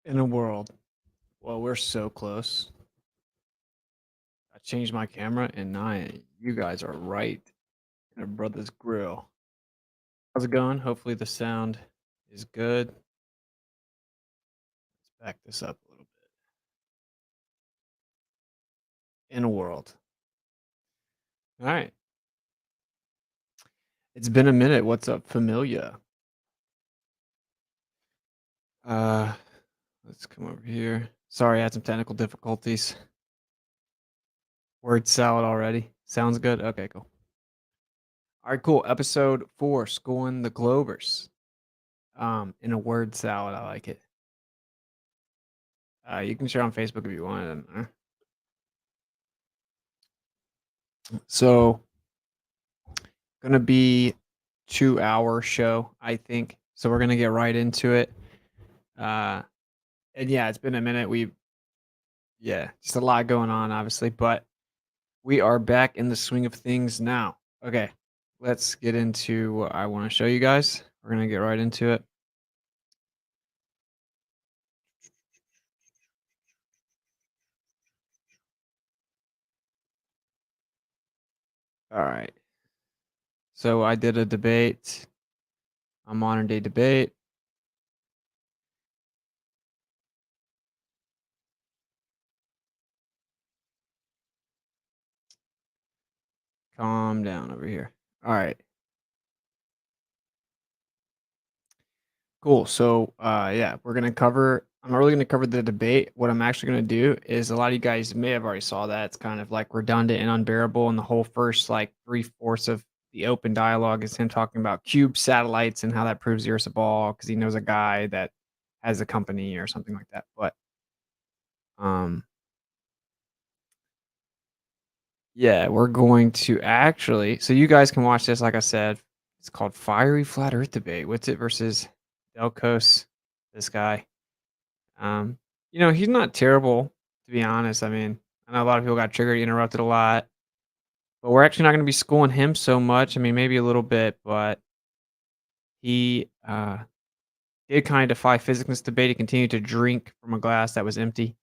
In a world. Well, we're so close. I changed my camera and you guys are right in a brother's grill. How's it going? Hopefully the sound is good. Let's back this up a little bit. In a world. All right. It's been a minute. What's up, Familia? Uh let's come over here. Sorry, I had some technical difficulties. Word salad already. Sounds good. Okay, cool. All right, cool. Episode 4, Schooling the Globers. In a word salad, I like it. You can share on Facebook if you want. So, gonna be 2-hour show, I think. So we're gonna get right into it. And yeah, it's been a minute. Just a lot going on, obviously, but we are back in the swing of things now. Okay, let's get into what I want to show you guys. We're gonna get right into it. All right. So I did a debate, a modern day debate. Calm down over here. All right. Cool. So, we're gonna cover. I'm not really gonna cover the debate. What I'm actually gonna do is a lot of you guys may have already saw that it's kind of like redundant and unbearable, and the whole first like 3/4 of the open dialogue is him talking about cube satellites and how that proves the Earth's a ball because he knows a guy that has a company or something like that. But, um, yeah, we're going to actually. So you guys can watch this. Like I said, it's called Fiery Flat Earth Debate. What's it versus Delcos? This guy. Um, he's not terrible, to be honest. I mean, I know a lot of people got triggered, interrupted a lot, but we're actually not going to be schooling him so much. I mean, maybe a little bit, but he did kind of defy physics in this debate. He continued to drink from a glass that was empty.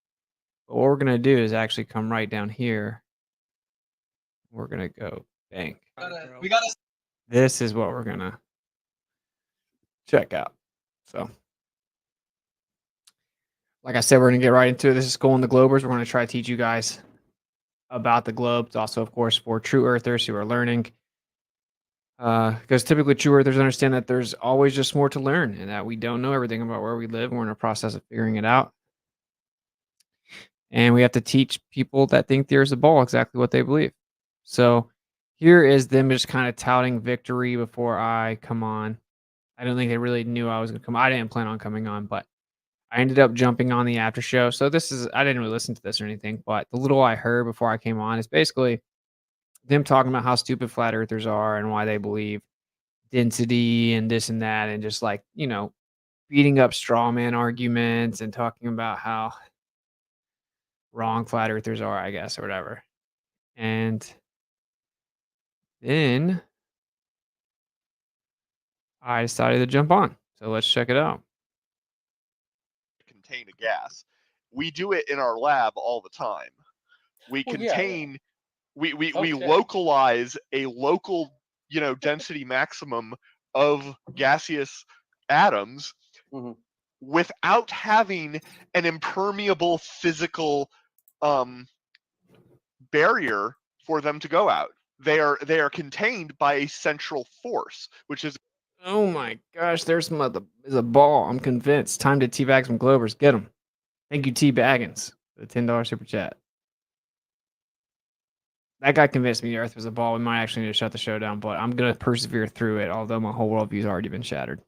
But what we're going to do is actually come right down here. We're going to go bang. This is what we're going to check out. So, like I said, we're going to get right into it. This is Schooling the Globers. We're going to try to teach you guys about the globe. It's also, of course, for true earthers who are learning. Because typically true earthers understand that there's always just more to learn and that we don't know everything about where we live. We're in a process of figuring it out. And we have to teach people that think there's a ball exactly what they believe. So here is them just kind of touting victory before I come on. I don't think they really knew I was going to come. I didn't plan on coming on, but I ended up jumping on the after show. So I didn't really listen to this or anything, but the little I heard before I came on is basically them talking about how stupid flat earthers are and why they believe density and this and that, and just like, beating up straw man arguments and talking about how wrong flat earthers are, I guess, or whatever. And then I decided to jump on. So let's check it out. Contain a gas. We do it in our lab all the time. We we localize a local, density maximum of gaseous atoms without having an impermeable physical barrier for them to go out. They are contained by a central force, which is. Oh my gosh, there's a ball. I'm convinced. Time to teabag some Globers. Get them. Thank you, T Baggins, for the $10 super chat. That guy convinced me the Earth was a ball. We might actually need to shut the show down, but I'm gonna persevere through it, although my whole worldview's already been shattered.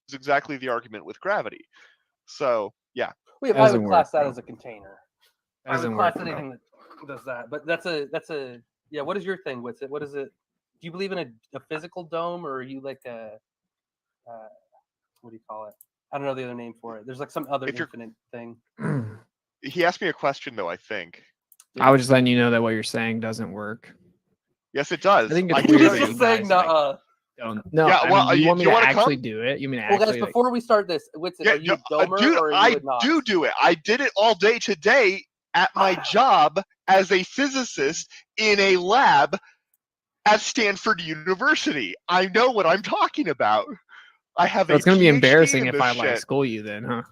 It's exactly the argument with gravity. So yeah, I would class that as a container. I would class anything that does that. But that's a yeah. What is your thing with it? What is it? Do you believe in a physical dome, or are you like a what do you call it? I don't know the other name for it. There's like some other infinite thing. He asked me a question though, I think. I was just letting you know that what you're saying doesn't work. Yes, it does. I think you're just saying don't. No, Yeah, I well, mean, you want me you to wanna actually come? do it? You mean Well, guys, actually? Like, before we start this, Whitson, Yeah, are you a domer dude, or are I you a not? do it. I did it all day today at my job as a physicist in a lab at Stanford University. I know what I'm talking about. I have so a it's gonna be PhD embarrassing in if this I like shit. school you, then, huh?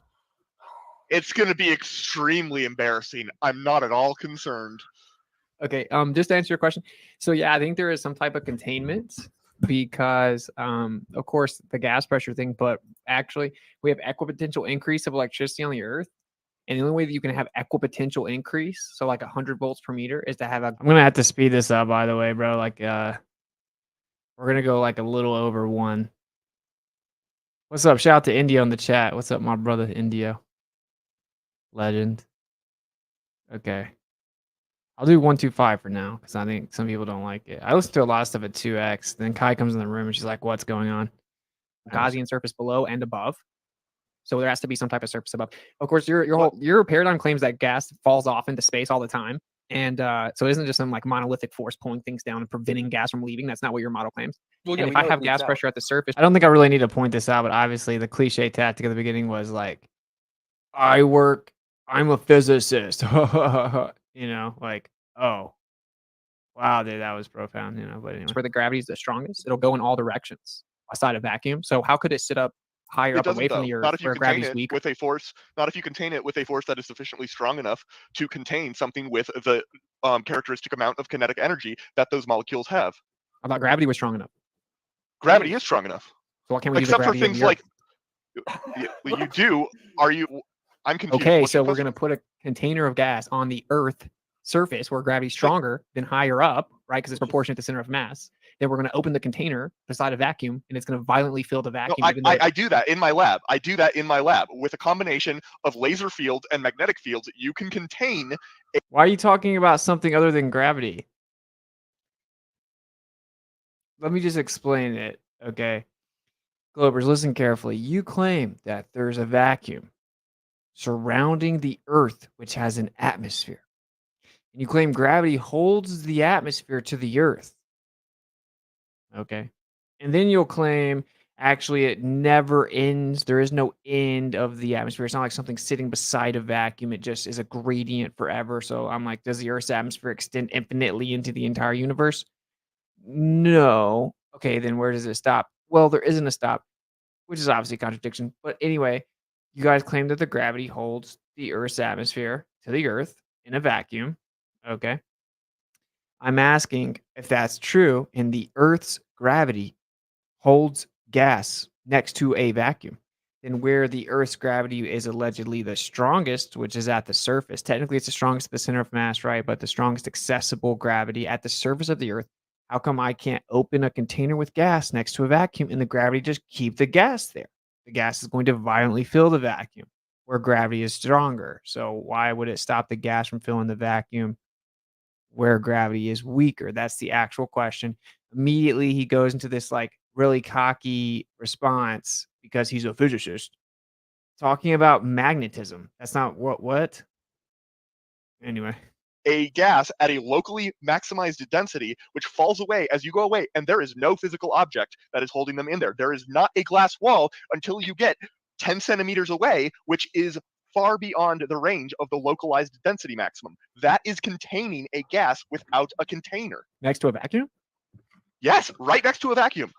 It's going to be extremely embarrassing. I'm not at all concerned. Okay. Just to answer your question. So yeah, I think there is some type of containment because of course the gas pressure thing, but actually we have equipotential increase of electricity on the earth. And the only way that you can have equipotential increase, so like 100 volts per meter, is to have a. I'm gonna have to speed this up, by the way, bro. Like, we're gonna go like a little over 1. What's up? Shout out to Indio in the chat. What's up, my brother Indio? Legend. Okay. I'll do 125 for now because I think some people don't like it. I listen to a lot of stuff at 2x. Then Kai comes in the room and she's like, "What's going on?" Gaussian surface below and above. So there has to be some type of surface above. Of course, your paradigm claims that gas falls off into space all the time, and so it isn't just some like monolithic force pulling things down and preventing gas from leaving. That's not what your model claims. Well, And if I have gas pressure at the surface, I don't think I really need to point this out, but obviously the cliche tactic at the beginning was like, I'm a physicist. You know, like, oh, wow, dude, that was profound, you know, but anyway. Where the gravity is the strongest, it'll go in all directions outside of vacuum. So how could it sit up higher up away from the earth not if you where contain gravity's it weak? with a force. Not if you contain it with a force that is sufficiently strong enough to contain something with the characteristic amount of kinetic energy that those molecules have. I thought gravity was strong enough. Gravity is strong enough. So why can't we use Except the for gravity of things the like earth? you do. Are you? I'm confused. Okay, What's your so we're question? gonna put a container of gas on the Earth surface where gravity's stronger than higher up, right? Because it's proportionate to center of mass. Then we're gonna open the container beside a vacuum, and it's gonna violently fill the No, vacuum. I do that in my lab. I do that in my lab with a combination of laser fields and magnetic fields. You can contain. Why are you talking about something other than gravity? Let me just explain it, okay? Globers, listen carefully. You claim that there's a vacuum surrounding the Earth, which has an atmosphere. And you claim gravity holds the atmosphere to the Earth. Okay. And then you'll claim actually it never ends. There is no end of the atmosphere. It's not like something sitting beside a vacuum. It just is a gradient forever. So I'm like, does the Earth's atmosphere extend infinitely into the entire universe? No. Okay, then where does it stop? Well, there isn't a stop, which is obviously a contradiction. But anyway, you guys claim that the gravity holds the Earth's atmosphere to the Earth in a vacuum. Okay. I'm asking if that's true and the Earth's gravity holds gas next to a vacuum. Then where the Earth's gravity is allegedly the strongest, which is at the surface. Technically, it's the strongest at the center of mass, right? But the strongest accessible gravity at the surface of the Earth. How come I can't open a container with gas next to a vacuum and the gravity just keep the gas there? The gas is going to violently fill the vacuum where gravity is stronger. So why would it stop the gas from filling the vacuum where gravity is weaker? That's the actual question. Immediately he goes into this like really cocky response because he's a physicist talking about magnetism. That's not what? Anyway. A gas at a locally maximized density, which falls away as you go away, and there is no physical object that is holding them in there. There is not a glass wall until you get 10 centimeters away, which is far beyond the range of the localized density maximum. That is containing a gas without a container. Next to a vacuum? Yes, right next to a vacuum.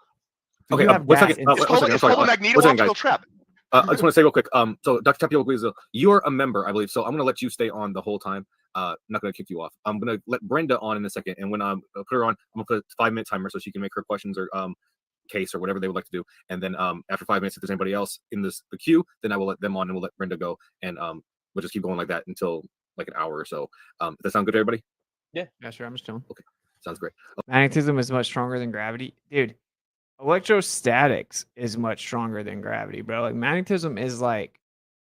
So okay, one second. It's called a magneto-optical trap. I just want to say real quick. So Dr. Tapio Guizzo, you're a member, I believe. So I'm going to let you stay on the whole time. I'm not going to kick you off. I'm going to let Brenda on in a second, and when I put her on, I'm going to put a 5-minute timer so she can make her questions or case or whatever they would like to do. And then after 5 minutes, if there's anybody else in the queue, then I will let them on, and we'll let Brenda go, and we'll just keep going like that until like an hour or so. Does that sound good to everybody? Yeah, sure. I'm just chilling. Okay, sounds great. Magnetism is much stronger than gravity, dude. Electrostatics is much stronger than gravity, bro. Like magnetism is like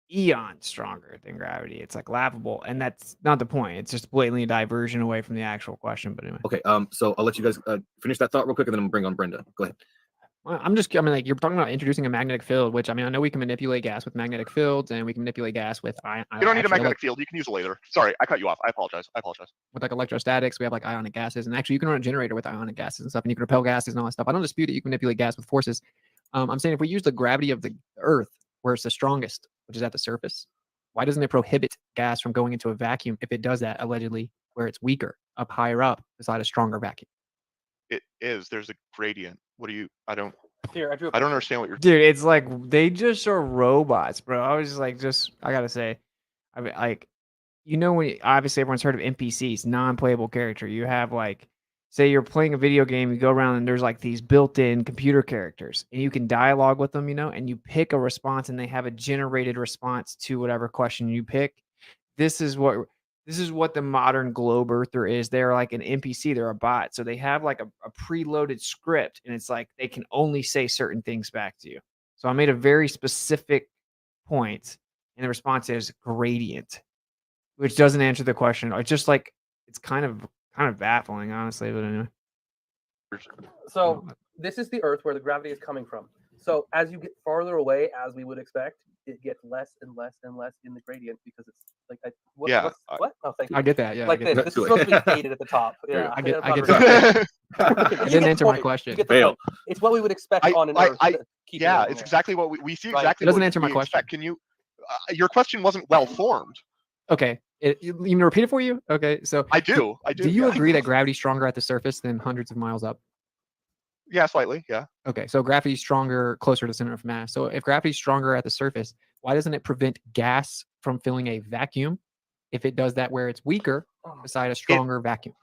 eons stronger than gravity. It's like laughable, and that's not the point. It's just blatantly a diversion away from the actual question. But anyway. Okay. So I'll let you guys finish that thought real quick, and then I'm gonna bring on Brenda. Go ahead. Well, I mean, like you're talking about introducing a magnetic field, which I mean, I know we can manipulate gas with magnetic fields, and we can manipulate gas with You don't need a magnetic field. You can use a laser. Sorry, I cut you off. I apologize. with like electrostatics. We have like ionic gases, and actually you can run a generator with ionic gases and stuff, and you can repel gases and all that stuff. I don't dispute it. You can manipulate gas with forces. I'm saying if we use the gravity of the Earth, where it's the strongest, which is at the surface, why doesn't it prohibit gas from going into a vacuum if it does that allegedly where it's weaker up higher up beside a stronger vacuum? It is. There's a gradient. What do you? I don't Here, I drew. I don't understand what you're. Dude, it's like they just are robots, bro. I was just like, I gotta say, I mean, like, when obviously everyone's heard of NPCs, non-playable character. You have like, say you're playing a video game, you go around and there's like these built-in computer characters, and you can dialogue with them, and you pick a response, and they have a generated response to whatever question you pick. This is what the modern globe earther is. They're like an NPC, they're a bot. So they have like a preloaded script, and it's like they can only say certain things back to you. So I made a very specific point, and the response is gradient, which doesn't answer the question. It's just like it's kind of baffling, honestly. But anyway. So this is the Earth where the gravity is coming from. So as you get farther away, as we would expect, it gets less and less and less in the gradient because it's like what? Oh, thank you. I get that. Yeah, Like this. This is supposed to be faded at the top. Yeah, I get that. It didn't answer my question. Fail. It's what we would expect on an Earth. Yeah, it's exactly what we see. Right. Exactly. It doesn't what answer my we question. expect. Can you? Your question wasn't well formed. Okay. You mean to repeat it for you? Okay. So I do. Do you agree that gravity's stronger at the surface than hundreds of miles up? Yeah, slightly. Yeah. Okay. So gravity's stronger closer to the center of mass. So if gravity's stronger at the surface, why doesn't it prevent gas from filling a vacuum if it does that where it's weaker beside a stronger vacuum?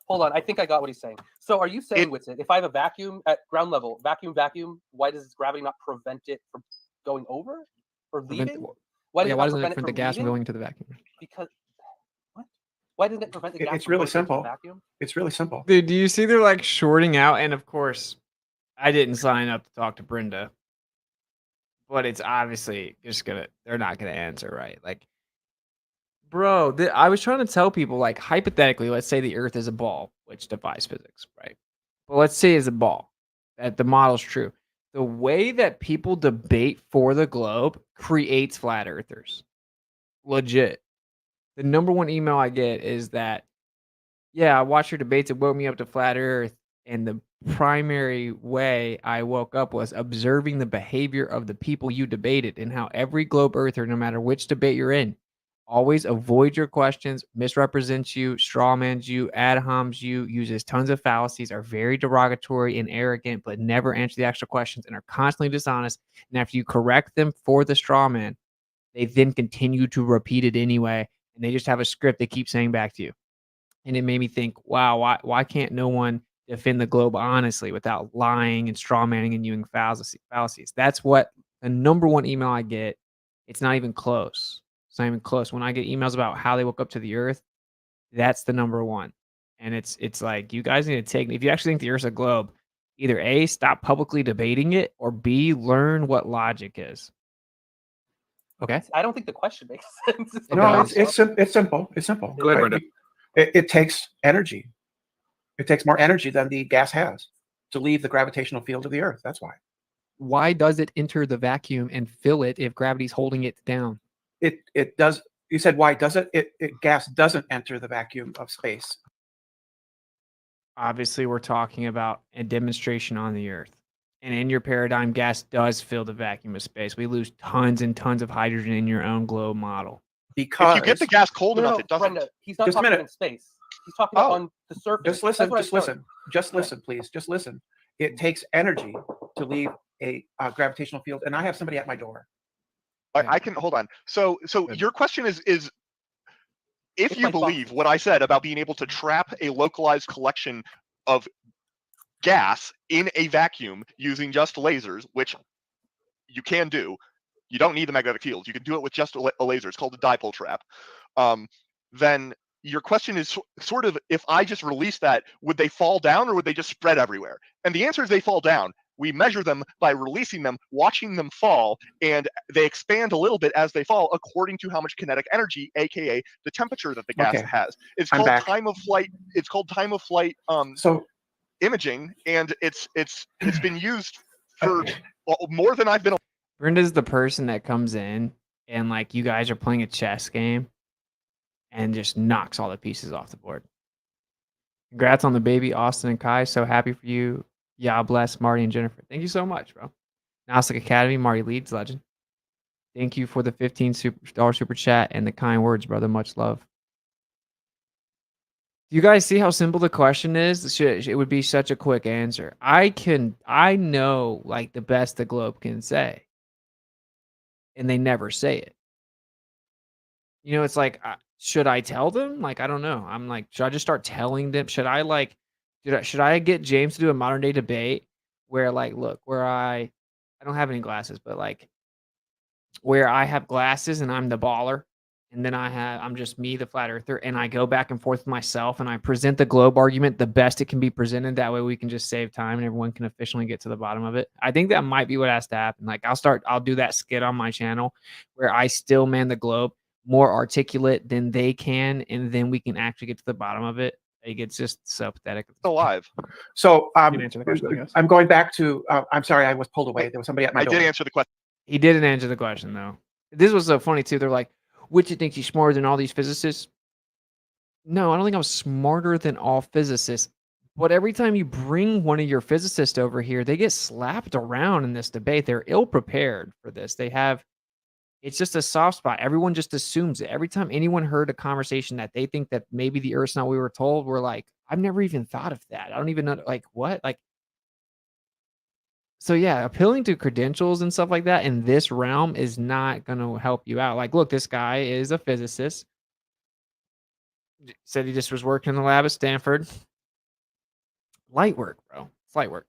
Hold on. I think I got what he's saying. So are you saying, Whitson, if I have a vacuum at ground level, vacuum, why does gravity not prevent it from going over or leaving? Why doesn't it prevent the gas from going into the vacuum? Because what? Why doesn't it prevent the gas? It's really from going into simple. the vacuum? It's really simple. Dude, do you see they're like shorting out? And of course, I didn't sign up to talk to Brenda, but it's obviously they're not gonna answer right. Like, bro, I was trying to tell people, like, hypothetically, let's say the Earth is a ball, which defies physics, right? But let's say it's a ball, that the model's true. The way that people debate for the globe creates flat earthers. Legit. The number one email I get is that, yeah, I watched your debates. It woke me up to flat earth. And the primary way I woke up was observing the behavior of the people you debated and how every globe earther, no matter which debate you're in, always avoids your questions, misrepresents you, strawmans you, ad homs you, uses tons of fallacies, are very derogatory and arrogant, but never answer the actual questions and are constantly dishonest. And after you correct them for the strawman, they then continue to repeat it anyway. And they just have a script they keep saying back to you. And it made me think, wow, why can't no one defend the globe honestly without lying and strawmanning and using fallacies? That's what the number one email I get. It's not even close. It's not even close. When I get emails about how they woke up to the Earth, that's the number one. And it's like, you guys need to take, if you actually think the Earth's a globe, either A, stop publicly debating it, or B, learn what logic is. Okay. I don't think the question makes sense. No, it's simple. It's simple. Go ahead, Brenda. It takes energy. It takes more energy than the gas has to leave the gravitational field of the Earth. That's why. Why does it enter the vacuum and fill it if gravity's holding it down? It does. You said why does it? Gas doesn't enter the vacuum of space. Obviously, we're talking about a demonstration on the Earth. And in your paradigm, gas does fill the vacuum of space. We lose tons and tons of hydrogen in your own globe model. Because if you get the gas cold enough, it doesn't. Brenda, he's not Just a talking minute. in space. He's talking about on the surface. Just listen. That's where Just listen, please. Just listen. It takes energy to leave a gravitational field, and I have somebody at my door. I can hold on. So your question is if It's you my believe thought. what I said about being able to trap a localized collection of gas in a vacuum using just lasers, which you can do. You don't need the magnetic field. You can do it with just a laser. It's called a dipole trap. Then your question is sort of, if I just release that, would they fall down or would they just spread everywhere? And the answer is they fall down. We measure them by releasing them, watching them fall, and they expand a little bit as they fall according to how much kinetic energy, aka the temperature that the gas Okay. has. It's I'm called back. time of flight. It's called time of flight So imaging, and it's been used for more than I've been. Brenda's the person that comes in and like you guys are playing a chess game and just knocks all the pieces off the board. Congrats on the baby, Austin and Kai. So happy for you. Yeah, bless Marty and Jennifer. Thank you so much, bro. Gnostic Academy, Marty Leeds, legend. Thank you for the $15 super chat and the kind words, brother. Much love. Do you guys see how simple the question is? It would be such a quick answer. I know like the best the globe can say. And they never say it. You know, it's like, should I tell them? Like, I don't know. I'm like, should I just start telling them? Should I like, should I get James to do a modern day debate where like, look, where I don't have any glasses, but like where I have glasses and I'm the baller. And then I'm just me, the flat earther, and I go back and forth with myself and I present the globe argument the best it can be presented. That way we can just save time and everyone can efficiently get to the bottom of it. I think that might be what has to happen. Like I'll do that skit on my channel where I still man the globe more articulate than they can, and then we can actually get to the bottom of it. Like, it's just so pathetic. Alive. So You didn't answer the question, I guess. I'm going back to. I'm sorry, I was pulled away. There was somebody at my I door. did answer the question. He didn't answer the question though. This was so funny too. They're like, "Which you think he's smarter than all these physicists?" No, I don't think I'm smarter than all physicists. But every time you bring one of your physicists over here, they get slapped around in this debate. They're ill prepared for this. It's just a soft spot. Everyone just assumes it. Every time anyone heard a conversation that they think that maybe the Earth's not what we were told, we're like, I've never even thought of that. I don't even know, like, what? Like, so yeah, appealing to credentials and stuff like that in this realm is not going to help you out. Like, look, this guy is a physicist. Said he just was working in the lab at Stanford. Light work, bro. It's light work.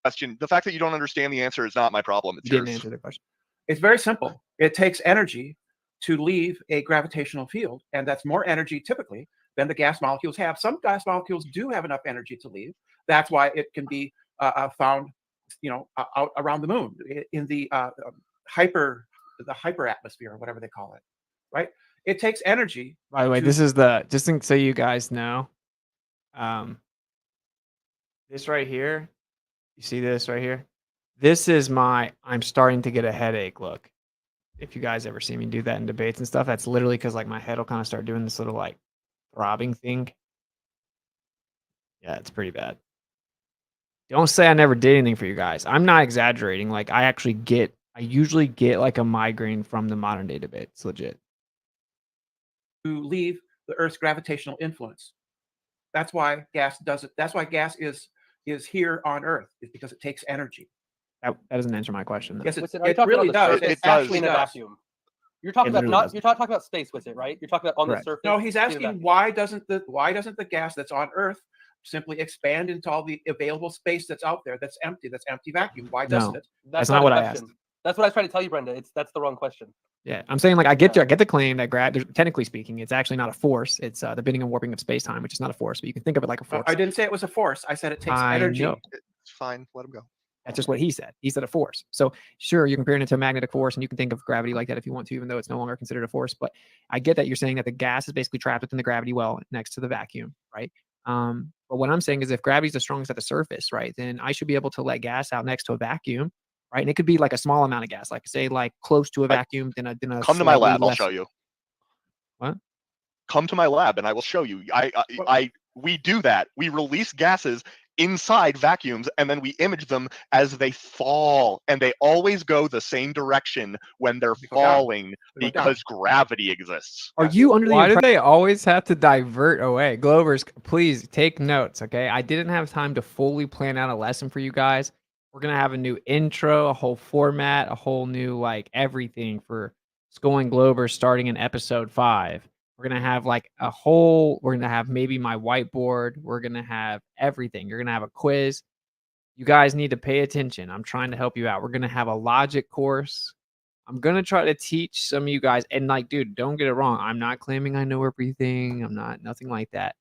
Question. The fact that you don't understand the answer is not my problem. It's You didn't yours. answer the question. It's very simple. It takes energy to leave a gravitational field, and that's more energy typically than the gas molecules have. Some gas molecules do have enough energy to leave. That's why it can be found, out around the moon in the hyper atmosphere, or whatever they call it. Right? It takes energy. By the way, this is so you guys know. This right here, you see this right here? This is I'm starting to get a headache look. If you guys ever see me do that in debates and stuff, that's literally because like my head will kind of start doing this little like throbbing thing. Yeah, it's pretty bad. Don't say I never did anything for you guys. I'm not exaggerating. Like I usually get like a migraine from the modern day debate. It's legit. To leave the Earth's gravitational influence. That's why gas does it. That's why gas is here on Earth, is because it takes energy. That doesn't answer my question though. Yes, What's it Are you talking really about the does. surface? It actually Actually in a does. vacuum. You're talking It about literally does. you're talking about space with it, right? You're talking about on Correct. the surface. No, he's in a asking vacuum. why doesn't the gas that's on Earth simply expand into all the available space that's out there that's empty vacuum? Why doesn't it? That's not what I question. That's what I was trying to tell you, Brenda. That's the wrong question. Yeah, I'm saying like I get the claim that technically speaking, it's actually not a force. It's the bending and warping of space time, which is not a force, but you can think of it like a force. I didn't say it was a force. I said it takes I energy. know. It's fine. Let him go. That's just what he said. He said a force. So sure, you're comparing it to a magnetic force, and you can think of gravity like that if you want to, even though it's no longer considered a force. But I get that you're saying that the gas is basically trapped within the gravity well next to the vacuum, right? But what I'm saying is if gravity is the strongest at the surface, right, then I should be able to let gas out next to a vacuum, right? And it could be like a small amount of gas, like say like close to a vacuum, then a come to my lab. I'll less. show you. What? Come to my lab and I will show you. We do that. We release gases inside vacuums and then we image them as they fall, and they always go the same direction when they're falling because gravity exists. Are you under the Why do impression? they always have to divert away? Glovers, please take notes, okay? I didn't have time to fully plan out a lesson for you guys. We're gonna have a new intro, a whole format, a whole new like everything for Schooling Globers starting in episode 5. We're gonna have like we're gonna have maybe my whiteboard. We're gonna have everything. You're gonna have a quiz. You guys need to pay attention. I'm trying to help you out. We're gonna have a logic course. I'm gonna try to teach some of you guys. And like, dude, don't get it wrong. I'm not claiming I know everything. I'm not nothing like that.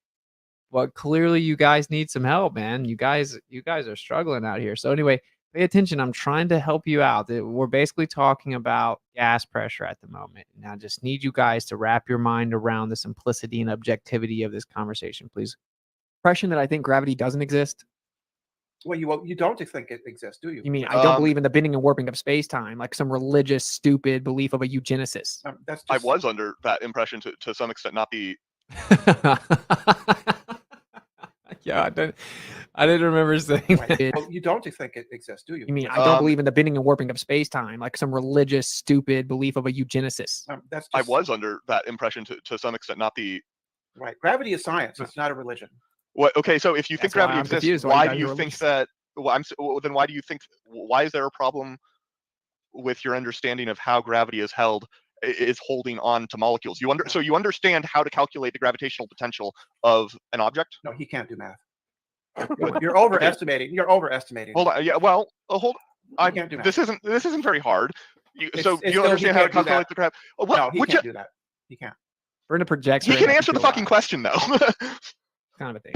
But clearly you guys need some help, man. You guys are struggling out here. So anyway, pay attention. I'm trying to help you out. We're basically talking about gas pressure at the moment. And I just need you guys to wrap your mind around the simplicity and objectivity of this conversation, please. Impression that I think gravity doesn't exist. Well, you don't think it exists, do you? You mean I don't Um, believe in the bending and warping of space time, like some religious, stupid belief of a eugenicist? That's I just was under that impression to some extent, not the Yeah, I didn't remember saying right. that. Well, you don't think it exists, do you? You mean I Um, don't believe in the bending and warping of space time, like some religious, stupid belief of a eugenicist? That's I just was under that impression to some extent, not the right. Gravity is science. It's not a religion. what. Okay, so if you think That's why gravity I'm exists, confused why you why guys do are you think religious. that? Well, then why do you think? Why is there a problem with your understanding of how gravity is held? Is holding on to molecules. So you understand how to calculate the gravitational potential of an object. No, he can't do math. But- You're overestimating. You're overestimating. Hold on. Yeah. Well, hold. He can't do math. This isn't very hard. It's So still- you he understand how to can't do that. calculate the gravity? Well, No, he would can't you? do that. He can't. Brenda projects. He her can in answer the into a fucking lie. question though. Kind of a thing.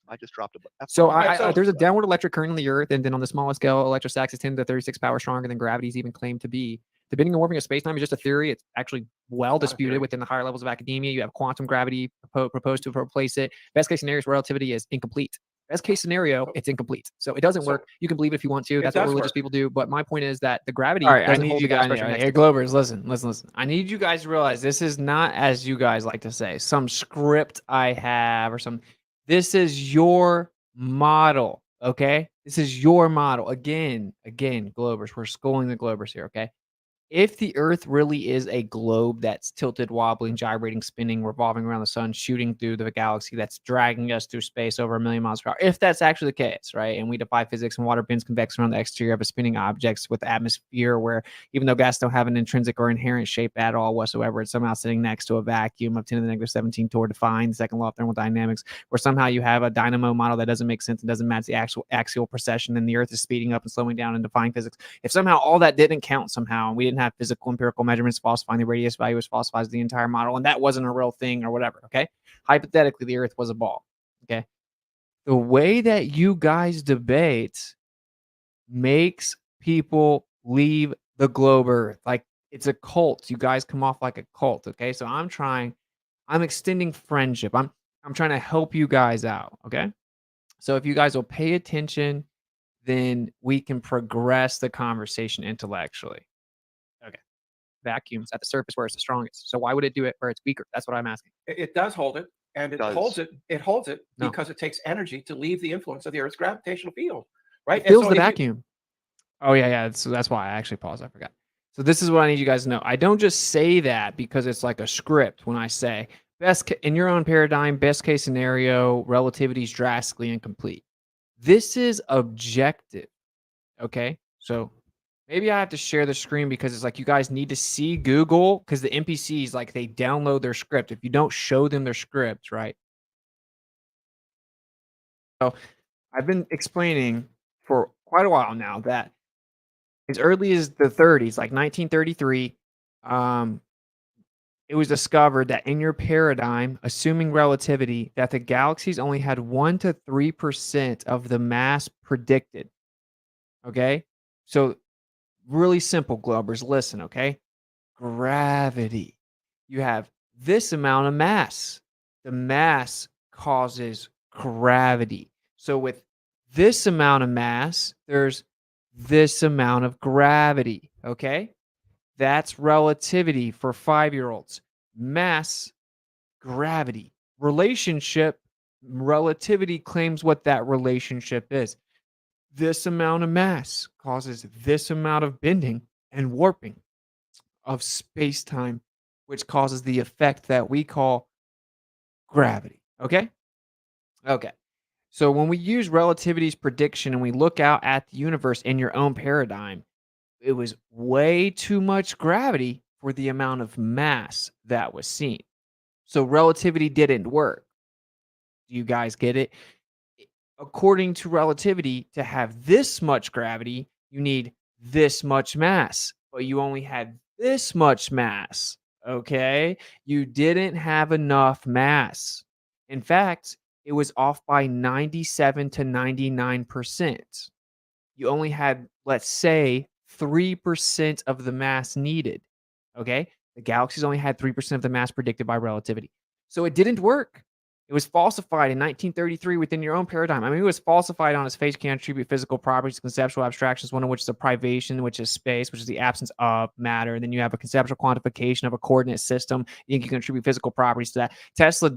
I just dropped a. So Right, so- there's a downward electric current on the Earth, and then on the smallest scale, electrostatics is 10 to the 36 power stronger than gravity is even claimed to be. The bending and warping of space-time is just a theory. It's actually well Not a disputed theory. within the higher levels of academia. You have quantum gravity proposed to replace it. Best case scenario is relativity is incomplete. Best case scenario, it's incomplete. So it doesn't So- work. You can believe it if you want to. It That's what does religious work. people do. But my point is that the gravity All right, I doesn't need hold you the gas guys. pressure next Hey, to it. Glovers, listen. I need you guys to realize this is not as you guys like to say, some script I have or some. This is your model, okay? This is your model. Again, Globers. We're schooling the Globers here, okay? If the Earth really is a globe that's tilted, wobbling, gyrating, spinning, revolving around the sun, shooting through the galaxy, that's dragging us through space over 1,000,000 miles per hour, if that's actually the case, right? And we defy physics and water bends convection around the exterior of a spinning objects with atmosphere where even though gas don't have an intrinsic or inherent shape at all whatsoever, it's somehow sitting next to a vacuum of 10 to the negative 17 toward defying the second law of thermodynamics, where somehow you have a dynamo model that doesn't make sense and doesn't match the actual axial precession, and the Earth is speeding up and slowing down and defying physics. If somehow all that didn't count somehow, and we didn't have physical empirical measurements falsifying the radius value, was falsifies the entire model, and that wasn't a real thing or whatever, okay? Hypothetically, the Earth was a ball, okay? The way that you guys debate makes people leave the globe Earth. Like, it's a cult. You guys come off like a cult, okay? So I'm extending friendship. I'm trying to help you guys out, okay? So if you guys will pay attention, then we can progress the conversation intellectually. Okay. Vacuums at the surface where it's the strongest. So why would it do it where it's weaker? That's what I'm asking. It does hold it, and it Does. holds it. It holds it No. because it takes energy to leave the influence of the Earth's gravitational field, right? It And fills so the if you- vacuum. Oh yeah. So that's why I actually paused. I forgot. So this is what I need you guys to know. I don't just say that because it's like a script. When I say in your own paradigm, best case scenario, relativity is drastically incomplete. This is objective. Okay. So maybe I have to share the screen because it's like you guys need to see Google because the NPCs, like, they download their script. If you don't show them their script, right? So I've been explaining for quite a while now that as early as the 30s, like 1933, it was discovered that in your paradigm, assuming relativity, that the galaxies only had 1 to 3% of the mass predicted. Okay? So really simple, Globers. Listen, okay? Gravity. You have this amount of mass. The mass causes gravity. So with this amount of mass, there's this amount of gravity. Okay? That's relativity for 5-year-olds. Mass, gravity. Relationship, relativity claims what that relationship is. This amount of mass causes this amount of bending and warping of space-time, which causes the effect that we call gravity. Okay? Okay. So when we use relativity's prediction and we look out at the universe in your own paradigm, it was way too much gravity for the amount of mass that was seen. So relativity didn't work. Do you guys get it? According to relativity, to have this much gravity, you need this much mass, but you only had this much mass. Okay? You didn't have enough mass. In fact, it was off by 97 to 99%. You only had, let's say, 3% of the mass needed. Okay? The galaxies only had 3% of the mass predicted by relativity. So it didn't work. It was falsified in 1933 within your own paradigm. I mean, it was falsified on its face, can attribute physical properties to conceptual abstractions, one of which is a privation, which is space, which is the absence of matter. And then you have a conceptual quantification of a coordinate system. You can attribute physical properties to that. Tesla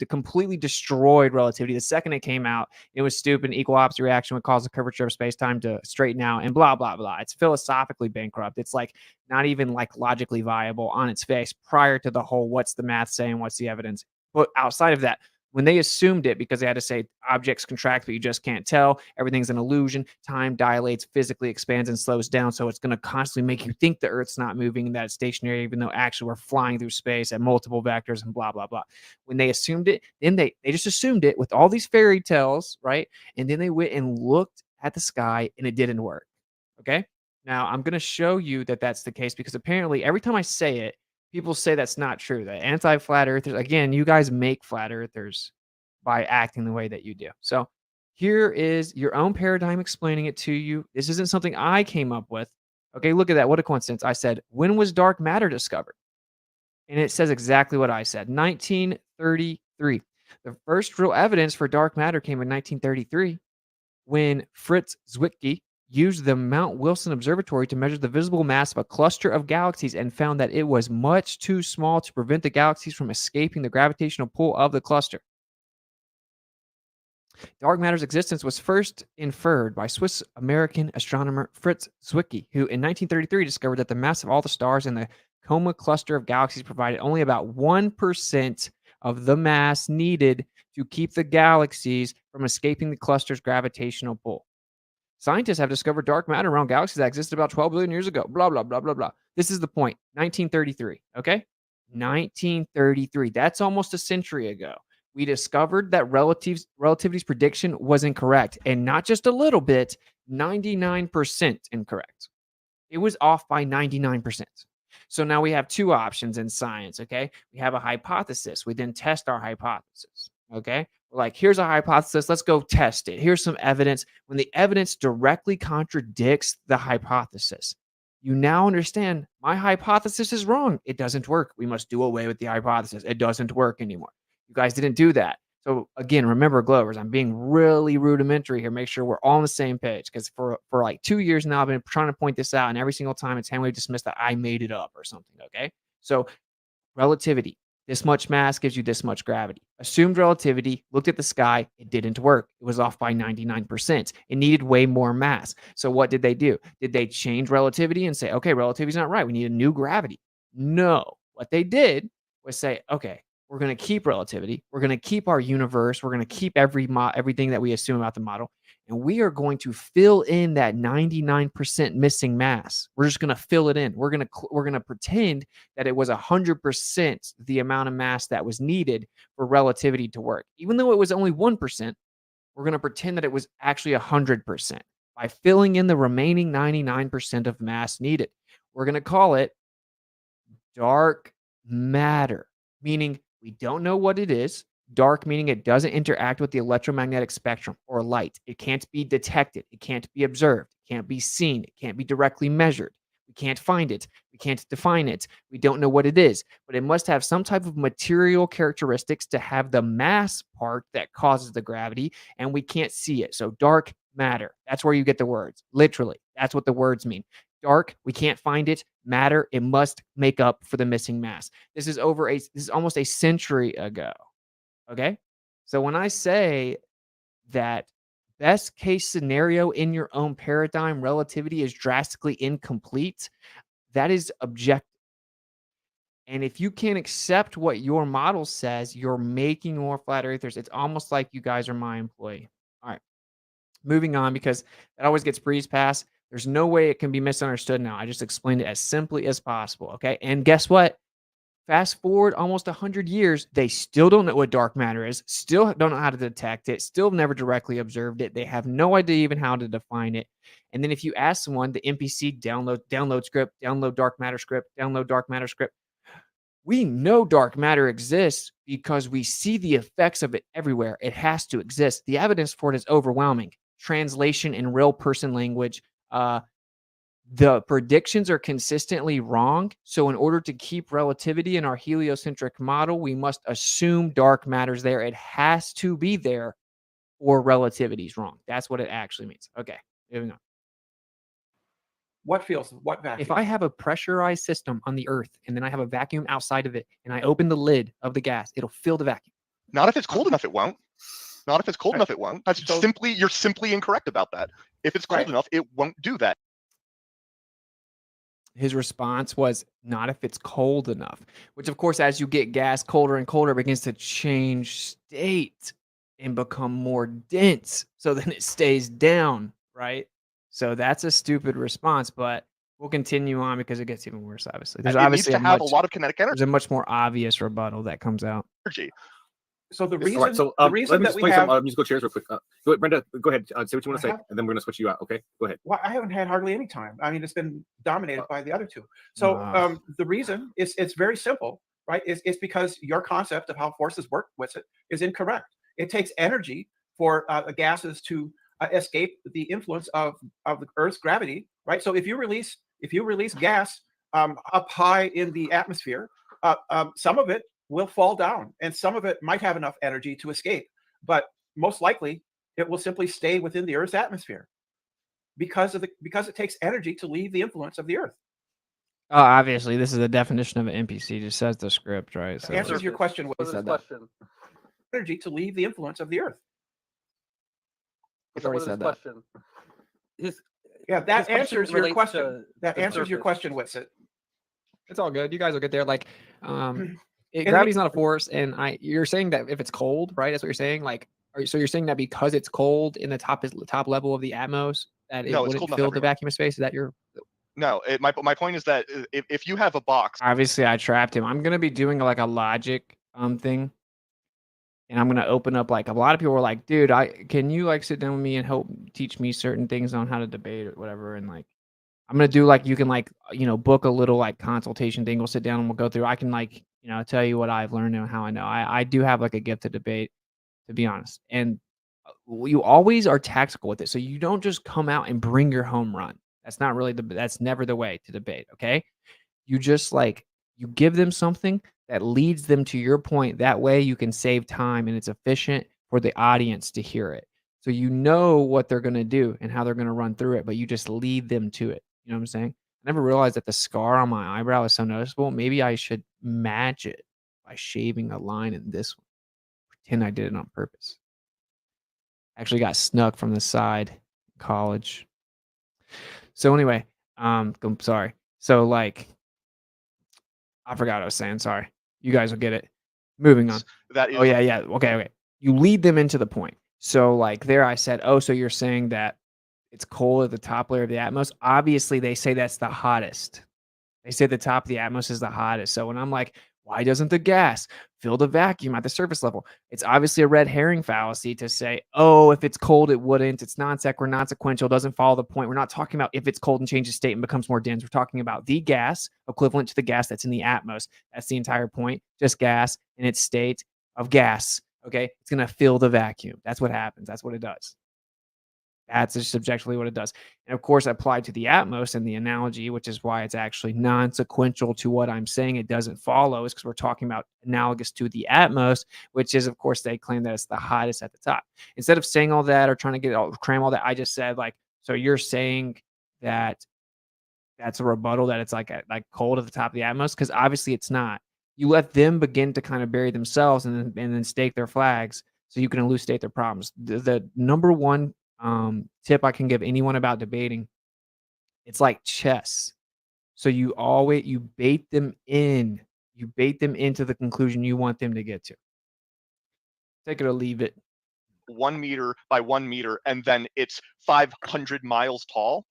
completely destroyed relativity. The second it came out, it was stupid. Equal opposite reaction would cause the curvature of space-time to straighten out and blah, blah, blah. It's philosophically bankrupt. It's like not even like logically viable on its face prior to the whole what's the math saying, what's the evidence. But outside of that, when they assumed it, because they had to say objects contract, but you just can't tell, everything's an illusion, time dilates, physically expands and slows down. So it's going to constantly make you think the Earth's not moving and that it's stationary, even though actually we're flying through space at multiple vectors and blah, blah, blah. When they assumed it, then they just assumed it with all these fairy tales, right? And then they went and looked at the sky and it didn't work. Okay. Now I'm going to show you that that's the case because apparently every time I say it, people say that's not true. That anti-flat earthers, again, you guys make flat earthers by acting the way that you do. So here is your own paradigm explaining it to you. This isn't something I came up with. Okay, look at that. What a coincidence. I said, when was dark matter discovered? And it says exactly what I said, 1933. The first real evidence for dark matter came in 1933 when Fritz Zwicky used the Mount Wilson Observatory to measure the visible mass of a cluster of galaxies and found that it was much too small to prevent the galaxies from escaping the gravitational pull of the cluster. Dark matter's existence was first inferred by Swiss-American astronomer Fritz Zwicky, who in 1933 discovered that the mass of all the stars in the Coma cluster of galaxies provided only about 1% of the mass needed to keep the galaxies from escaping the cluster's gravitational pull. Scientists have discovered dark matter around galaxies that existed about 12 billion years ago. Blah, blah, blah, blah, blah. This is the point. 1933. Okay? 1933. That's almost a century ago. We discovered that relativity's prediction was incorrect. And not just a little bit, 99% incorrect. It was off by 99%. So now we have two options in science. Okay? We have a hypothesis. We then test our hypothesis. Okay? Like, here's a hypothesis. Let's go test it. Here's some evidence. When the evidence directly contradicts the hypothesis, you now understand my hypothesis is wrong. It doesn't work. We must do away with the hypothesis. It doesn't work anymore. You guys didn't do that. So again, remember, Glovers, I'm being really rudimentary here. Make sure we're all on the same page, because for like 2 years now, I've been trying to point this out, and every single time it's handily dismissed that I made it up or something. Okay. So relativity. This much mass gives you this much gravity. Assumed relativity, looked at the sky, it didn't work. It was off by 99%. It needed way more mass. So what did they do? Did they change relativity and say, okay, relativity's not right, we need a new gravity? No. What they did was say, okay, we're going to keep relativity. We're going to keep our universe. We're going to keep everything that we assume about the model. And we are going to fill in that 99% missing mass. We're just going to fill it in. We're going to pretend that it was 100% the amount of mass that was needed for relativity to work. Even though it was only 1%, we're going to pretend that it was actually 100% by filling in the remaining 99% of mass needed. We're going to call it dark matter, meaning we don't know what it is. Dark meaning it doesn't interact with the electromagnetic spectrum or light. It can't be detected. It can't be observed. It can't be seen. It can't be directly measured. We can't find it. We can't define it. We don't know what it is, but it must have some type of material characteristics to have the mass part that causes the gravity, and we can't see it. So dark matter. That's where you get the words. Literally, that's what the words mean. Dark, we can't find it. Matter, it must make up for the missing mass. This is almost a century ago. Okay? So when I say that best case scenario in your own paradigm, relativity is drastically incomplete, that is objective. And if you can't accept what your model says, you're making more flat earthers. It's almost like you guys are my employee. All right. Moving on, because that always gets breezed past. There's no way it can be misunderstood now. I just explained it as simply as possible. Okay. And guess what? Fast forward almost 100 years, they still don't know what dark matter is, still don't know how to detect it, still never directly observed it. They have no idea even how to define it. And then if you ask someone, the NPC download script, download dark matter script, download dark matter script, we know dark matter exists because we see the effects of it everywhere. It has to exist. The evidence for it is overwhelming. Translation in real person language, the predictions are consistently wrong. So in order to keep relativity in our heliocentric model, we must assume dark matter's there. It has to be there or relativity is wrong. That's what it actually means. Okay, moving on. What vacuum? If I have a pressurized system on the Earth and then I have a vacuum outside of it and I open the lid of the gas, it'll fill the vacuum. Not if it's cold enough, it won't. Not if it's cold Right. enough, it won't. That's So- you're simply incorrect about that. If it's cold Right. enough, it won't do that. His response was not if it's cold enough, which of course, as you get gas colder and colder, it begins to change state and become more dense. So then it stays down, right? So that's a stupid response, but we'll continue on because it gets even worse, obviously. There's It needs obviously to have a lot of kinetic there's a much more obvious rebuttal that comes out. energy. So the All reason, right, so the reason let me that just we play have, some musical chairs real quick. Go ahead, Brenda. Go ahead. Say what you want to I say, have- and then we're gonna switch you out. Okay, go ahead. well, I haven't had hardly any time. I mean, it's been dominated by the other two. So Ah. the reason is it's very simple, right? It's because your concept of how forces work with it is incorrect. It takes energy for gases to escape the influence of the Earth's gravity, right? So if you release gas up high in the atmosphere, some of it will fall down, and some of it might have enough energy to escape, but most likely it will simply stay within the Earth's atmosphere because it takes energy to leave the influence of the Earth. Oh, obviously, this is the definition of an NPC. Just says the script, right? So Answers your question with What was his said that. question? energy to leave the influence of the Earth. He's What already was his said that. question? His Yeah, his that question answers your relates question. to That the answers your surface. question, Witsit. It's all good. You guys will get there. Like, And gravity's not a force, and you're saying that if it's cold, right? That's what you're saying. Like, so you're saying that because it's cold in the top level of the Atmos, that it No, it's wouldn't cold enough fill the everywhere. vacuum of space. Is that your? No, my point is that if you have a box, Obviously, I trapped him. I'm gonna be doing like a logic thing, and I'm gonna open up like a lot of people were like, dude, can you like sit down with me and help teach me certain things on how to debate or whatever, and like. I'm gonna do like you can like book a little like consultation thing. We'll sit down and we'll go through. I can like tell you what I've learned and how I know. I do have like a gift to debate, to be honest. And you always are tactical with it, so you don't just come out and bring your home run. That's not really that's never the way to debate. Okay, you just like you give them something that leads them to your point. That way you can save time and it's efficient for the audience to hear it. So you know what they're gonna do and how they're gonna run through it, but you just lead them to it. You know what I'm saying? I never realized that the scar on my eyebrow is so noticeable. Maybe I should match it by shaving a line in this one. Pretend I did it on purpose. Actually got snuck from the side in college. So anyway, I'm sorry. So like I forgot what I was saying. Sorry. You guys will get it. Moving on. that is Oh yeah. Okay. You lead them into the point. So like there I said, oh, so you're saying that it's cold at the top layer of the Atmos. Obviously, they say that's the hottest. They say the top of the Atmos is the hottest. So when I'm like, why doesn't the gas fill the vacuum at the surface level? It's obviously a red herring fallacy to say, oh, if it's cold, it wouldn't. It's non-sequential, doesn't follow the point. We're not talking about if it's cold and changes state and becomes more dense. We're talking about the gas equivalent to the gas that's in the Atmos. That's the entire point. Just gas in its state of gas. Okay. It's going to fill the vacuum. That's what happens. That's what it does. That's just subjectively what it does. And of course, applied to the Atmos and the analogy, which is why it's actually non-sequential to what I'm saying, it doesn't follow, is because we're talking about analogous to the Atmos, which is, of course, they claim that it's the hottest at the top. Instead of saying all that or trying to cram all that, I just said, like, so you're saying that that's a rebuttal, that it's like cold at the top of the Atmos? Because obviously it's not. You let them begin to kind of bury themselves and then stake their flags so you can elucidate their problems. The number one tip I can give anyone about debating, it's like chess. So you bait them into the conclusion you want them to get to. Take it or leave it. 1 meter by 1 meter, and then it's 500 miles tall,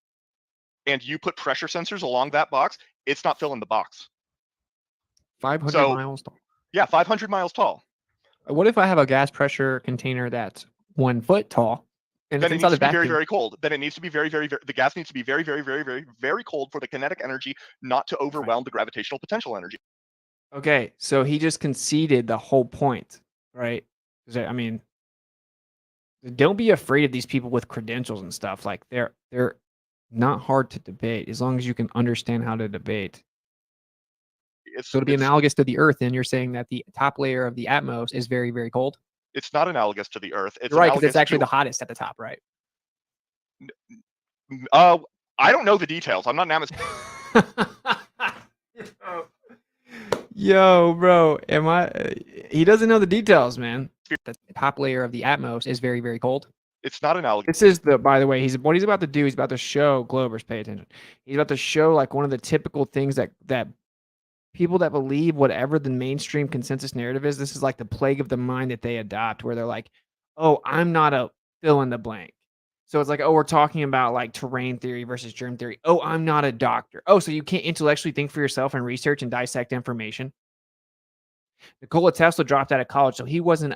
and you put pressure sensors along that box, it's not filling the box. 500 So- miles tall. Yeah, 500 miles tall. What if I have a gas pressure container that's 1 foot tall and Then it's it inside needs a to be very, vacuum? very cold. Then it needs to be very, very, very, the gas needs to be very, very, very, very, very cold for the kinetic energy not to overwhelm the gravitational potential energy. Okay, so he just conceded the whole point, right? 'Cause I mean, don't be afraid of these people with credentials and stuff. Like they're not hard to debate as long as you can understand how to debate. It's So to be it's analogous to the Earth, then you're saying that the top layer of the atmos is very, very cold. it's not analogous to the Earth. It's You're right, because it's analogous actually to the hottest at the top, right? I don't know the details. I'm not an atmosphere. Yo, bro, am I? He doesn't know the details, man. The top layer of the atmos is very, very cold. It's not analogous. This is the, by the way, what he's about to do. He's about to show Globers. Pay attention. He's about to show like one of the typical things that people that believe whatever the mainstream consensus narrative is. This is like the plague of the mind that they adopt, where they're like, "Oh, I'm not a fill in the blank." So it's like, "Oh, we're talking about like terrain theory versus germ theory." "Oh, I'm not a doctor." "Oh, so you can't intellectually think for yourself and research and dissect information?" Nikola Tesla dropped out of college, so he wasn't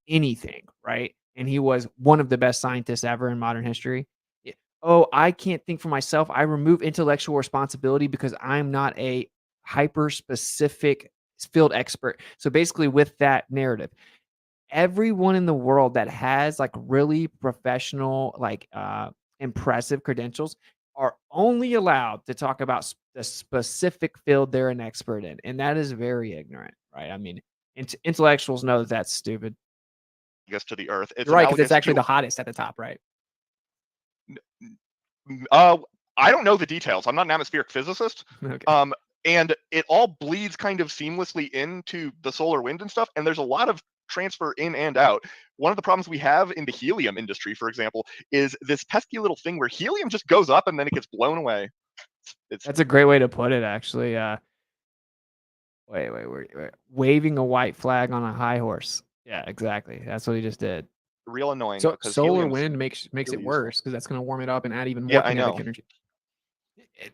anything, right? And he was one of the best scientists ever in modern history. "Oh, I can't think for myself. I remove intellectual responsibility because I'm not a hyper specific field expert." So basically, with that narrative, everyone in the world that has like really professional, like impressive credentials are only allowed to talk about the specific field they're an expert in, and that is very ignorant, right? I mean, intellectuals know that that's stupid. To the Earth. It's You're right, because analogous it's actually to the hottest at the top, right? I don't know the details. I'm not an atmospheric physicist. Okay. And it all bleeds kind of seamlessly into the solar wind and stuff. And there's a lot of transfer in and out. One of the problems we have in the helium industry, for example, is this pesky little thing where helium just goes up and then it gets blown away. That's a great way to put it, actually. Wait. Waving a white flag on a high horse. Yeah, exactly. That's what he just did. Real annoying. So because solar helium's wind makes really it useful. worse because that's going to warm it up and add even more Yeah, I kinetic know. energy.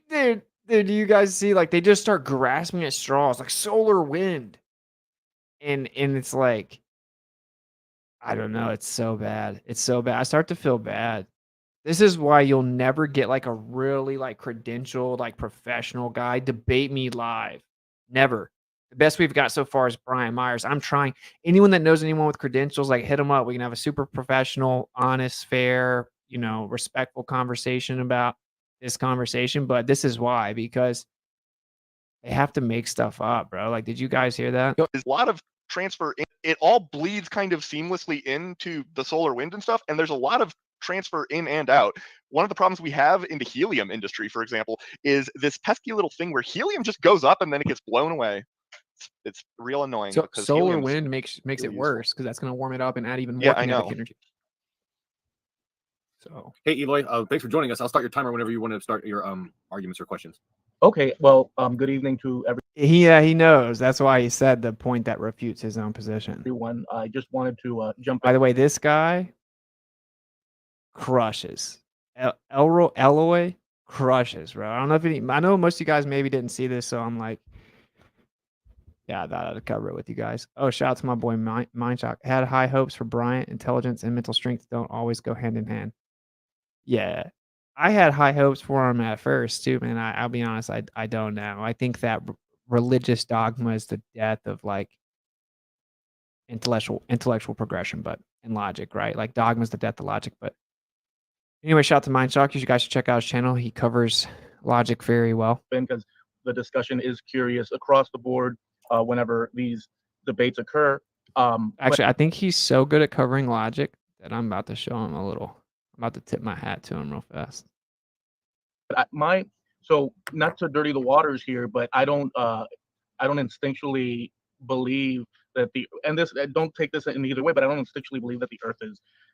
Dude, do you guys see? Like they just start grasping at straws, like solar wind, and it's like, I don't know. It's so bad. It's so bad. I start to feel bad. This is why you'll never get like a really like credentialed, like professional guy debate me live. Never. The best we've got so far is Brian Myers. I'm trying. Anyone that knows anyone with credentials, like hit him up. We can have a super professional, honest, fair, respectful conversation about this conversation. But this is why, because they have to make stuff up, bro. Like, did you guys hear that? There's a lot of transfer. It all bleeds kind of seamlessly into the solar wind and stuff. And there's a lot of transfer in and out. One of the problems we have in the helium industry, for example, is this pesky little thing where helium just goes up and then it gets blown away. It's real annoying. So because solar helium's wind makes it really useful. worse because that's going to warm it up and add even more Yeah, I kinetic know. energy. So Hey, Eloy, thanks for joining us. I'll start your timer whenever you want to start your arguments or questions. Okay, well, good evening to he knows. That's why he said the point that refutes his own position. everyone. I just wanted to jump By the way, this guy crushes. Eloy crushes, bro. I don't know if I know most of you guys maybe didn't see this, so I'm like, yeah, I thought I'd cover it with you guys. Oh, shout out to my boy Mindshock. Had high hopes for Bryant. Intelligence and mental strength don't always go hand in hand. Yeah, I had high hopes for him at first too, man. I'll be honest, I don't know. I think that religious dogma is the death of like intellectual progression, but in logic, right? Like dogma is the death of logic. But anyway, shout out to Mindshock. You guys should check out his channel. He covers logic very well. because the discussion is curious across the board whenever these debates occur. Actually, I think he's so good at covering logic that I'm about to show him a little. I'm about to tip my hat to him real fast. So not to dirty the waters here, but I don't instinctually believe that don't take this in either way, but I don't instinctually believe that the Earth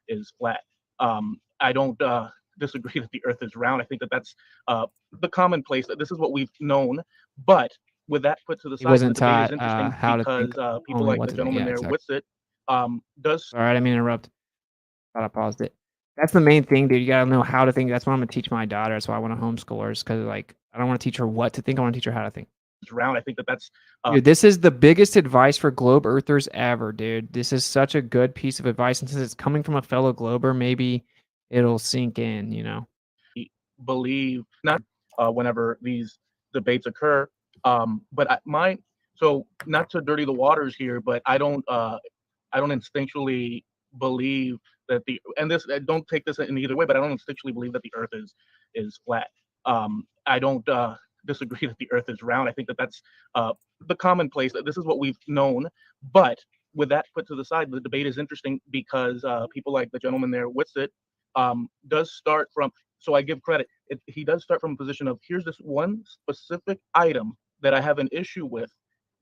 is flat. I don't disagree that the Earth is round. I think that that's the commonplace. That this is what we've known. But with that put to the side, wasn't the debate taught, is interesting how to think because people only like what the to think. gentleman Yeah, there exactly. with it does. All right, I mean interrupt. Thought I paused it. That's the main thing, dude. You gotta know how to think. That's what I'm gonna teach my daughter. That's why I want to homeschool her, because like I don't want to teach her what to think. I want to teach her how to think. It's round. I think that that's Dude, this is the biggest advice for globe earthers ever, dude. This is such a good piece of advice, and since it's coming from a fellow glober, maybe it'll sink in. believe not whenever these debates occur. But so not to dirty the waters here, but I don't instinctually believe that the and this don't take this in either way, but I don't instinctually believe that the Earth is flat. I don't disagree that the Earth is round. I think that that's the commonplace. That this is what we've known. But with that put to the side, the debate is interesting because people like the gentleman there, Witsit, does start from. So I give credit. He does start from a position of here's this one specific item that I have an issue with.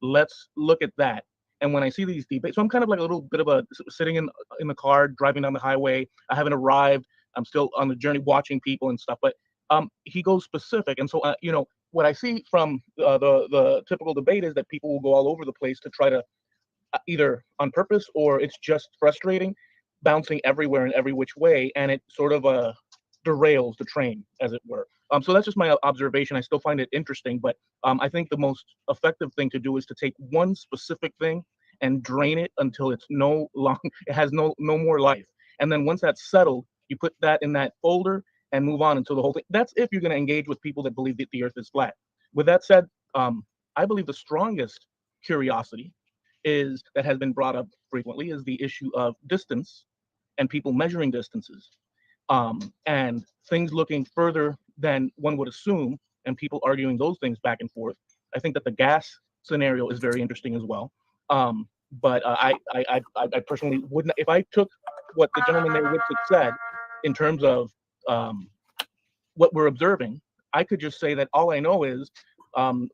Let's look at that. And when I see these debates, so I'm kind of like a little bit of a sitting in the car, driving down the highway. I haven't arrived. I'm still on the journey, watching people and stuff. But he goes specific, and so what I see from the typical debate is that people will go all over the place to try to either on purpose or it's just frustrating, bouncing everywhere in every which way, and it sort of derails the train, as it were. So that's just my observation. I still find it interesting, but I think the most effective thing to do is to take one specific thing and drain it until it's it has no more life. And then once that's settled, you put that in that folder and move on until the whole thing. That's if you're going to engage with people that believe that the Earth is flat. With that said, I believe the strongest curiosity that has been brought up frequently is the issue of distance and people measuring distances. And things looking further than one would assume, and people arguing those things back and forth. I think that the gas scenario is very interesting as well. But I personally wouldn't, if I took what the gentleman there said in terms of what we're observing, I could just say that all I know is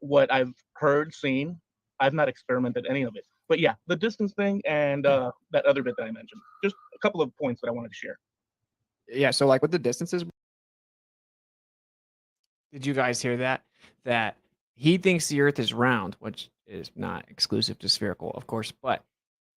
what I've heard, seen. I've not experimented any of it. But yeah, the distance thing and that other bit that I mentioned. Just a couple of points that I wanted to share. Yeah, so like with the distances, did you guys hear that? That he thinks the Earth is round, which is not exclusive to spherical, of course, but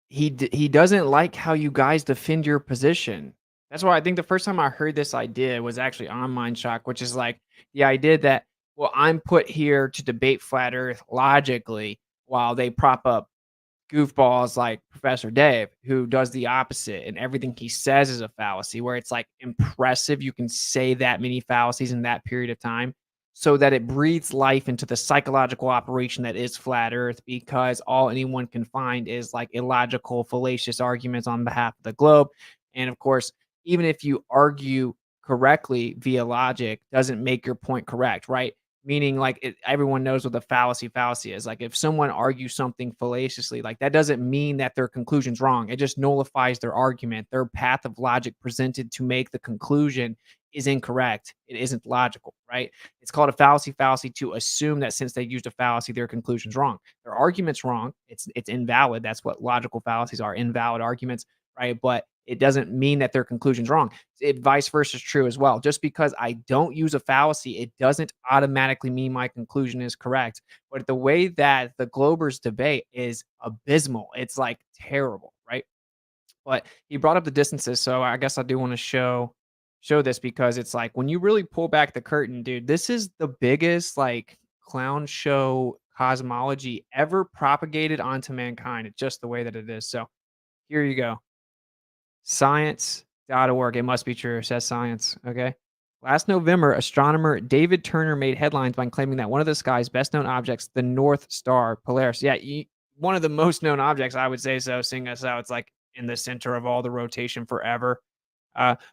he doesn't like how you guys defend your position. That's why I think the first time I heard this idea was actually on Mindshock, which is like the idea that, well, I'm put here to debate flat Earth logically while they prop up goofballs like Professor Dave, who does the opposite, and everything he says is a fallacy, where it's like impressive you can say that many fallacies in that period of time so that it breathes life into the psychological operation that is flat Earth, because all anyone can find is like illogical, fallacious arguments on behalf of the globe. And of course, even if you argue correctly via logic, doesn't make your point correct, right? Meaning like everyone knows what the fallacy is. Like if someone argues something fallaciously, like that doesn't mean that their conclusion's wrong. It just nullifies their argument. Their path of logic presented to make the conclusion is incorrect. It isn't logical, right? It's called a fallacy to assume that since they used a fallacy, their conclusion's wrong. Their argument's wrong. It's invalid. That's what logical fallacies are, invalid arguments, right? But it doesn't mean that their conclusion's wrong. It vice versa is true as well. Just because I don't use a fallacy, it doesn't automatically mean my conclusion is correct. But the way that the Globers debate is abysmal. It's like terrible, right? But he brought up the distances, so I guess I do want to show this, because it's like when you really pull back the curtain, dude, this is the biggest like clown show cosmology ever propagated onto mankind. It's just the way that it is. So here you go. Science.org. It must be true. It says science. Okay. Last November, astronomer David Turner made headlines by claiming that one of the sky's best known objects, the North Star Polaris. Yeah, one of the most known objects, I would say so, seeing as how it's like in the center of all the rotation forever,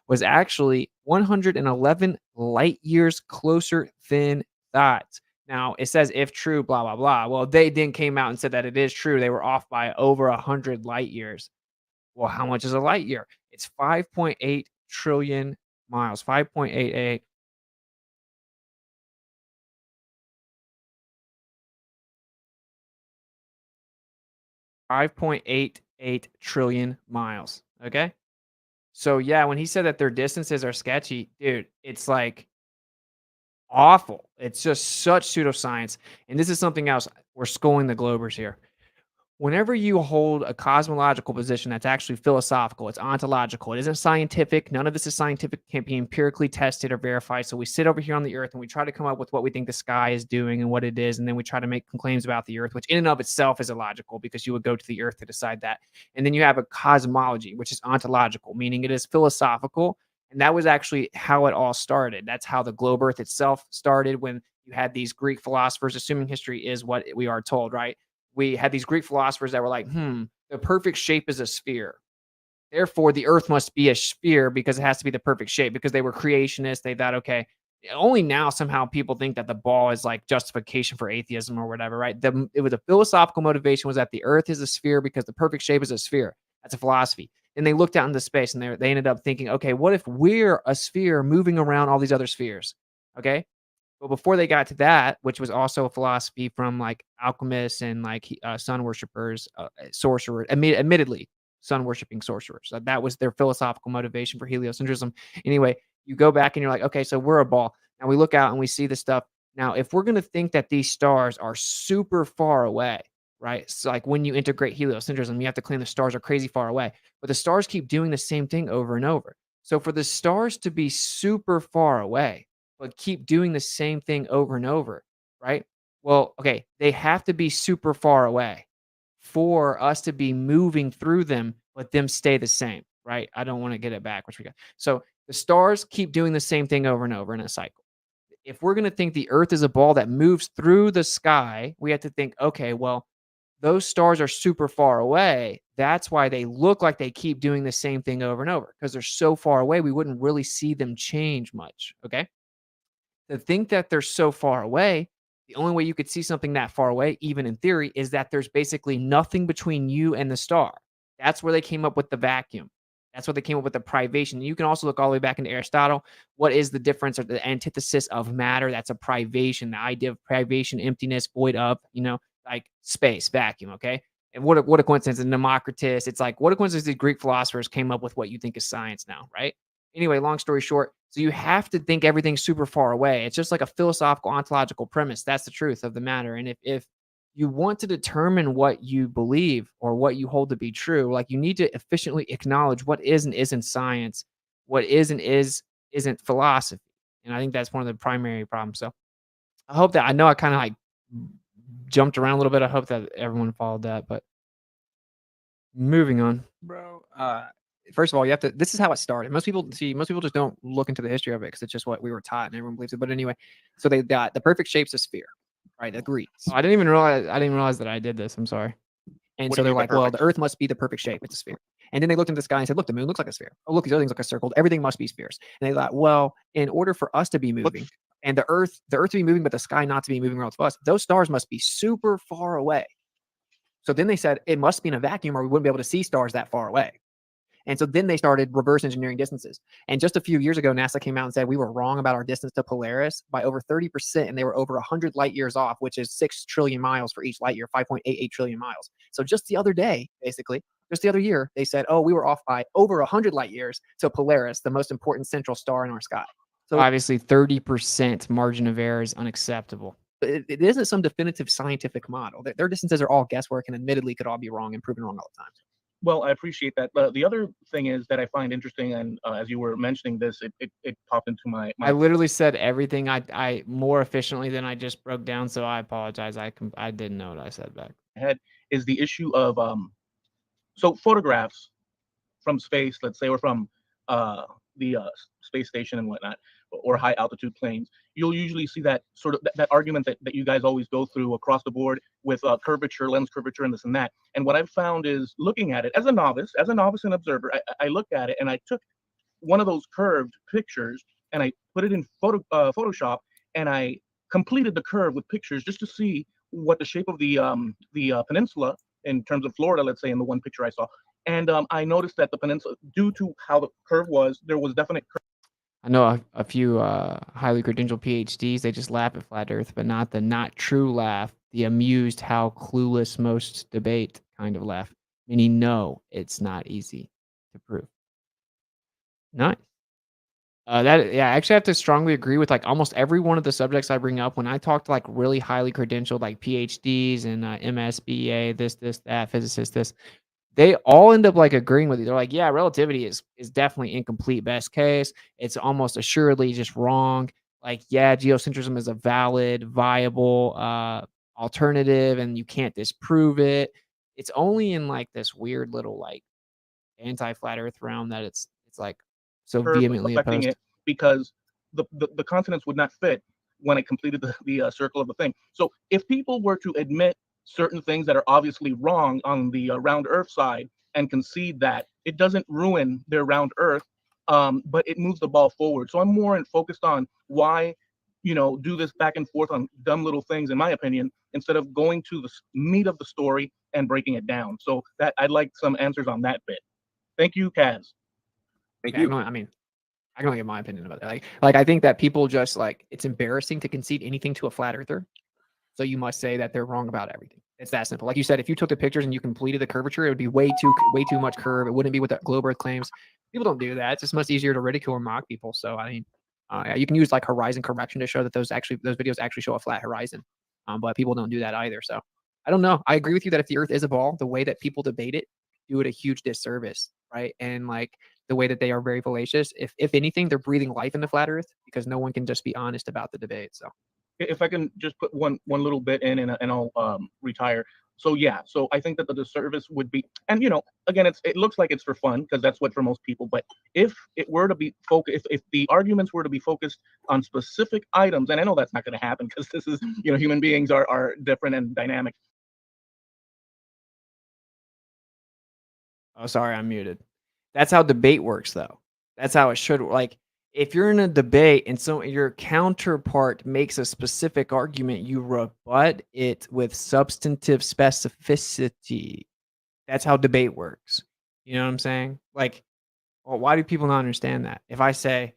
was actually 111 light years closer than thought. Now, it says if true, blah, blah, blah. Well, they then came out and said that it is true. They were off by over 100 light years. Well, how much is a light year? It's 5.8 trillion miles. 5.88. $5.88 trillion miles. Okay. So yeah, when he said that their distances are sketchy, dude, it's like awful. It's just such pseudoscience. And this is something else. We're schooling the Globers here. Whenever you hold a cosmological position that's actually philosophical, it's ontological, it isn't scientific. None of this is scientific, can't be empirically tested or verified. So we sit over here on the Earth and we try to come up with what we think the sky is doing and what it is. And then we try to make claims about the Earth, which in and of itself is illogical because you would go to the Earth to decide that. And then you have a cosmology, which is ontological, meaning it is philosophical. And that was actually how it all started. That's how the globe Earth itself started, when you had these Greek philosophers, assuming history is what we are told, right? We had these Greek philosophers that were like, the perfect shape is a sphere. Therefore, the Earth must be a sphere because it has to be the perfect shape. Because they were creationists, they thought, okay, only now somehow people think that the ball is like justification for atheism or whatever, right? It was a philosophical motivation was that the Earth is a sphere because the perfect shape is a sphere. That's a philosophy. And they looked out into space and they ended up thinking, okay, what if we're a sphere moving around all these other spheres? Okay. Well, before they got to that, which was also a philosophy from like alchemists and like sun worshippers, sorcerers, admittedly, sun worshiping sorcerers. That was their philosophical motivation for heliocentrism. Anyway, you go back and you're like, okay, so we're a ball. Now we look out and we see the stuff. Now, if we're going to think that these stars are super far away, right? So like when you integrate heliocentrism, you have to claim the stars are crazy far away, but the stars keep doing the same thing over and over. So for the stars to be super far away, but keep doing the same thing over and over, right? Well, okay, they have to be super far away for us to be moving through them, but them stay the same, right? I don't want to get it backwards. So the stars keep doing the same thing over and over in a cycle. If we're going to think the Earth is a ball that moves through the sky, we have to think, okay, well, those stars are super far away. That's why they look like they keep doing the same thing over and over because they're so far away, we wouldn't really see them change much, okay? To think that they're so far away, the only way you could see something that far away, even in theory, is that there's basically nothing between you and the star. That's where they came up with the vacuum. That's what they came up with the privation. You can also look all the way back into Aristotle. What is the difference or the antithesis of matter? That's a privation. The idea of privation, emptiness, void of, like space, vacuum. Okay. And what a coincidence. And Democritus, it's like, what a coincidence the Greek philosophers came up with what you think is science now, right? Anyway, long story short, so you have to think everything's super far away. It's just like a philosophical ontological premise. That's the truth of the matter. And if you want to determine what you believe or what you hold to be true, like you need to efficiently acknowledge what is and isn't science, what is and isn't philosophy. And I think that's one of the primary problems. So I know I kind of like jumped around a little bit. I hope that everyone followed that, but moving on, bro. First of all, this is how it started. Most people just don't look into the history of it because it's just what we were taught and everyone believes it. But anyway, so they got the perfect shape's a sphere, right? The Greeks. I didn't realize that I did this. I'm sorry. And so they're like, well, the Earth must be the perfect shape. It's a sphere. And then they looked into the sky and said, look, the moon looks like a sphere. Oh, look, these other things look like a circle. Everything must be spheres. And they thought, well, in order for us to be moving and the Earth to be moving, but the sky not to be moving relative to us, those stars must be super far away. So then they said it must be in a vacuum or we wouldn't be able to see stars that far away. And so then they started reverse engineering distances. And just a few years ago, NASA came out and said we were wrong about our distance to Polaris by over 30%. And they were over 100 light years off, which is 6 trillion miles for each light year, 5.88 trillion miles. So just the other day, basically, just the other year, they said, oh, we were off by over 100 light years to Polaris, the most important central star in our sky. So obviously 30% margin of error is unacceptable. It isn't some definitive scientific model. Their distances are all guesswork and admittedly could all be wrong and proven wrong all the time. Well, I appreciate that. But the other thing is that I find interesting, and as you were mentioning this, it popped into my. I literally said everything I more efficiently than I just broke down, so I apologize. I didn't know what I said back. Head is the issue of so photographs from space, let's say, or from the space station and whatnot, or high altitude planes, you'll usually see that sort of that argument that you guys always go through across the board with curvature, lens curvature, and this and that. And what I've found is looking at it as a novice and observer, I looked at it and I took one of those curved pictures and I put it in Photoshop and I completed the curve with pictures just to see what the shape of the peninsula in terms of Florida, let's say, in the one picture I saw. And I noticed that the peninsula, due to how the curve was, there was definite curve. I know a few highly credentialed PhDs, they just laugh at flat Earth, but not the not true laugh, the amused how clueless most debate kind of laugh, meaning no, it's not easy to prove. Nice. I actually have to strongly agree with like almost every one of the subjects I bring up when I talk to like really highly credentialed like PhDs and MSBA, this, that, physicists, this. They all end up like agreeing with you. They're like, yeah, relativity is definitely incomplete best case. It's almost assuredly just wrong. Like, yeah, geocentrism is a valid, viable alternative, and you can't disprove it. It's only in like this weird little like anti-flat Earth realm that it's like so vehemently opposed. It because the continents would not fit when it completed the circle of the thing. So if people were to admit certain things that are obviously wrong on the round Earth side and concede that, it doesn't ruin their round Earth, but it moves the ball forward. So I'm more focused on why, do this back and forth on dumb little things, in my opinion, instead of going to the meat of the story and breaking it down. So that I'd like some answers on that bit. Thank you, Kaz. Thank Yeah, you. I mean, I can only give my opinion about that. Like I think that people just it's embarrassing to concede anything to a flat earther. So you must say that they're wrong about everything. It's that simple. Like you said, if you took the pictures and you completed the curvature, it would be way too much curve. It wouldn't be what the globe Earth claims. People don't do that. It's just much easier to ridicule or mock people. So I mean, you can use like horizon correction to show that those videos actually show a flat horizon. But people don't do that either. So I don't know. I agree with you that if the Earth is a ball, the way that people debate it, do it a huge disservice, right? And like the way that they are very fallacious. If anything, they're breathing life into flat Earth because no one can just be honest about the debate. So. If I can just put one little bit in, and I'll retire. So yeah, so I think that the disservice would be, and again, it looks like it's for fun because that's what for most people. But if it were to be focused, if the arguments were to be focused on specific items, and I know that's not going to happen because this is, human beings are different and dynamic. Oh, sorry, I'm muted. That's how debate works, though. That's how it should. Like, if you're in a debate and so your counterpart makes a specific argument, you rebut it with substantive specificity. That's how debate works. You know what I'm saying? Like, well, why do people not understand that? If I say,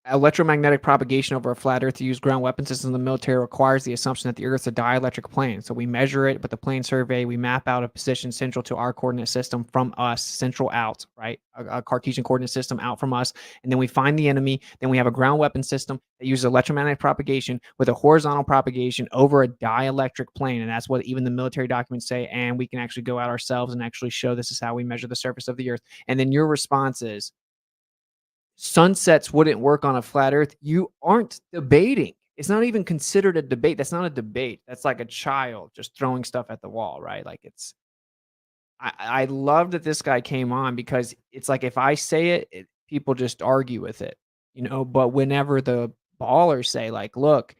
electromagnetic propagation over a flat Earth to use ground weapon systems in the military requires the assumption that the Earth is a dielectric plane. So we measure it, but the plane survey, we map out a position central to our coordinate system from us, central out, right? A Cartesian coordinate system out from us. And then we find the enemy. Then we have a ground weapon system that uses electromagnetic propagation with a horizontal propagation over a dielectric plane. And that's what even the military documents say. And we can actually go out ourselves and actually show this is how we measure the surface of the Earth. And then your response is, sunsets wouldn't work on a flat Earth. You aren't debating. It's not even considered a debate. That's not a debate. That's like a child just throwing stuff at the wall, right? Like I love that this guy came on because it's like if I say it, people just argue with it, but whenever the ballers say like, look,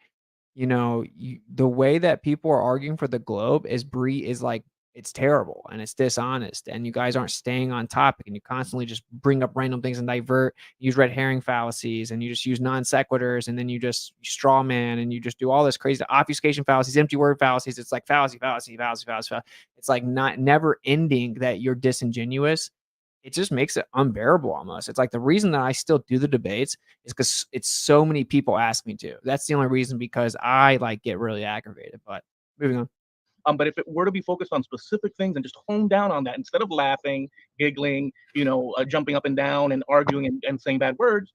the way that people are arguing for the globe is like, it's terrible and it's dishonest and you guys aren't staying on topic and you constantly just bring up random things and divert, use red herring fallacies and you just use non sequiturs and then you just straw man and you just do all this crazy obfuscation fallacies, empty word fallacies. It's like fallacy. It's like never ending that you're disingenuous. It just makes it unbearable almost. It's like the reason that I still do the debates is because it's so many people ask me to. That's the only reason, because I get really aggravated. But moving on. But if it were to be focused on specific things and just hone down on that instead of laughing, giggling, jumping up and down and arguing and saying bad words,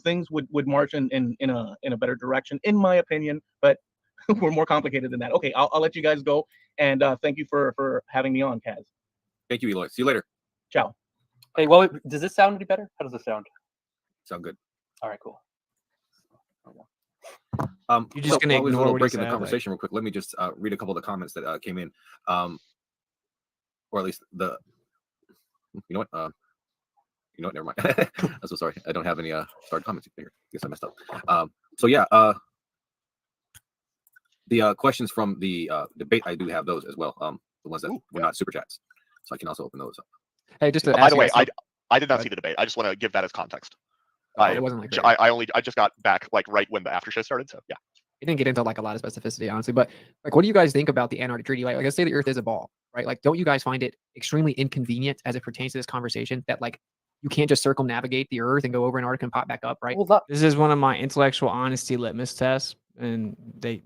things would march in a better direction, in my opinion. But we're more complicated than that. Okay, I'll let you guys go, and thank you for having me on, Kaz. Thank you, Eloy. See you later. Ciao. Hey, well, does this sound any better? How does this sound? Sound good. All right, cool. You're just gonna ignore what he breaking the said, conversation real quick. Let me just read a couple of the comments that came in, or at least the. You know what? Never mind. I'm so sorry. I don't have any started comments here. Guess I messed up. So yeah, the questions from the debate, I do have those as well. The ones that were not super chats, so I can also open those up. Hey, just to By the way, I did not see the debate. I just want to give that as context. It wasn't like I just got back right when the after show started. So yeah, it didn't get into a lot of specificity, honestly. But what do you guys think about the Antarctic Treaty? Like, let's say the Earth is a ball, right? Like, don't you guys find it extremely inconvenient as it pertains to this conversation that you can't just circumnavigate the Earth and go over Antarctica and pop back up, right? Well, This is one of my intellectual honesty litmus tests, and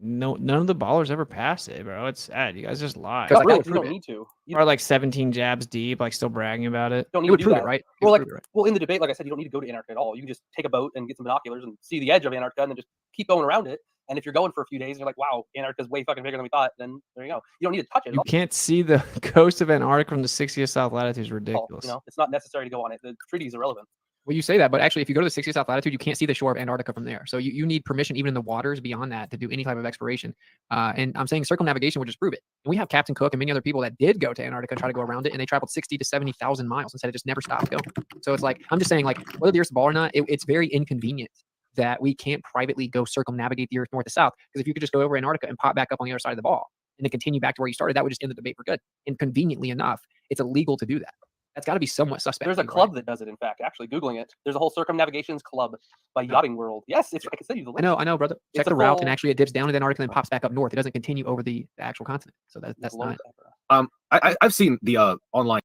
none of the ballers ever pass it, bro. It's sad. You guys just lie. you don't need to. You are 17 jabs deep, still bragging about it. Don't need you to would do prove that. it, right? Well, in the debate, like I said, you don't need to go to Antarctica at all. You can just take a boat and get some binoculars and see the edge of Antarctica and then just keep going around it. And if you're going for a few days and you're like, wow, Antarctica's way fucking bigger than we thought, then there you go. You don't need to touch it. You can't see the coast of Antarctica from the 60th south latitude. Is ridiculous. It's not necessary to go on it. The treaty is irrelevant. Well, you say that, but actually, if you go to the 60th south latitude, you can't see the shore of Antarctica from there. So you need permission, even in the waters beyond that, to do any type of exploration. And I'm saying circumnavigation would just prove it. And we have Captain Cook and many other people that did go to Antarctica and try to go around it, and they traveled 60 to 70,000 miles and said it just never stopped going. So it's I'm just saying, whether the Earth's a ball or not, it's very inconvenient that we can't privately go circumnavigate the Earth north to south. Because if you could just go over Antarctica and pop back up on the other side of the ball, and then continue back to where you started, that would just end the debate for good. And conveniently enough, it's illegal to do that. That's got to be somewhat suspect. There's a too, club right? that does it. In fact, actually googling it, there's a whole circumnavigations club by Yachting World. Yes, it's. I can send you the link. I know, brother. It's Check a the route, and full- actually it dips down to Antarctica and then pops back up north. It doesn't continue over the actual continent. So that's Load not that, bro. I've seen the online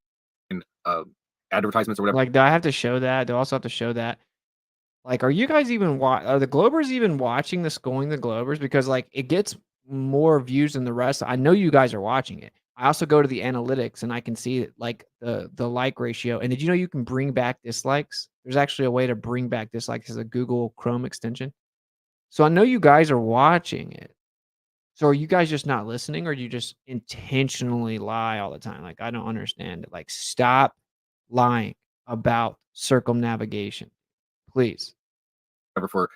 advertisements or whatever. like. Do I have to show that? Do I also have to show that? Like, are you guys even are the Globers even watching the Schooling the Globers? Because like it gets more views than the rest. I know you guys are watching it. I also go to the analytics and I can see like the like ratio. And did you know you can bring back dislikes? There's actually a way to bring back dislikes as a Google Chrome extension. So I know you guys are watching it. So are you guys just not listening, or do you just intentionally lie all the time? Like, I don't understand it. Like, stop lying about circumnavigation, please. For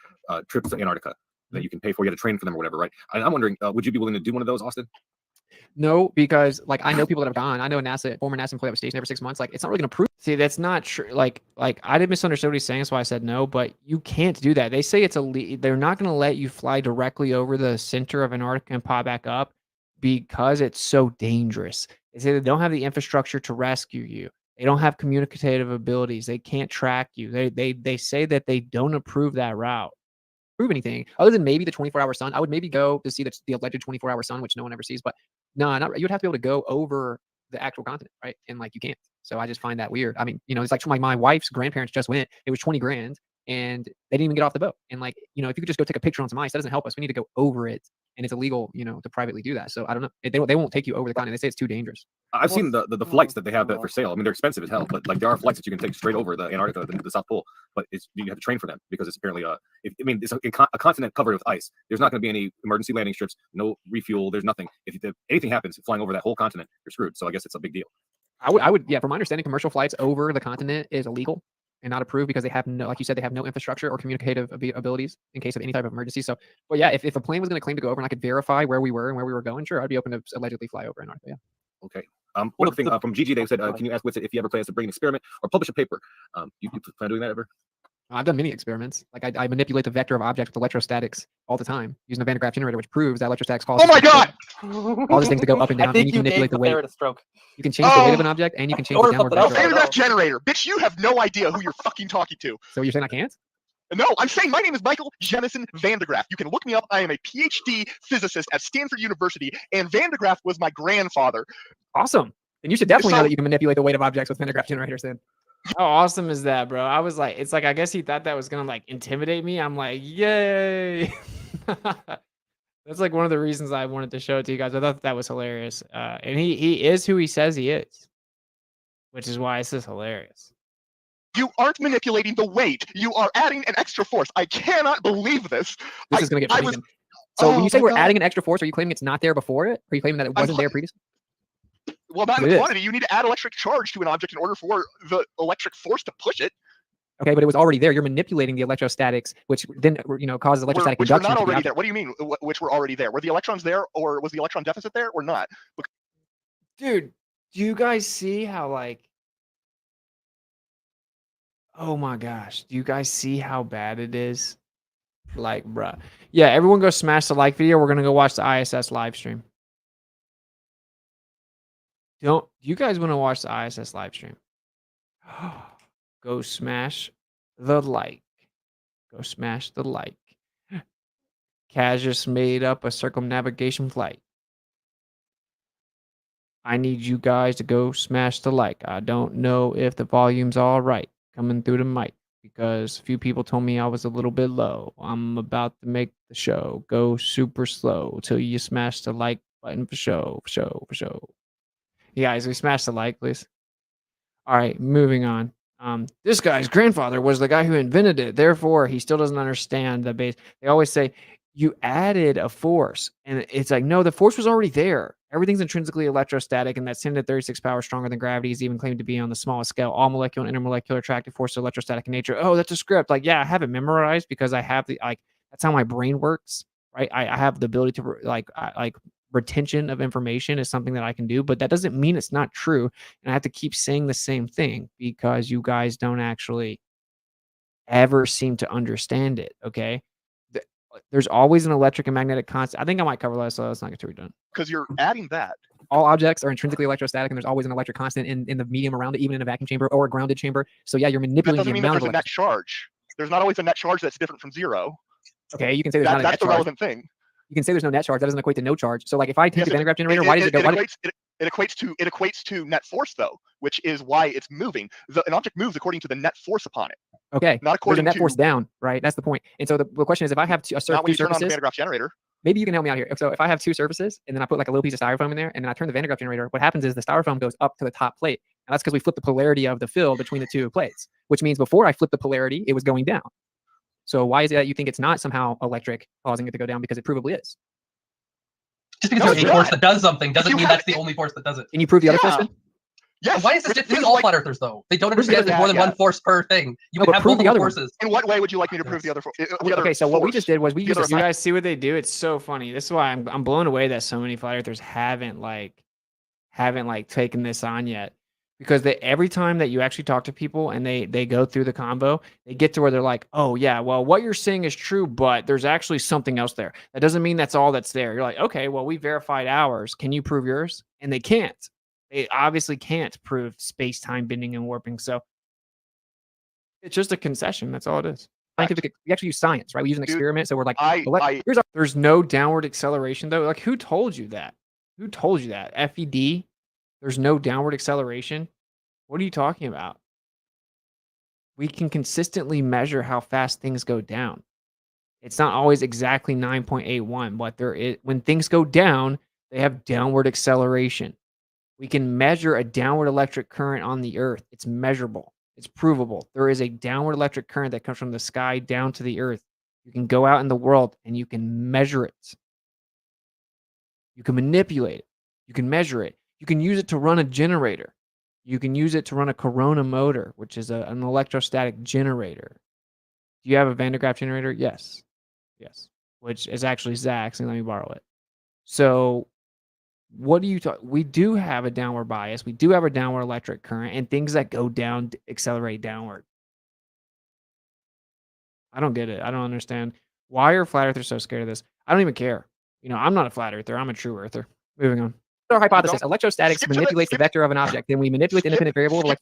trips to Antarctica that you can pay for. You had to train for them or whatever, right? I'm wondering, would you be willing to do one of those, Austin? No, because like I know people that have gone. I know a former NASA employee that was stationed every 6 months. Like, it's not really going to prove. See, that's not true. Like I didn't misunderstand what he's saying, so I said no. But you can't do that. They say it's they're not going to let you fly directly over the center of Antarctica and pop back up because it's so dangerous. They say they don't have the infrastructure to rescue you. They don't have communicative abilities. They can't track you. They say that they don't approve that route. Prove anything other than maybe the 24-hour sun. I would maybe go to see the alleged 24-hour sun, which no one ever sees. But no, you'd have to be able to go over the actual continent, right? And like you can't. So I just find that weird. I mean, it's like my wife's grandparents just went. It was 20 grand, and they didn't even get off the boat. And like, if you could just go take a picture on some ice, that doesn't help us. We need to go over it, and it's illegal, to privately do that. So I don't know. They won't take you over the continent. They say it's too dangerous. I've seen the flights that they have for sale. I mean, they're expensive as hell, but like there are flights that you can take straight over the Antarctica, the South Pole. But you have to train for them because it's apparently it's a continent covered with ice. There's not going to be any emergency landing strips, no refuel. There's nothing. If anything happens flying over that whole continent, you're screwed. So I guess it's a big deal. I would, yeah. From my understanding, commercial flights over the continent is illegal and not approved because they have no, like you said, they have no infrastructure or communicative abilities in case of any type of emergency. So, but yeah, if a plane was going to claim to go over and I could verify where we were and where we were going, sure, I'd be open to allegedly fly over Antarctica. Yeah. Okay. One thing from Gigi, they said, can you ask Witsit if he ever plans to bring an experiment or publish a paper? You plan on doing that ever? I've done many experiments. Like I manipulate the vector of objects with electrostatics all the time using a Van de Graaff generator, which proves that electrostatics causes. Oh my god! All these things to go up and down, I think and you can manipulate the weight. A stroke. You can change the weight of an object, and you can change Or the downward something else. vector. Van de Graaff generator. Bitch, you have no idea who you're fucking talking to. So you're saying I can't? No, I'm saying my name is Michael Jennison Van de Graaff. You can look me up. I am a PhD physicist at Stanford University, and Van de Graaff was my grandfather. Awesome. Then you should definitely know So- that you can manipulate the weight of objects with Van de Graaff generators then. How awesome is that, bro? I was like, it's like, I guess he thought that was going to like intimidate me. I'm like, yay. That's like one of the reasons I wanted to show it to you guys. I thought that was hilarious. And he is who he says he is, which is why this is hilarious. You aren't manipulating the weight. You are adding an extra force. I cannot believe this. This is going to get I funny was- then. So when Oh you say my we're God. adding an extra force, are you claiming it's not there before it? Or are you claiming that it wasn't there previously? Well, not in It the is. quantity. You need to add electric charge to an object in order for the electric force to push it. Okay, but it was already there. You're manipulating the electrostatics, which then causes electrostatic Which were induction. not to the already object. there. What do you mean? Which were already there? Were the electrons there, or was the electron deficit there, or not? Dude, do you guys see how like? Oh my gosh, do you guys see how bad it is? Like, bruh. Yeah, everyone go smash the like video. We're gonna go watch the ISS live stream. Do you guys want to watch the ISS live stream? Go smash the like. Go smash the like. Kaz just made up a circumnavigation flight. I need you guys to go smash the like. I don't know if the volume's all right coming through the mic because a few people told me I was a little bit low. I'm about to make the show go super slow till you smash the like button for show. Yeah, guys, we smash the like, please. All right, moving on. This guy's grandfather was the guy who invented it. Therefore, he still doesn't understand the base. They always say you added a force, and it's like, no, the force was already there. Everything's intrinsically electrostatic, and that's 10 to 36 power stronger than gravity is even claimed to be on the smallest scale. All molecular and intermolecular attractive forces are electrostatic in nature. Oh, that's a script. Like, yeah, I have it memorized because I have that's how my brain works, right? I have the ability to like retention of information is something that I can do, but that doesn't mean it's not true. And I have to keep saying the same thing because you guys don't actually ever seem to understand it. Okay. There's always an electric and magnetic constant. I think I might cover that, so let's not get too redundant. Because you're adding that. All objects are intrinsically electrostatic, and there's always an electric constant in the medium around it, even in a vacuum chamber or a grounded chamber. So yeah, you're That manipulating doesn't the mean that amount there's of a net charge. There's not always a net charge that's different from zero. Okay, you can say there's not a That's net the charge. relevant thing. You can say there's no net charge. That doesn't equate to no charge. So like if I take Yes, the Van de Graaff generator, why does it go? It equates to net force though, which is why it's moving. An object moves according to the net force upon it, Okay, not there's a according net to. force down, right? That's the point. And so the question is, if I have two Not when you turn on the surfaces, Van de Graaff generator. maybe you can help me out here. So if I have two surfaces and then I put like a little piece of styrofoam in there and then I turn the Van de Graaff generator, what happens is the styrofoam goes up to the top plate. And that's because we flip the polarity of the field between the two plates, which means before I flip the polarity, it was going down. So why is it that you think it's not somehow electric causing it to go down? Because it provably is. Just because No, there's it's a force not. that does something doesn't You mean have- that's the only force that does it. Can you prove the other force Yeah. then? Yes. Why is this This just is all like- flat earthers though? They don't Prove the understand there's other more than one. one force per thing. You No, can but have prove the multiple other one. forces. In what way would you like me to prove the other? Okay, so what we just did was we The used other a You guys see what they do? It's so funny. This is why I'm blown away that so many flat earthers haven't taken this on yet. Because every time that you actually talk to people and they go through the combo, they get to where they're like, oh yeah, well, what you're saying is true, but there's actually something else there. That doesn't mean that's all that's there. You're like, okay, well, we verified ours. Can you prove yours? And they can't. They obviously can't prove space-time bending and warping. So it's just a concession. That's all it is. Scientific. We actually use science, right? We use an Dude, experiment. So we're like, there's no downward acceleration though. Like, who told you that? Who told you that? FED. There's no downward acceleration. What are you talking about? We can consistently measure how fast things go down. It's not always exactly 9.81, but there is, when things go down, they have downward acceleration. We can measure a downward electric current on the earth. It's measurable. It's provable. There is a downward electric current that comes from the sky down to the earth. You can go out in the world and you can measure it. You can manipulate it. You can measure it. You can use it to run a generator. You can use it to run a Corona motor, which is an electrostatic generator. Do you have a Van de Graaff generator? Yes. Yes. Which is actually Zach's, and let me borrow it. So what do you talk? We do have a downward bias. We do have a downward electric current, and things that go down accelerate downward. I don't get it. I don't understand. Why are flat earthers so scared of this? I don't even care. I'm not a flat earther. I'm a true earther. Moving on. Our hypothesis: electrostatics Skip to the- manipulates the skip- vector of an object. Then we manipulate the skip- independent variable of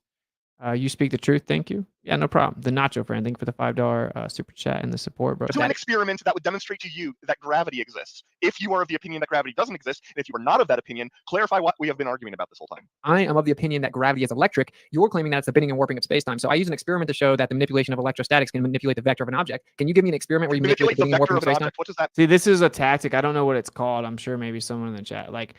you speak the truth. Thank you. Yeah, no problem. The Nacho friend, thank you for the $5 super chat and the support, bro. Do an experiment that would demonstrate to you that gravity exists. If you are of the opinion that gravity doesn't exist, and if you are not of that opinion, clarify what we have been arguing about this whole time. I am of the opinion that gravity is electric. You're claiming that it's the bending and warping of spacetime. So I use an experiment to show that the manipulation of electrostatics can manipulate the vector of an object. Can you give me an experiment where you manipulate the bending and vector warping of of an spacetime? object. What does that? See, this is a tactic. I don't know what it's called. I'm sure maybe someone in the chat. Like,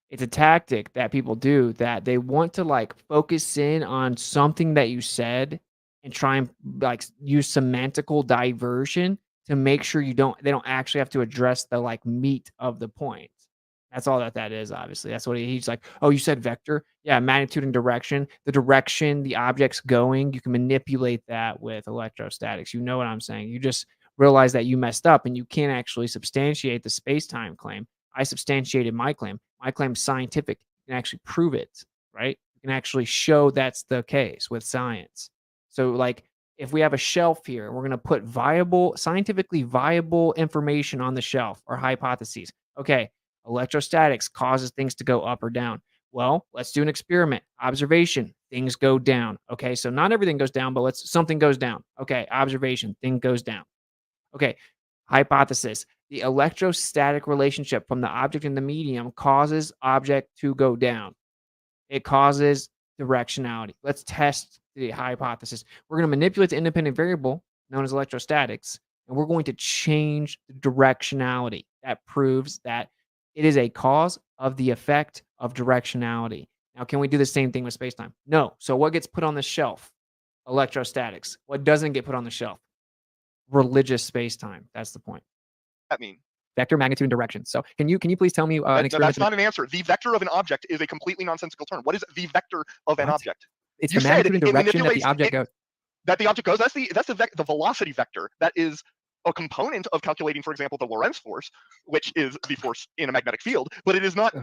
it's a tactic that people do that they want to focus in on something that you said and try and use semantical diversion to make sure they don't actually have to address the meat of the point. That's all that is, obviously. That's what he's like, oh, you said vector? Yeah, magnitude and direction. The direction the object's going, you can manipulate that with electrostatics. You know what I'm saying? You just realize that you messed up and you can't actually substantiate the space-time claim. I substantiated my claim. My claim's scientific. You can actually prove it, right? You can actually show that's the case with science. So if we have a shelf here, we're going to put scientifically viable information on the shelf or hypotheses. Okay, electrostatics causes things to go up or down. Well, let's do an experiment. Observation, things go down. Okay, so not everything goes down, but something goes down. Okay, observation, thing goes down. Okay, hypothesis. The electrostatic relationship from the object and the medium causes object to go down. It causes directionality. Let's test the hypothesis. We're going to manipulate the independent variable known as electrostatics, and we're going to change the directionality. That proves that it is a cause of the effect of directionality. Now, can we do the same thing with spacetime? No. So what gets put on the shelf? Electrostatics. What doesn't get put on the shelf? Religious spacetime. That's the point. That mean? Vector, magnitude, and direction. So can you please tell me an experiment? That's not an answer. The vector of an object is a completely nonsensical term. What is the vector of an object? It's You the said magnitude and it direction that the manipulates object goes. That the object goes. That's the velocity vector. That is a component of calculating, for example, the Lorentz force, which is the force in a magnetic field. But it is not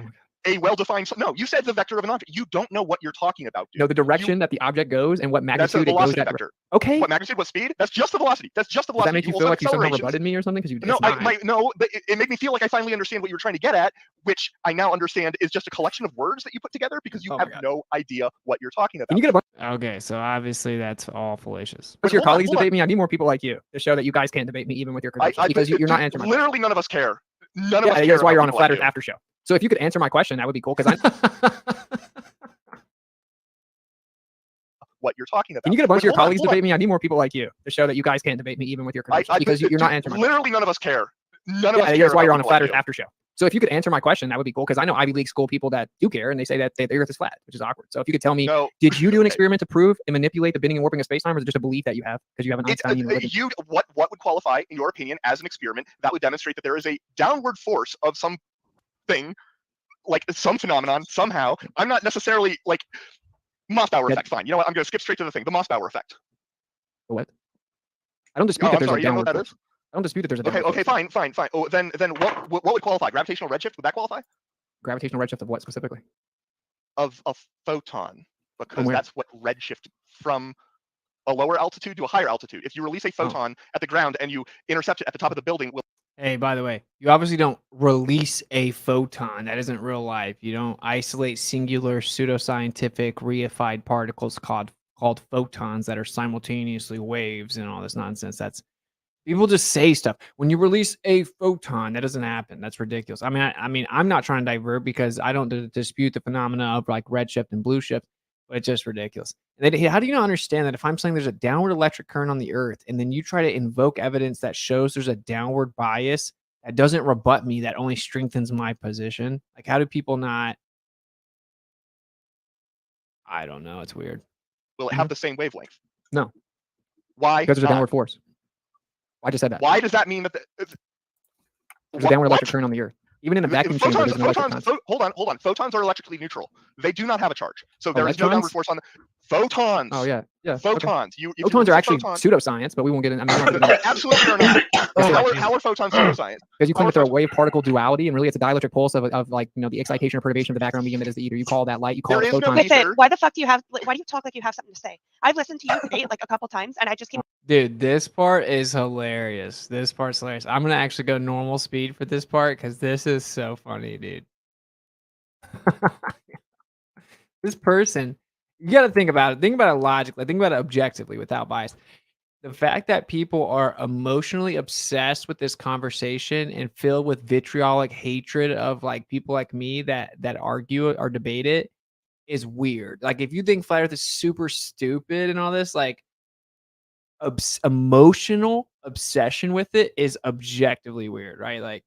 a well-defined. No, you said the vector of an object. You don't know what you're talking about, dude. No, the direction that the object goes and what That's a magnitude it goes velocity that. vector. Okay. What magnitude? What speed? That's just the velocity. That's just the Does that velocity. make you also feel have like you somehow accelerations. rebutted me or something? Because you No, it's not. but it made me feel like I finally understand what you were trying to get at, which I now understand is just a collection of words that you put together because you Oh my have God. no idea what you're talking about. Can you get a bunch Okay, so obviously that's all fallacious. of your hold on, colleagues hold on. debate me? I need more people like you to show that you guys can't debate me even with your I- credentials because you're not dude, answering my literally none of us care. None of Yeah, us care. that's why about you're on a people Flat like Earth you. after show. So if you could answer my question, that would be cool. Because I What you're talking about. can you get a bunch of your Hold on, colleagues hold on. debate me? I need more people like you to show that you guys can't debate me even with your credentials because you're not answering my question. Literally none of us care. None of us Yeah, care. that's why about you're on a people Flat like Earth you. after show. So if you could answer my question, that would be cool because I know Ivy League school people that do care and they say that the Earth is flat, which is awkward. So if you could tell me, No, did you do an okay. experiment to prove and manipulate the bending and warping of space-time, or is it just a belief that you have because you have an It's Einsteinian religion? what would qualify, in your opinion, as an experiment that would demonstrate that there is a downward force of something, like some phenomenon somehow. I'm not necessarily like Mossbauer Yeah. effect. Fine. You know what? I'm going to skip straight to the thing. The Mossbauer effect. What? I don't dispute Oh, that I'm there's sorry. a You don't know downward what that force. is? I don't dispute that there's a Okay. downward Okay. force. Fine. Oh, then what would qualify? Gravitational redshift, would that qualify? Gravitational redshift of what specifically? Of a photon, because where? that's what redshift from a lower altitude to a higher altitude. If you release a photon at the ground and you intercept it at the top of the building, will Hey, by the way, you obviously don't release a photon. That isn't real life. You don't isolate singular pseudoscientific reified particles called photons that are simultaneously waves and all this nonsense. That's people just say stuff. When you release a photon, that doesn't happen. That's ridiculous. I mean, I'm not trying to divert because I don't dispute the phenomena of like redshift and blue shift, but it's just ridiculous. And then, how do you not understand that if I'm saying there's a downward electric current on the Earth, and then you try to invoke evidence that shows there's a downward bias that doesn't rebut me, that only strengthens my position? Like, how do people not? I don't know. It's weird. it have the same wavelength? No. Why? Because there's a not? downward force. I just said that. Why does that mean that There's a downward electric current on the Earth. Even in a vacuum chamber, there's an electric constant. Hold on. Photons are electrically neutral. They do not have a charge. So there is no Electrons? downward force on the photons. Oh yeah, yeah. Okay. Photons. If you Photons are release a actually photon- pseudoscience, but we won't get in. I mean, we don't have to get They into absolutely are not. How are photons pseudoscience? because you claim Our that they're a photons- wave particle duality, and really it's a dielectric pulse of like the excitation or perturbation of the background medium that is the ether. You call that light. You call There it is no photon. Wait, Listen, ether. why the fuck do you have? Why do you talk like you have something to say? I've listened to you debate like a couple times, and I just came. Dude, this part is hilarious. This part's hilarious. I'm gonna actually go normal speed for this part because this is so funny, dude. This person, you got to think about it. Think about it logically. Think about it objectively without bias. The fact that people are emotionally obsessed with this conversation and filled with vitriolic hatred of like people like me that argue it or debate it is weird. Like if you think Flat Earth is super stupid and all this, like emotional obsession with it is objectively weird, right? Like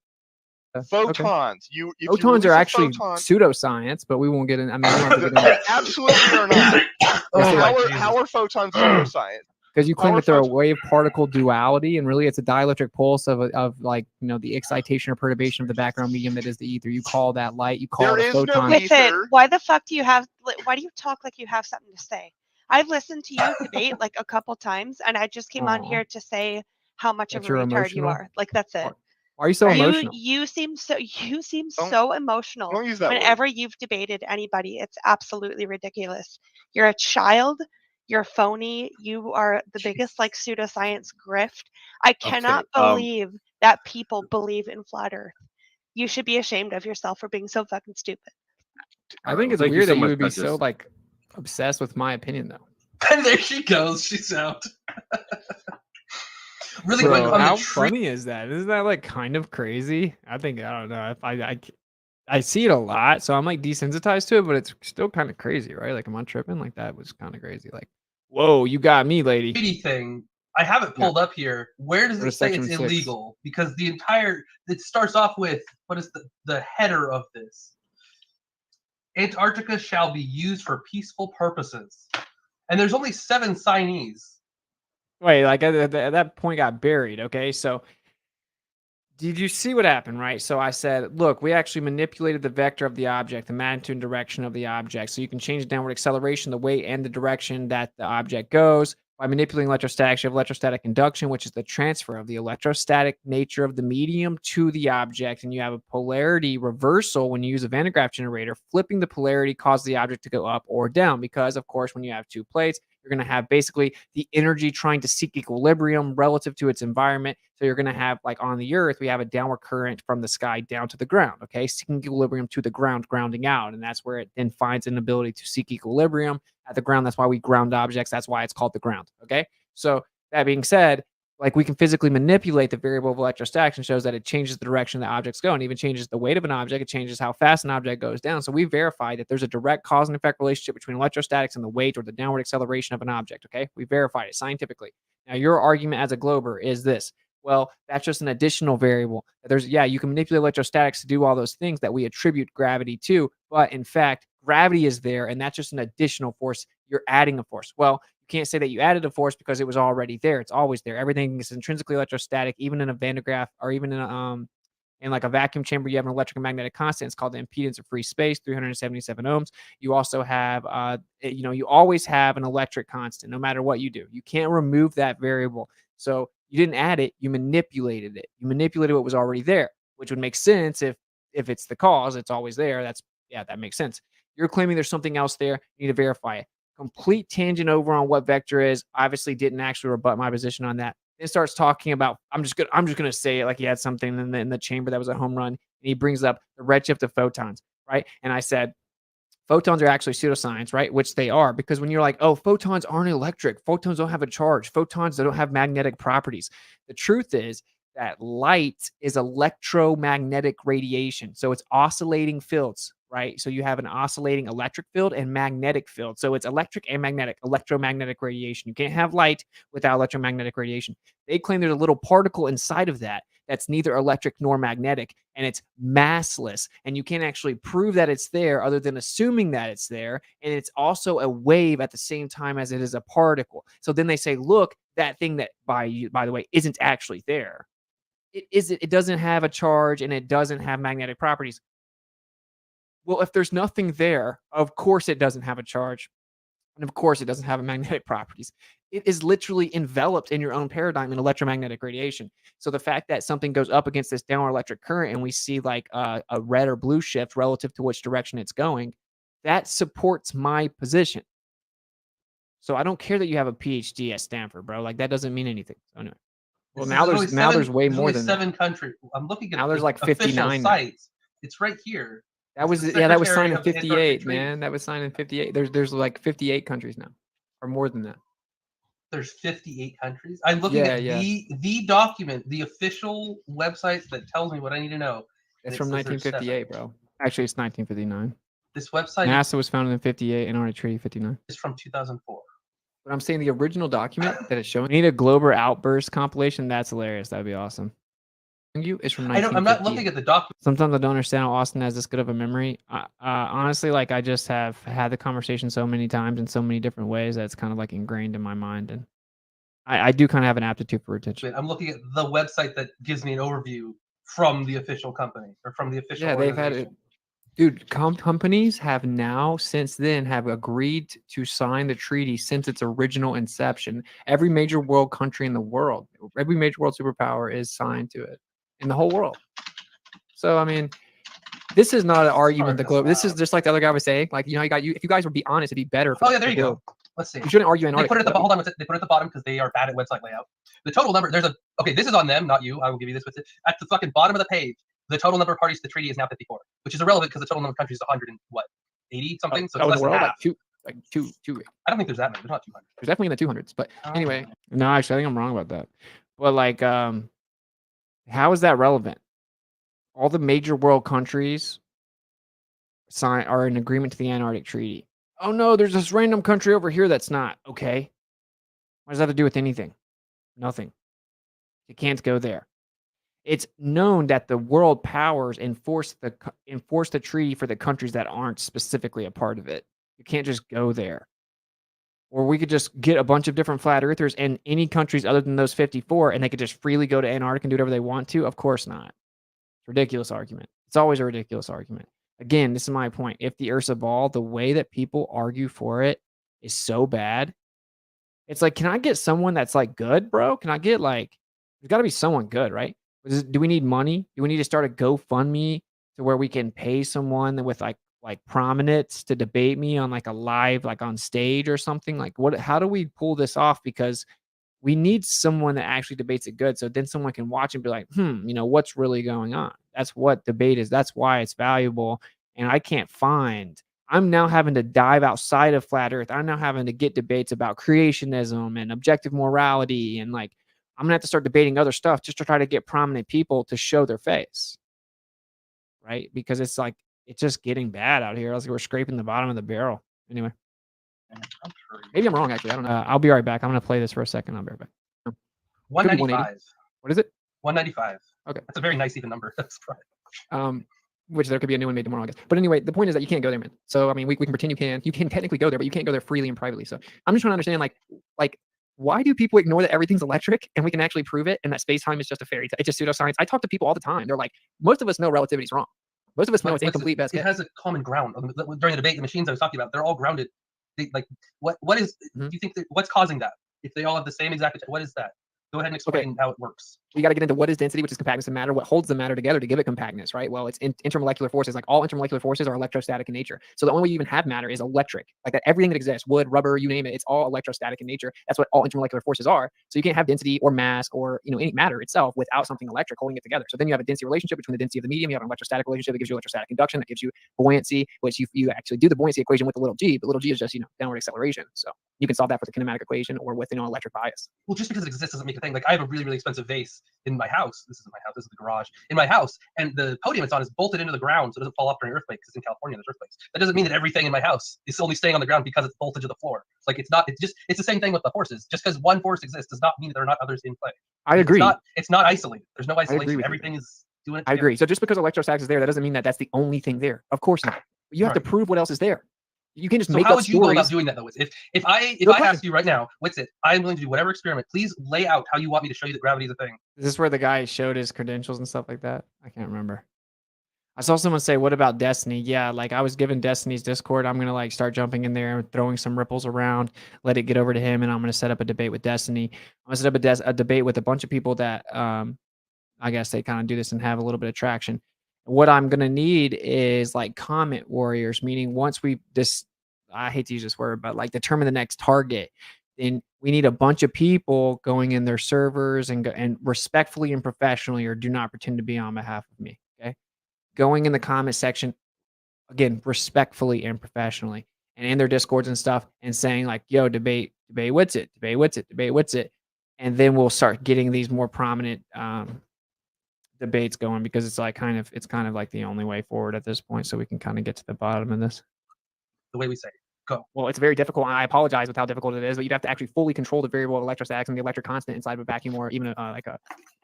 Photons. If you photons are release a actually photon- pseudosscience, but we won't get in. I mean, we don't have to get They in absolutely are not. Oh, How are photons pseudoscience? because you claim Our that they're a photons- wave particle duality, and really it's a dielectric pulse of like the excitation or perturbation of the background medium that is the ether. You call that light. You call There it a is no photon. ether. Listen, why the fuck do you have? Why do you talk like you have something to say? I've listened to you debate like a couple times, and I just came on Aw. here to say how much That of a you're retard you emotional? are. Like that's it. Why are you so emotional? You seem Don't- so emotional Don't use that word. whenever you've debated anybody. It's absolutely ridiculous. You're a child. You're phony. You are the biggest like pseudoscience grift. I cannot believe that people believe in flat Earth. You should be ashamed of yourself for being so fucking stupid. I think it's Thank you weird so that you much, would be so Duchess. like obsessed with my opinion, though. And there she goes. She's out. Really quick Bro, on how the tree. funny is that? Isn't that like kind of crazy? I don't know. If I see it a lot, so I'm like desensitized to it, but it's still kind of crazy, right? Like, am I tripping? Like that was kind of crazy. Like, whoa, you got me, lady. Thing. I have it pulled up here. Where does Go it to say section it's 6. illegal? Because it starts off with what is the header of this? Antarctica shall be used for peaceful purposes, and there's only 7 signees. Wait, like at that point got buried. Okay, so did you see what happened, right? So I said, look, we actually manipulated the vector of the object, the magnitude and direction of the object. So you can change the downward acceleration, the weight, and the direction that the object goes. By manipulating electrostatics, you have electrostatic induction, which is the transfer of the electrostatic nature of the medium to the object. And you have a polarity reversal when you use a Van de Graaff generator. Flipping the polarity causes the object to go up or down because, of course, when you have two plates, you're going to have basically the energy trying to seek equilibrium relative to its environment. So you're going to have, like on the Earth, we have a downward current from the sky down to the ground, okay? Seeking equilibrium to the ground, grounding out. And that's where it then finds an ability to seek equilibrium at the ground. That's why we ground objects. That's why it's called the ground, okay? So that being said, like we can physically manipulate the variable of electrostatics and shows that it changes the direction the objects go and even changes the weight of an object. It changes how fast an object goes down. So we verified that there's a direct cause and effect relationship between electrostatics and the weight or the downward acceleration of an object. Okay. We verified it scientifically. Now your argument as a glober is this. Well, that's just an additional variable. You can manipulate electrostatics to do all those things that we attribute gravity to, but in fact, gravity is there and that's just an additional force. You're adding a force. Well, can't say that you added a force because it was already there. It's always there. Everything is intrinsically electrostatic, even in a Van de Graaff or even in like a vacuum chamber. You have an electric and magnetic constant. It's called the impedance of free space, 377 ohms. You also have, you always have an electric constant, no matter what you do. You can't remove that variable. So you didn't add it. You manipulated it. You manipulated what was already there, which would make sense if it's the cause. It's always there. That makes sense. You're claiming there's something else there. You need to verify it. Complete tangent over on what vector is. Obviously didn't actually rebut my position on that. Then starts talking about, I'm just gonna say it like he had something in the chamber that was a home run. And he brings up the redshift of photons, right? And I said, photons are actually pseudoscience, right? Which they are, because when you're like, oh, photons aren't electric, photons don't have a charge, photons don't have magnetic properties. The truth is that light is electromagnetic radiation. So it's oscillating fields, right? So you have an oscillating electric field and magnetic field. So it's electric and magnetic, electromagnetic radiation. You can't have light without electromagnetic radiation. They claim there's a little particle inside of that that's neither electric nor magnetic, and it's massless. And you can't actually prove that it's there other than assuming that it's there. And it's also a wave at the same time as it is a particle. So then they say, look, that thing that by the way isn't actually there. It doesn't have a charge and it doesn't have magnetic properties. Well, if there's nothing there, of course it doesn't have a charge. And of course it doesn't have magnetic properties. It is literally enveloped in your own paradigm in electromagnetic radiation. So the fact that something goes up against this downward electric current and we see like a red or blue shift relative to which direction it's going, that supports my position. So I don't care that you have a PhD at Stanford, bro. Like that doesn't mean anything. So anyway. Well, there's way more than seven countries. I'm looking at now. There's like 59 sites. It's right here. That was signed in 58, man. That was signed in 58. There's like 58 countries now, or more than that. There's 58 countries. I'm looking at the document, the official website that tells me what I need to know. It's from 1958, bro. Actually, it's 1959. This website. NASA was founded in 58 and Antarctic Treaty 59. It's from 2004. But I'm saying the original document that it's showing. I need a Glober Outburst compilation. That's hilarious. That'd be awesome. It's from 1958. I'm not looking at the document. Sometimes I don't understand how Austin has this good of a memory. Honestly, like I just have had the conversation so many times in so many different ways that it's kind of like ingrained in my mind. And I do kind of have an aptitude for retention. I'm looking at the website that gives me an overview from the official company or from the official. Yeah, they've had it. Dude, companies have now, since then, have agreed to sign the treaty since its original inception. Every major world country in the world, every major world superpower is signed to it in the whole world. So, I mean, this is not an argument. This is just like the other guy was saying. Like, if you guys would be honest, it'd be better. There you go. Let's see. You shouldn't argue They put it at the hold on. They put it at the bottom because they are bad at website layout. The total number. This is on them, not you. I will give you this. At the fucking bottom of the page. The total number of parties to the treaty is now 54, which is irrelevant because the total number of countries is 180 something. So it's less than half. Like two. I don't think there's that many. There's not 200. There's definitely in the 200s. But anyway, no, actually, I think I'm wrong about that. But like, how is that relevant? All the major world countries are in agreement to the Antarctic Treaty. Oh no, there's this random country over here that's not. Okay. What does that have to do with anything? Nothing. You can't go there. It's known that the world powers enforce the treaty for the countries that aren't specifically a part of it. You can't just go there. Or we could just get a bunch of different flat earthers and any countries other than those 54, and they could just freely go to Antarctica and do whatever they want to. Of course not. It's a ridiculous argument. It's always a ridiculous argument. Again, this is my point. If the Earth's a ball, the way that people argue for it is so bad It's like, can I get someone that's like good, bro? Can I get like, there's got to be someone good, right? Do we need money? Do we need to start a GoFundMe to where we can pay someone with like prominence to debate me on like a live, like on stage or something? Like what, how do we pull this off? Because we need someone that actually debates it good. So then someone can watch and be like, what's really going on? That's what debate is. That's why it's valuable. And I can't find, I'm now having to dive outside of flat earth. I'm now having to get debates about creationism and objective morality. And like, I'm gonna have to start debating other stuff just to try to get prominent people to show their face. Right. Because it's like, it's just getting bad out here. I was like, we're scraping the bottom of the barrel. Anyway. Maybe I'm wrong, actually. I don't know. I'll be right back. I'm going to play this for a second. I'll be right back. 195. What is it? 195. Okay. That's a very nice even number. That's right. Which there could be a new one made tomorrow, I guess. But anyway, the point is that you can't go there, man. So, I mean, we can pretend you can. You can technically go there, but you can't go there freely and privately. So I'm just trying to understand, like, why do people ignore that everything's electric and we can actually prove it and that space-time is just a fairy tale? It's just pseudoscience. I talk to people all the time. They're like, most of us know relativity's wrong. Most of us know it's incomplete best It guess. has a common ground. During the debate, the machines I was talking about, they're all grounded. What is, do you think, what's causing that? If they all have the same exact, what is that? Go ahead and explain how it works. We got to get into what is density, which is compactness of matter, what holds the matter together to give it compactness, right? Well, it's intermolecular forces. Like all intermolecular forces are electrostatic in nature. So the only way you even have matter is electric. Like that, everything that exists, wood, rubber, you name it, it's all electrostatic in nature. That's what all intermolecular forces are. So you can't have density or mass or any matter itself without something electric holding it together. So then you have a density relationship between the density of the medium. You have an electrostatic relationship that gives you electrostatic induction, that gives you buoyancy, which you actually do the buoyancy equation with the little g, but little g is just downward acceleration. So you can solve that with the kinematic equation or with electric bias. Well, just because it exists doesn't make a thing. Like I have a really, really expensive vase in my house. This isn't my house. This is the garage in my house, and the podium it's on is bolted into the ground so it doesn't fall off during earthquakes. Because in California there's earthquakes. That doesn't mean that everything in my house is only staying on the ground because it's bolted to the floor. Like it's not. It's the same thing with the forces. Just because one force exists does not mean that there are not others in play. I agree. It's not isolated. There's no isolation. Everything is doing it together. I agree. So just because electrostatics is there, that doesn't mean that that's the only thing there. Of course not. You have to prove what else is there. You can just make up stories. So how would you go about doing that though? If I ask you right now, what's it? I'm willing to do whatever experiment. Please lay out how you want me to show you that gravity is a thing. Is this where the guy showed his credentials and stuff like that? I can't remember. I saw someone say, "What about Destiny?" Yeah, like I was given Destiny's Discord. I'm gonna like start jumping in there and throwing some ripples around, let it get over to him, and I'm gonna set up a debate with Destiny. I'm gonna set up a debate with a bunch of people that I guess they kind of do this and have a little bit of traction. What I'm gonna need is like comment warriors, meaning once we I hate to use this word, but like determine the next target, then we need a bunch of people going in their servers and respectfully and professionally, or do not pretend to be on behalf of me. Okay. Going in the comment section, again, respectfully and professionally, and in their discords and stuff, and saying like, yo, debate what's it, debate what's it, debate what's it. And then we'll start getting these more prominent debates going, because it's kind of like the only way forward at this point. So we can kind of get to the bottom of this. The way we say, go. Well, it's very difficult, and I apologize with how difficult it is, but you'd have to actually fully control the variable of electrostatics and the electric constant inside of a vacuum, or even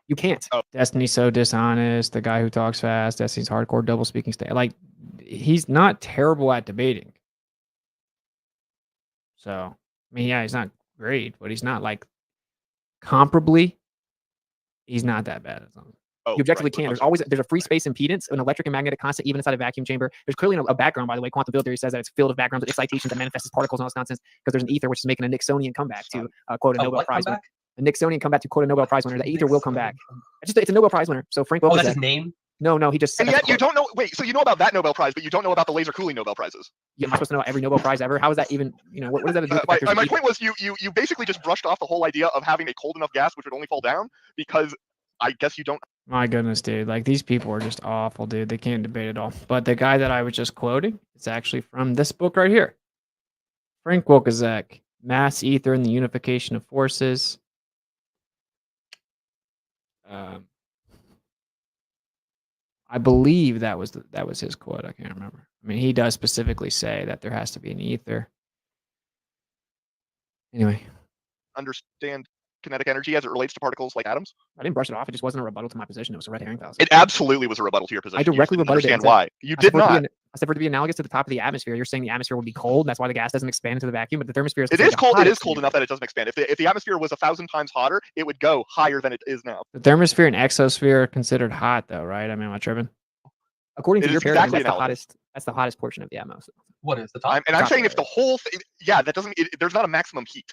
you can't. Destiny's so dishonest. The guy who talks fast. Destiny's hardcore double speaking state. Like, he's not terrible at debating. So, I mean, yeah, he's not great, but he's not like comparably. He's not that bad. You objectively can. There's a free space impedance, an electric and magnetic constant, even inside a vacuum chamber. There's clearly a background, by the way. Quantum field theory says that it's a field of backgrounds with excitations that manifests as particles and all this nonsense, because there's an ether which is making a Nixonian comeback to quote a Nobel Prize winner. A Nixonian comeback to quote a Nobel Prize winner. The ether will come back. It's a Nobel Prize winner. So Frank Wilczek. Oh, that's his name? No, he just. And yet you don't know. Wait, so you know about that Nobel Prize, but you don't know about the laser cooling Nobel Prizes? Yeah, am I supposed to know every Nobel Prize ever? How is that even? What does that do? My point was you basically just brushed off the whole idea of having a cold enough gas which would only fall down, because I guess you don't. My goodness, dude. Like, these people are just awful, dude. They can't debate at all. But the guy that I was just quoting, it's actually from this book right here. Frank Wilczek, Mass Ether and the Unification of Forces. I believe that was his quote. I can't remember. I mean, he does specifically say that there has to be an ether. Anyway. Understand kinetic energy as it relates to particles like atoms? I didn't brush it off. It just wasn't a rebuttal to my position. It was a red herring fallacy. It absolutely was a rebuttal to your position. I directly rebutted it. Understand why? You did not. I said for it to be analogous to the top of the atmosphere. You're saying the atmosphere would be cold. That's why the gas doesn't expand into the vacuum. But the thermosphere is. It is cold. It is cold enough that it doesn't expand. If the atmosphere was 1,000 times hotter, it would go higher than it is now. The thermosphere and exosphere are considered hot, though, right? I mean, am I tripping? According to your paradigm, that's the hottest. That's the hottest portion of the atmosphere. What is the top? I'm saying if the whole thing, that doesn't. There's not a maximum heat.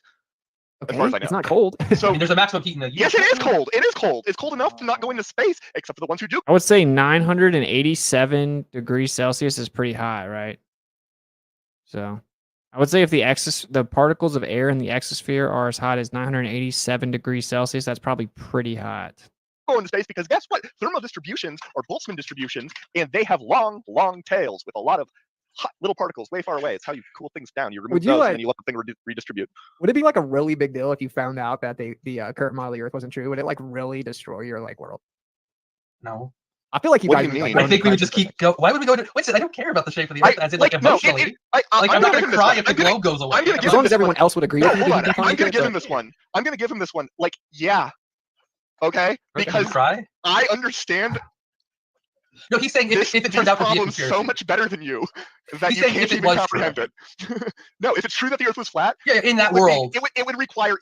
as far as I it's know. not cold. I So mean, there's a maximum heat in the yes, it is cold. It is cold. It's cold enough to not go into space, except for the ones who do. I would say 987 degrees Celsius is pretty high, right? So I would say if the particles of air in the exosphere are as hot as 987 degrees Celsius, that's probably pretty hot. Go into space because guess what? Thermal distributions are Boltzmann distributions, and they have long, long tails with a lot of hot little particles way far away. It's how you cool things down. You remove Would you, those, like- and then you let the thing redistribute. Would it be like a really big deal if you found out that the current model of the Earth wasn't true? Would it like really destroy your like world? No. I feel like you What do guys you would, mean? like, I think we would just go into keep go. Why would we go to? Winston, I don't care about the shape of the Earth, as in like no, emotionally. I'm I'm gonna not give gonna him this cry one. if the glow goes away. I'm gonna as give long him as this everyone one. else would agree No, with you, hold then on. you can I'm gonna it, give him but- this one. I'm gonna give him this one. Like, yeah. Okay? Okay, you Because cry. I understand No, he's saying this, if it these turns out to be a problems conspiracy. so much better than you that He's you saying can't if it even was comprehend it. No, if it's true that the Earth was flat, Yeah, in that it would be- world. it would require.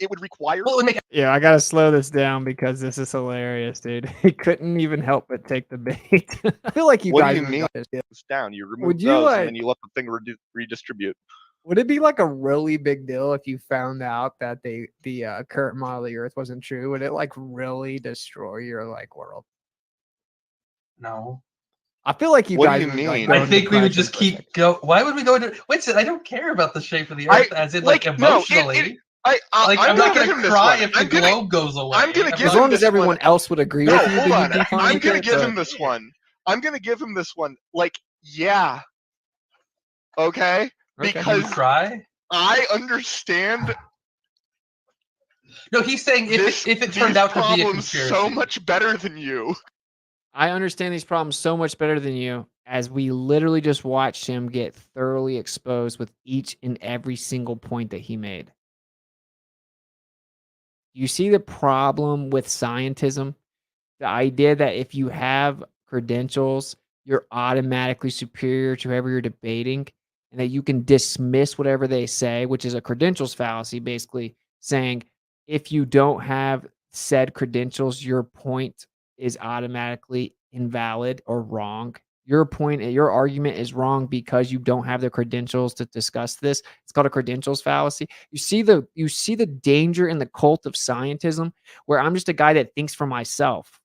Well, it would make Yeah, I gotta slow this down because this is hilarious, dude. He couldn't even help but take the bait. I feel like you What do guys you would mean? got this, yeah. It's down. You remove Would you, those, like- and then you let the thing redistribute. Would it be like a really big deal if you found out that the current model of the Earth wasn't true? Would it like really destroy your like world? no. I feel like you What do guys. you would, like, mean? go I into think we would depression just for a keep second. go. Why would we go into Winston? I don't care about the shape of the I- Earth, as in like no, emotionally. I'm I'm not give gonna him this cry one. if the I'm gonna- globe goes away. I'm gonna give As him long as this everyone one. else would agree No, with you, hold then on. you'd be fine I'm with gonna it, give but- him this one. I'm gonna give him this one. Like, yeah. Okay? Okay. You would Because cry. I understand No, he's saying this, if it these turned out to be a problems conspiracy. so much better than you. I understand these problems so much better than you, as we literally just watched him get thoroughly exposed with each and every single point that he made. You see the problem with scientism? The idea that if you have credentials, you're automatically superior to whoever you're debating, and that you can dismiss whatever they say, which is a credentials fallacy, basically saying if you don't have said credentials, your point is automatically invalid or wrong. Your point, your argument is wrong because you don't have the credentials to discuss this. It's called a credentials fallacy. You see the danger in the cult of scientism, where I'm just a guy that thinks for myself.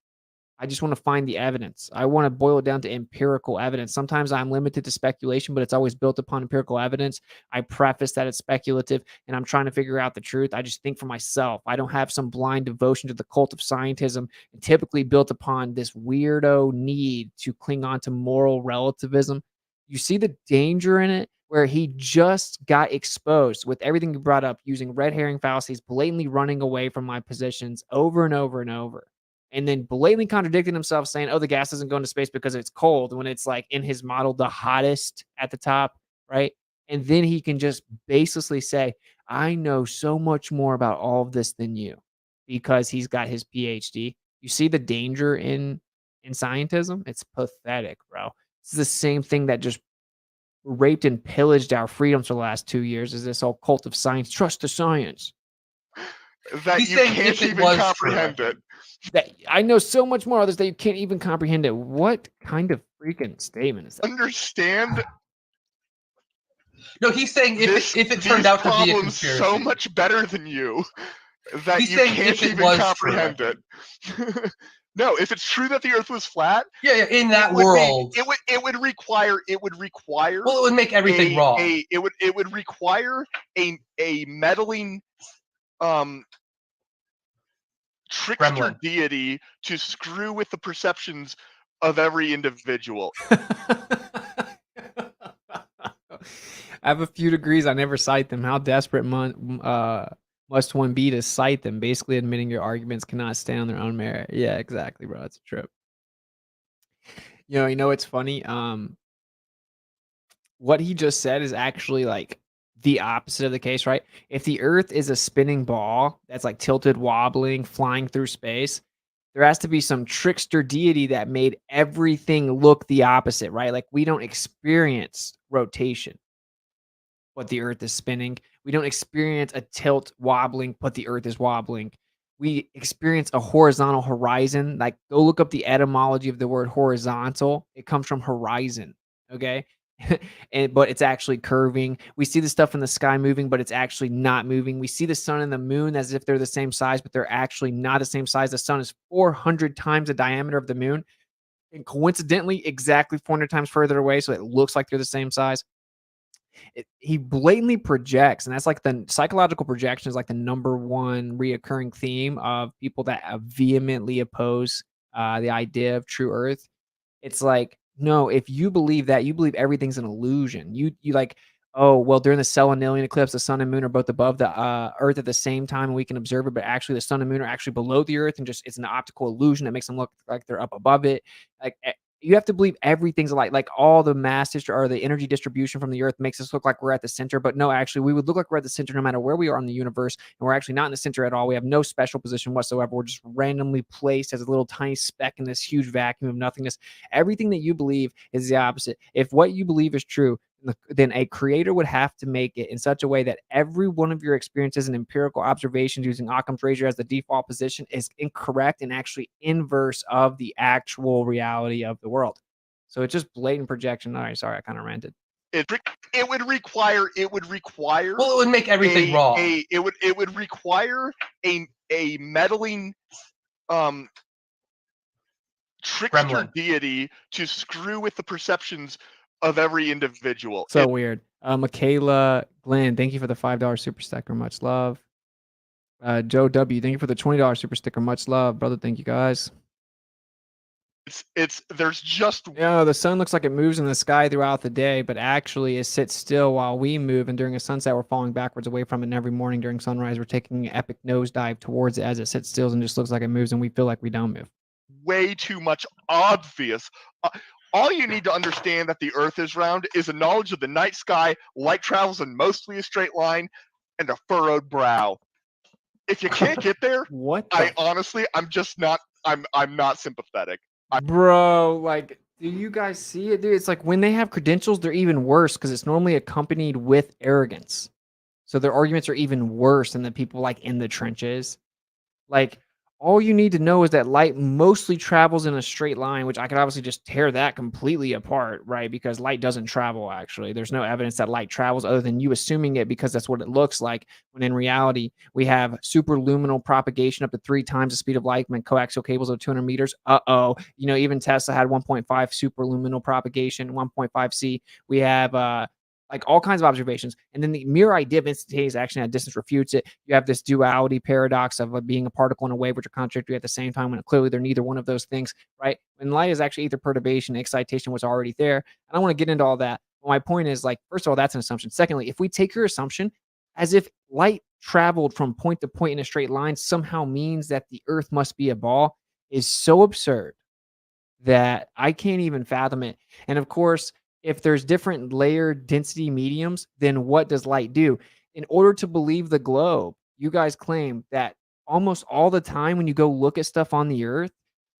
I just want to find the evidence. I want to boil it down to empirical evidence. Sometimes I'm limited to speculation, but it's always built upon empirical evidence. I preface that it's speculative and I'm trying to figure out the truth. I just think for myself. I don't have some blind devotion to the cult of scientism, and typically built upon this weirdo need to cling on to moral relativism. You see the danger in it, where he just got exposed with everything you brought up, using red herring fallacies, blatantly running away from my positions over and over and over. And then blatantly contradicting himself, saying, oh, the gas doesn't go into space because it's cold, when it's like in his model, the hottest at the top, right? And then he can just baselessly say, I know so much more about all of this than you, because he's got his PhD. You see the danger in scientism? It's pathetic, bro. It's the same thing that just raped and pillaged our freedoms for the last 2 years, is this whole cult of science. Trust the science. That He's you saying can't if it even was comprehend true. it. That I know so much more of this that you can't even comprehend it. What kind of freaking statement is that? Understand No, he's saying this, if it these turned out to be a problems conspiracy. so much better than you that He's you saying can't if it even was comprehend it. No, if it's true that the Earth was flat, Yeah, in that it would be- world. it would require Well, it would make everything wrong. It would require a meddling trickster Gremlin. deity to screw with the perceptions of every individual. I have a few degrees. I never cite them. How desperate must one be to cite them? Basically admitting your arguments cannot stand on their own merit. Yeah, exactly, bro. It's a trip. You know, it's funny. What he just said is actually like the opposite of the case, right? If the Earth is a spinning ball that's like tilted, wobbling, flying through space, there has to be some trickster deity that made everything look the opposite, right? Like we don't experience rotation, but the Earth is spinning. We don't experience a tilt wobbling, but the Earth is wobbling. We experience a horizontal horizon. Like go look up the etymology of the word horizontal. It comes from horizon, okay? but it's actually curving. We see the stuff in the sky moving, but it's actually not moving. We see the sun and the moon as if they're the same size, but they're actually not the same size. The sun is 400 times the diameter of the moon, and coincidentally, exactly 400 times further away, so it looks like they're the same size. He blatantly projects, and that's like the psychological projection is like the number one reoccurring theme of people that vehemently oppose the idea of true Earth. It's like, no, if you believe that, you believe everything's an illusion. You like, oh, well, during the Selenian eclipse, the sun and moon are both above the Earth at the same time, and we can observe it, but actually the sun and moon are actually below the Earth, and just it's an optical illusion that makes them look like they're up above it. Like you have to believe everything's alike. Like all the mass or the energy distribution from the Earth makes us look like we're at the center, but no, actually, we would look like we're at the center no matter where we are in the universe, and we're actually not in the center at all. We have no special position whatsoever. We're just randomly placed as a little tiny speck in this huge vacuum of nothingness. Everything that you believe is the opposite. If what you believe is true, then a creator would have to make it in such a way that every one of your experiences and empirical observations using Occam's razor as the default position is incorrect and actually inverse of the actual reality of the world. So it's just blatant projection. All right, sorry, I kind of ranted. It would require. Well, it would make everything wrong. It would require a meddling trickster Gremlin. deity to screw with the perceptions of every individual. So weird. Michaela Glenn, thank you for the $5 super sticker. Much love. Joe W, thank you for the $20 super sticker. Much love, brother. Thank you, guys. There's just the sun looks like it moves in the sky throughout the day, but actually it sits still while we move. And during a sunset, we're falling backwards away from it. And every morning during sunrise, we're taking an epic nosedive towards it as it sits still and just looks like it moves, and we feel like we don't move. way too much obvious. All you need to understand that the Earth is round is a knowledge of the night sky, light travels in mostly a straight line, and a furrowed brow. If you can't get there, I'm just not. I'm not sympathetic. Bro, like, do you guys see it, dude? It's like when they have credentials, they're even worse because it's normally accompanied with arrogance. So their arguments are even worse than the people like in the trenches. Like, all you need to know is that light mostly travels in a straight line, which I could obviously just tear that completely apart, right? Because light doesn't travel, actually. There's no evidence that light travels other than you assuming it because that's what it looks like, when in reality, we have superluminal propagation up to 3 times the speed of light and coaxial cables of 200 meters. Even Tesla had 1.5 superluminal propagation, 1.5 C. We have like all kinds of observations. And then the mere idea of instantaneous action at distance refutes it. You have this duality paradox of being a particle and a wave, which are contradictory at the same time, when clearly they're neither one of those things, right? And light is actually either perturbation, excitation was already there. And I want to get into all that. But my point is, like, first of all, that's an assumption. Secondly, if we take your assumption as if light traveled from point to point in a straight line somehow means that the Earth must be a ball, is so absurd that I can't even fathom it. And of course, if there's different layer density mediums, then what does light do? In order to believe the globe, you guys claim that almost all the time when you go look at stuff on the Earth,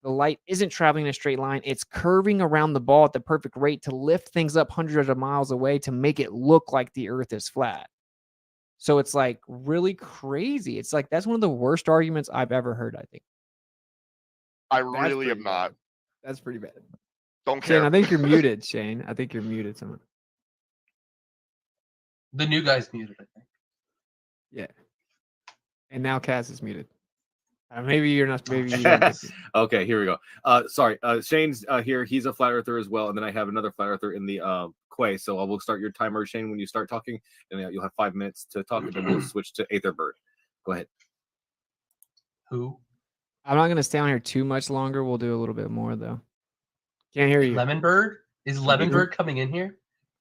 the light isn't traveling in a straight line. It's curving around the ball at the perfect rate to lift things up hundreds of miles away to make it look like the Earth is flat. So it's like really crazy. It's like that's one of the worst arguments I've ever heard, I think. I really am not. That's pretty bad. Don't care. Shane, I think you're muted, Shane. I think you're muted. Someone. The new guy's muted, I think. Yeah. And now Cass is muted. Maybe you're not. Maybe you don't. Okay, here we go. Sorry, Shane's here. He's a flat earther as well, and then I have another flat earther in the Quay. So I will start your timer, Shane, when you start talking, and you'll have 5 minutes to talk, and then we'll switch to Aetherbird. Go ahead. Who? I'm not gonna stay on here too much longer. We'll do a little bit more though. Can't hear you. Lemonbird? Is Lemonbird coming in here?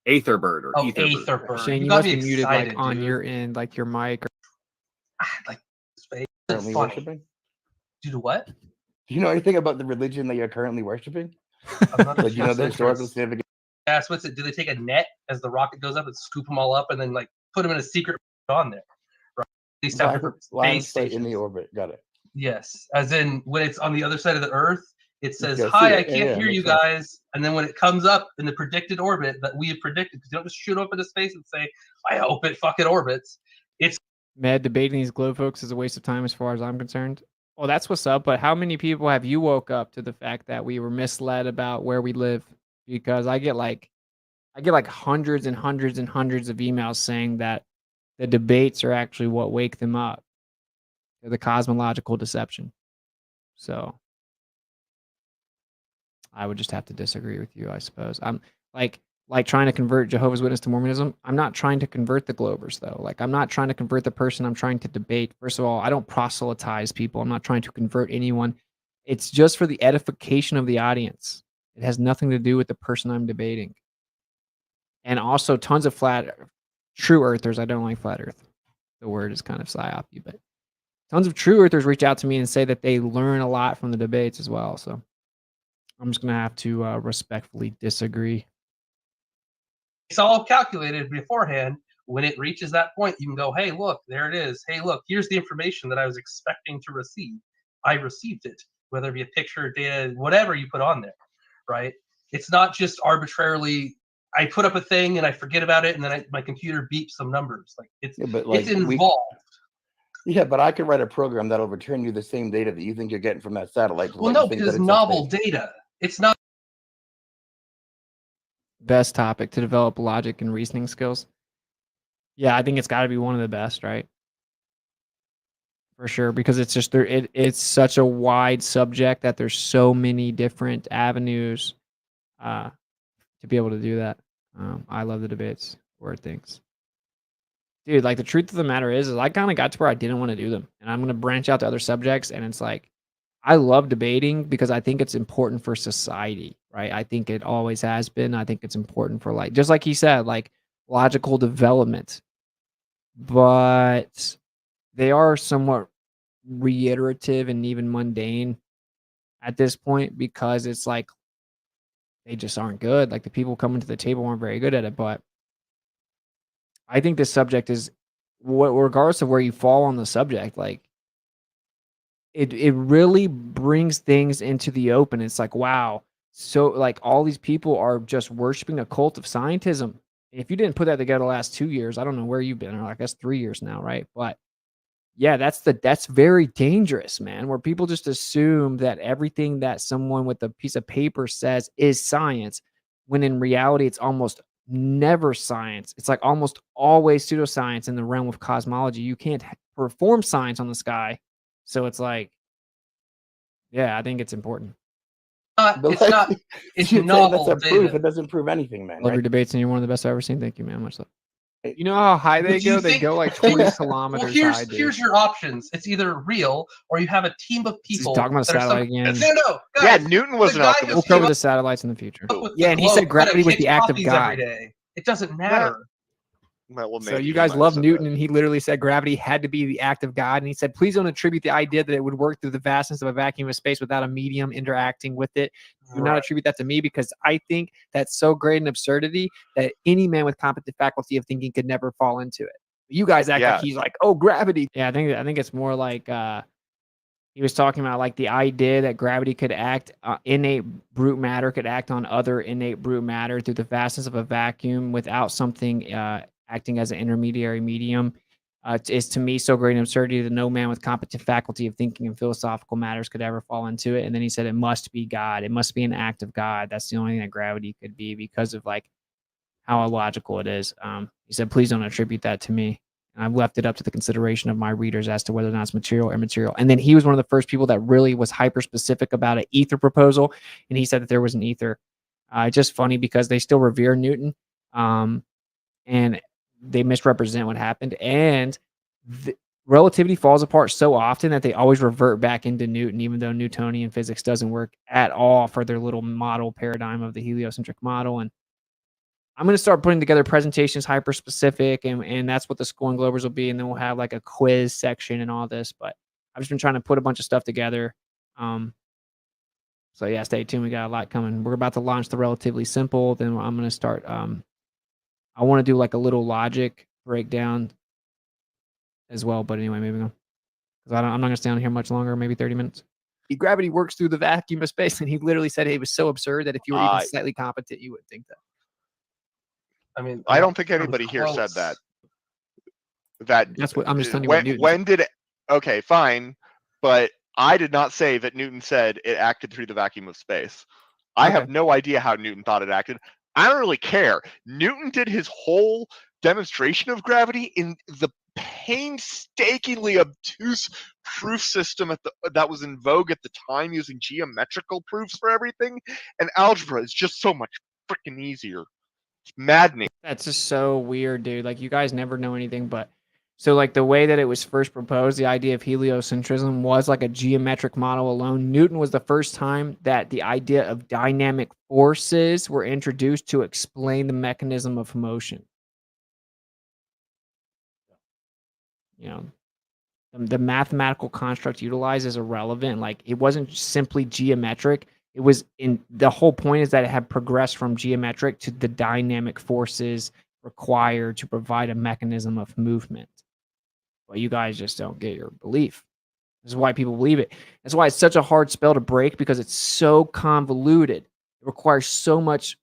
Aetherbird or Aetherbird. Aetherbird. Shane, you got must me be muted excited, like on dude. your end, like your mic. Like space. Currently Funny. worshiping? Dude, what? Do you know anything about the religion that you're currently worshiping? I'm not Like, you know the sure. historical significance? Yes, what's it? Do they take a net as the rocket goes up and scoop them all up and then like put them in a secret on there? Right. These separate Line of space sight in stations. the orbit. Got it. Yes, as in when it's on the other side of the Earth, it says, Yeah, I see "Hi, it. I Yeah, can't yeah, hear makes you sense. guys." And then when it comes up in the predicted orbit that we have predicted, because you don't just shoot up into space and say, "I hope it fucking orbits." It's Mad debating these glow folks is a waste of time as far as I'm concerned. Well, that's what's up. But how many people have you woke up to the fact that we were misled about where we live? Because I get like I get like hundreds and hundreds and hundreds of emails saying that the debates are actually what wake them up. They're the cosmological deception. So I would just have to disagree with you, I suppose. I'm like trying to convert Jehovah's Witness to Mormonism. I'm not trying to convert the Globers, though. Like, I'm not trying to convert the person I'm trying to debate. First of all, I don't proselytize people. I'm not trying to convert anyone. It's just for the edification of the audience. It has nothing to do with the person I'm debating. And also tons of true earthers. I don't like flat earth. The word is kind of psyopy, but tons of true earthers reach out to me and say that they learn a lot from the debates as well. So I'm just going to have to respectfully disagree. It's all calculated beforehand. When it reaches that point, you can go, hey, look, there it is. Hey, look, here's the information that I was expecting to receive. I received it, whether it be a picture, data, whatever you put on there, right? It's not just arbitrarily, I put up a thing and I forget about it, and then my computer beeps some numbers. Like, it's involved. Yeah, but I could write a program that'll return you the same data that you think you're getting from that satellite. Well, no, because it's novel data. It's not. Best topic to develop logic and reasoning skills. Yeah, I think it's got to be one of the best, right? For sure, because it's just it's such a wide subject that there's so many different avenues to be able to do that. I love the debates, word things. Dude, like, the truth of the matter is I kind of got to where I didn't want to do them, and I'm going to branch out to other subjects, and it's like, I love debating because I think it's important for society, right? I think it always has been. I think it's important for, like, just like he said, like, logical development. But they are somewhat reiterative and even mundane at this point, because it's like they just aren't good. Like, the people coming to the table aren't very good at it. But I think this subject is, regardless of where you fall on the subject, like, it really brings things into the open. It's like, wow. So, like, all these people are just worshiping a cult of scientism. If you didn't put that together the last 2 years, I don't know where you've been, or I guess 3 years now, right? But yeah, that's very dangerous, man, where people just assume that everything that someone with a piece of paper says is science, when in reality it's almost never science. It's like almost always pseudoscience in the realm of cosmology. You can't perform science on the sky. So it's like, yeah, I think it's important. It's not. It's novel that's a proof. data. It doesn't prove anything, man. Love your debates, and you're one of the best I've ever seen. Thank you, man. Much love. You know how high they Do you go? They think- go like 20 kilometers Well, high, dude. here's your options. It's either real, or you have a team of He's people. talking about that are satellite again. No, Yeah, guys, Newton was the an guy optimist. who We'll came cover up the satellites in the future. with Yeah, the and he said globe gravity was kinda the act of kicks copies every God. day. It doesn't matter. Well, So maybe you he guys might love have said Newton, that. and he literally said gravity had to be the act of God. And he said, please don't attribute the idea that it would work through the vastness of a vacuum of space without a medium interacting with it. Do not attribute that to me, because I think that's so great an absurdity that any man with competent faculty of thinking could never fall into it. You guys act like he's like, oh, gravity. Yeah, I think it's more like he was talking about, like, the idea that gravity could act, innate brute matter could act on other innate brute matter through the vastness of a vacuum without something acting as an intermediary medium, is to me so great an absurdity that no man with competent faculty of thinking in philosophical matters could ever fall into it. And then he said it must be God. It must be an act of God. That's the only thing that gravity could be, because of, like, how illogical it is. He said, please don't attribute that to me. And I've left it up to the consideration of my readers as to whether or not it's material or immaterial. And then he was one of the first people that really was hyper specific about an ether proposal. And he said that there was an ether. Just funny, because they still revere Newton. And they misrepresent what happened. And relativity falls apart so often that they always revert back into Newton, even though Newtonian physics doesn't work at all for their little model paradigm of the heliocentric model. And I'm going to start putting together presentations hyper specific, and that's what the School and Globers will be. And then we'll have, like, a quiz section and all this. But I've just been trying to put a bunch of stuff together. So yeah, stay tuned. We got a lot coming. We're about to launch the relatively simple. Then I'm going to start. I want to do, like, a little logic breakdown as well. But anyway, maybe no, because I'm not going to stay on here much longer. Maybe 30 minutes. Gravity works through the vacuum of space, and he literally said it was so absurd that if you were even slightly competent, you would think that. I mean, I don't think anybody here said that. That's what I'm just telling you. When did it? Okay, fine, but I did not say that Newton said it acted through the vacuum of space. I have no idea how Newton thought it acted. I don't really care. Newton did his whole demonstration of gravity in the painstakingly obtuse proof system that was in vogue at the time, using geometrical proofs for everything. And algebra is just so much freaking easier. It's maddening. That's just so weird, dude. Like, you guys never know anything, but so like the way that it was first proposed, the idea of heliocentrism was like a geometric model alone. Newton was the first time that the idea of dynamic forces were introduced to explain the mechanism of motion. You know, the mathematical construct utilized is irrelevant. Like, it wasn't simply geometric. It was the whole point is that it had progressed from geometric to the dynamic forces required to provide a mechanism of movement. But you guys just don't get your belief. This is why people believe it. That's why it's such a hard spell to break, because it's so convoluted. It requires so much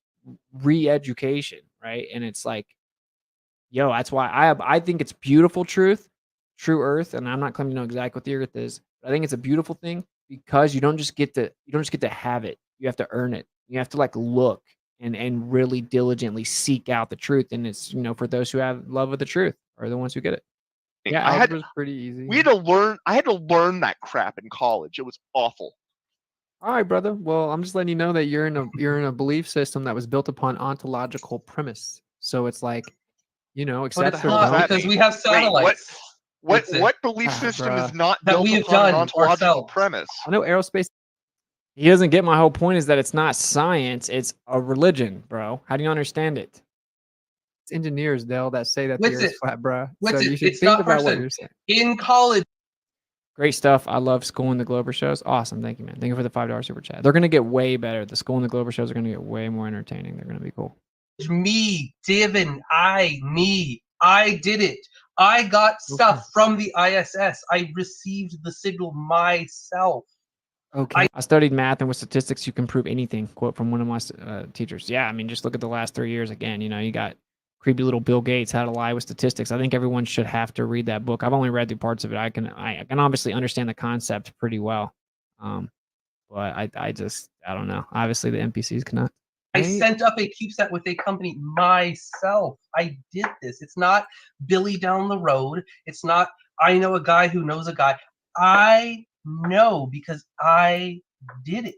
re-education, right? And it's like, yo, that's why I think it's beautiful truth, true earth, and I'm not claiming to know exactly what the earth is, but I think it's a beautiful thing because you don't just get to have it. You have to earn it. You have to like look and really diligently seek out the truth. And it's, you know, for those who have love of the truth are the ones who get it. Yeah, algebra's pretty easy. I had to learn that crap in college. It was awful. All right, brother. Well, I'm just letting you know that you're in a belief system that was built upon ontological premise. So it's like, you know, But accept it's or not, don't. because we have satellites. What That's it. what belief system is not That built we have upon an done ontological ourselves. premise? I know aerospace. He doesn't get my whole point is that it's not science, it's a religion, bro. How do you understand it? It's engineers, Dell, that say that the What's earth's it? flat, bro. What's So it? you should It's think not about what person. you're saying. In college, Great stuff. I love School and the Glober shows. Awesome. Thank you, man. Thank you for the $5 super chat. They're going to get way better. The School and the Glober shows are going to get way more entertaining. They're going to be cool. me, Divin, I did it. I got stuff from the ISS. I received the signal myself. Okay. I studied math, and with statistics, you can prove anything. Quote from one of my teachers. Yeah, I mean, just look at the last 3 years again. You know, you got creepy little Bill Gates, How to Lie with Statistics. I think everyone should have to read that book. I've only read through parts of it. I can obviously understand the concept pretty well, but I don't know. Obviously, the NPCs cannot. I sent up a CubeSat with a company myself. I did this. It's not Billy down the road. It's not I know a guy who knows a guy. I know because I did it.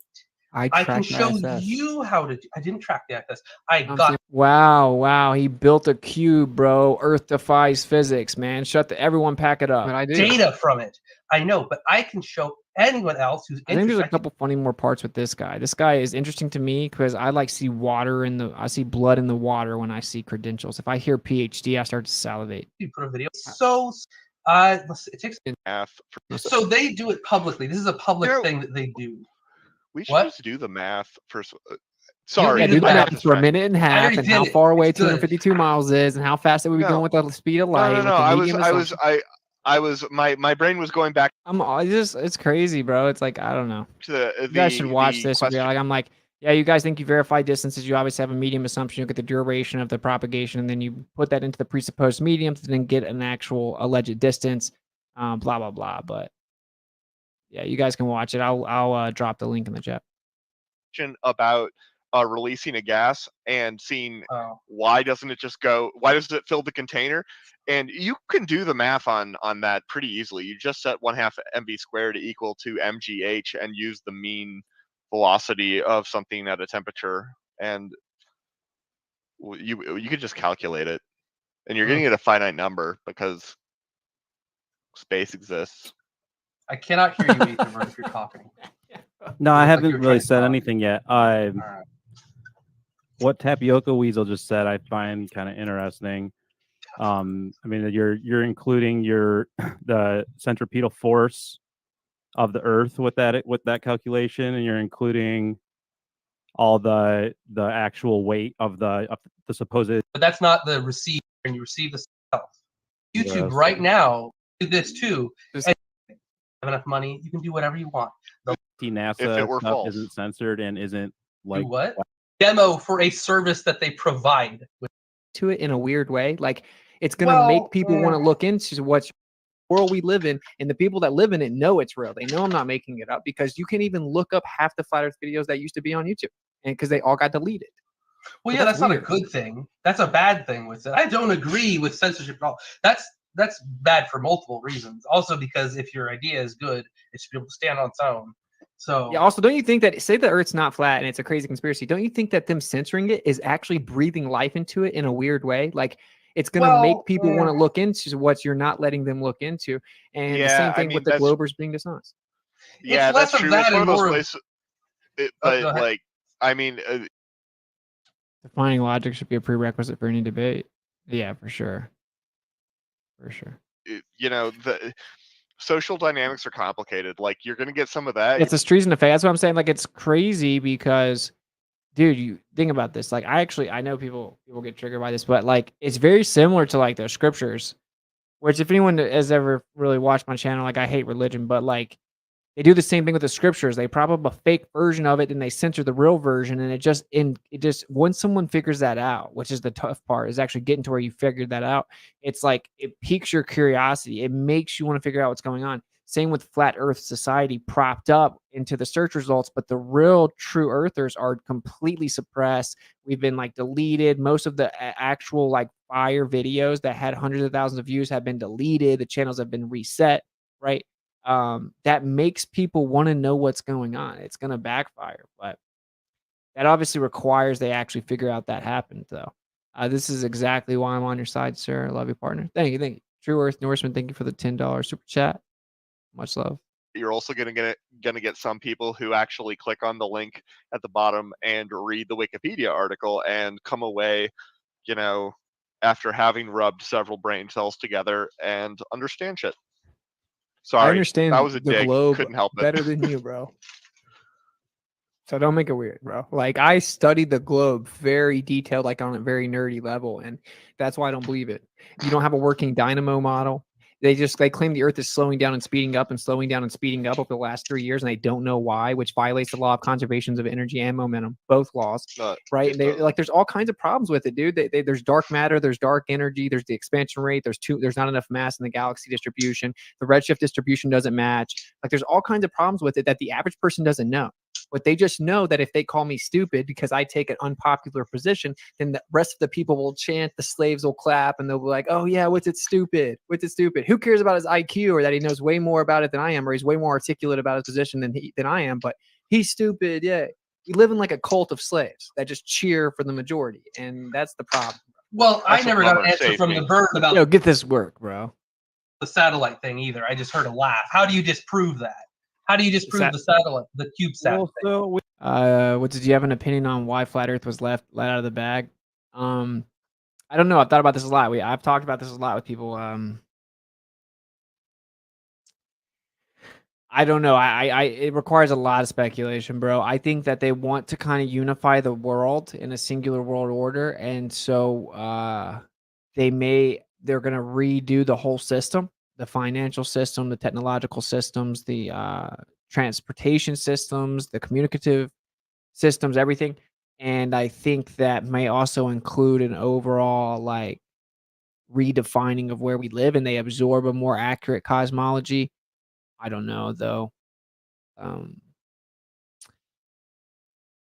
I can tracked show ISS. you how to. I didn't track the ISS. I got Wow. He built a cube, bro. Earth defies physics, man. Everyone pack it up. But I do. data from it. I know, but I can show anyone else who's I think there's a interested. couple funny more parts with this guy. This guy is interesting to me because I like see I see blood in the water when I see credentials. If I hear PhD, I start to salivate. You put a video. So, it takes. Math. So they do it publicly. This is a public thing that they do. We should What? just do the math first. Sorry, Yeah, do the I have math to for a try. minute and a I half, already and how did it. far away It's good. 252 miles is, and how fast it would be No. going with the speed of light. No, with no. the I medium assumption. my brain was going back It's crazy, bro. It's like, I don't know. to You guys should watch the this. question. I'm like, yeah, you guys think you verify distances. You obviously have a medium assumption. You get the duration of the propagation, and then you put that into the presupposed medium to then get an actual alleged distance. Blah blah blah. But yeah, you guys can watch it. I'll drop the link in the chat. About releasing a gas and seeing Oh. why doesn't it fill the container, and you can do the math on that pretty easily. You just set 1/2 mv squared equal to mgh and use the mean velocity of something at a temperature, and you could just calculate it, and you're getting at a finite number because space exists. I cannot hear you, Ethan, if you're talking. No, I Looks like haven't you were really trying to said talk. anything yet. Alright. What Tapioca Weasel just said, I find kind of interesting. I mean, you're including the centripetal force of the Earth with that calculation, and you're including all the actual weight of the supposed. But that's not the receiver, and you receive the stuff. YouTube Yeah, right now do this too. Just- And if you have enough money, you can do whatever you want. The NASA it were stuff false. isn't censored and isn't like do what? Demo for a service that they provide. To it in a weird way. Like, it's gonna make people want to look into what world we live in, and the people that live in it know it's real. They know I'm not making it up because you can even look up half the flat Earth videos that used to be on YouTube, and because they all got deleted. Well, But yeah, that's that's not a weird. good thing. That's a bad thing with it. I don't agree with censorship at all. That's bad for multiple reasons. Also, because if your idea is good, it should be able to stand on its own. So Yeah. Also, don't you think that say the Earth's not flat and it's a crazy conspiracy? Don't you think that them censoring it is actually breathing life into it in a weird way? Like it's going to make people want to look into what you're not letting them look into. And the Yeah, same I thing with mean the that's Globers being dishonest. yeah, it's less that's of true. that It's one and of those more of. places. It, Oh, go but ahead. like, I mean, Defining logic should be a prerequisite for any debate. Yeah, for sure. For sure. you know, the social dynamics are complicated. Like, you're gonna get some of that. It's a treason effect. That's what I'm saying. Like it's crazy because dude, you think about this. Like I know people get triggered by this, but like it's very similar to like the scriptures, which if anyone has ever really watched my channel, like I hate religion, but like they do the same thing with the scriptures. They prop up a fake version of it and they censor the real version. And it just once someone figures that out, which is the tough part, is actually getting to where you figured that out. It's like it piques your curiosity. It makes you want to figure out what's going on. Same with Flat Earth Society propped up into the search results, but the real true earthers are completely suppressed. We've been like deleted. Most of the actual like fire videos that had hundreds of thousands of views have been deleted. The channels have been reset, right? That makes people want to know what's going on. It's going to backfire, but that obviously requires they actually figure out that happened, though. This is exactly why I'm on your side, sir. Love you, partner. Thank you. Thank you. True Earth Norseman, thank you for the $10 super chat. Much love. You're also gonna get some people who actually click on the link at the bottom and read the Wikipedia article and come away, you know, after having rubbed several brain cells together and understand shit. Sorry, I understand that was a the dig. globe Couldn't help it. better than you, bro. So don't make it weird, bro. Like I studied the globe very detailed, like on a very nerdy level, and that's why I don't believe it. You don't have a working dynamo model. They claim the Earth is slowing down and speeding up and slowing down and speeding up over the last 3 years, and they don't know why, which violates the law of conservation of energy and momentum, both laws, right? And they like there's all kinds of problems with it, dude. There's dark matter, there's dark energy, there's the expansion rate, there's not enough mass in the galaxy distribution, the redshift distribution doesn't match. Like there's all kinds of problems with it that the average person doesn't know. But they just know that if they call me stupid because I take an unpopular position, then the rest of the people will chant, the slaves will clap, and they'll be like, oh, yeah, what's it stupid? What's it stupid? Who cares about his IQ or that he knows way more about it than I am, or he's way more articulate about his position than I am, but he's stupid. Yeah. We live in like a cult of slaves that just cheer for the majority, and that's the problem. Well, I never got an answer from the bird about Yo, get this work, bro. The satellite thing either. I just heard a laugh. How do you disprove that? How do you disprove the satellite, the CubeSat thing? What did you have an opinion on why flat Earth was let out of the bag? I don't know. I've thought about this a lot. I've talked about this a lot with people. I don't know. It requires a lot of speculation, bro. I think that they want to kind of unify the world in a singular world order, and so they're going to redo the whole system. The financial system, the technological systems, the transportation systems, the communicative systems, everything. And I think that may also include an overall like redefining of where we live, and they absorb a more accurate cosmology. I don't know though.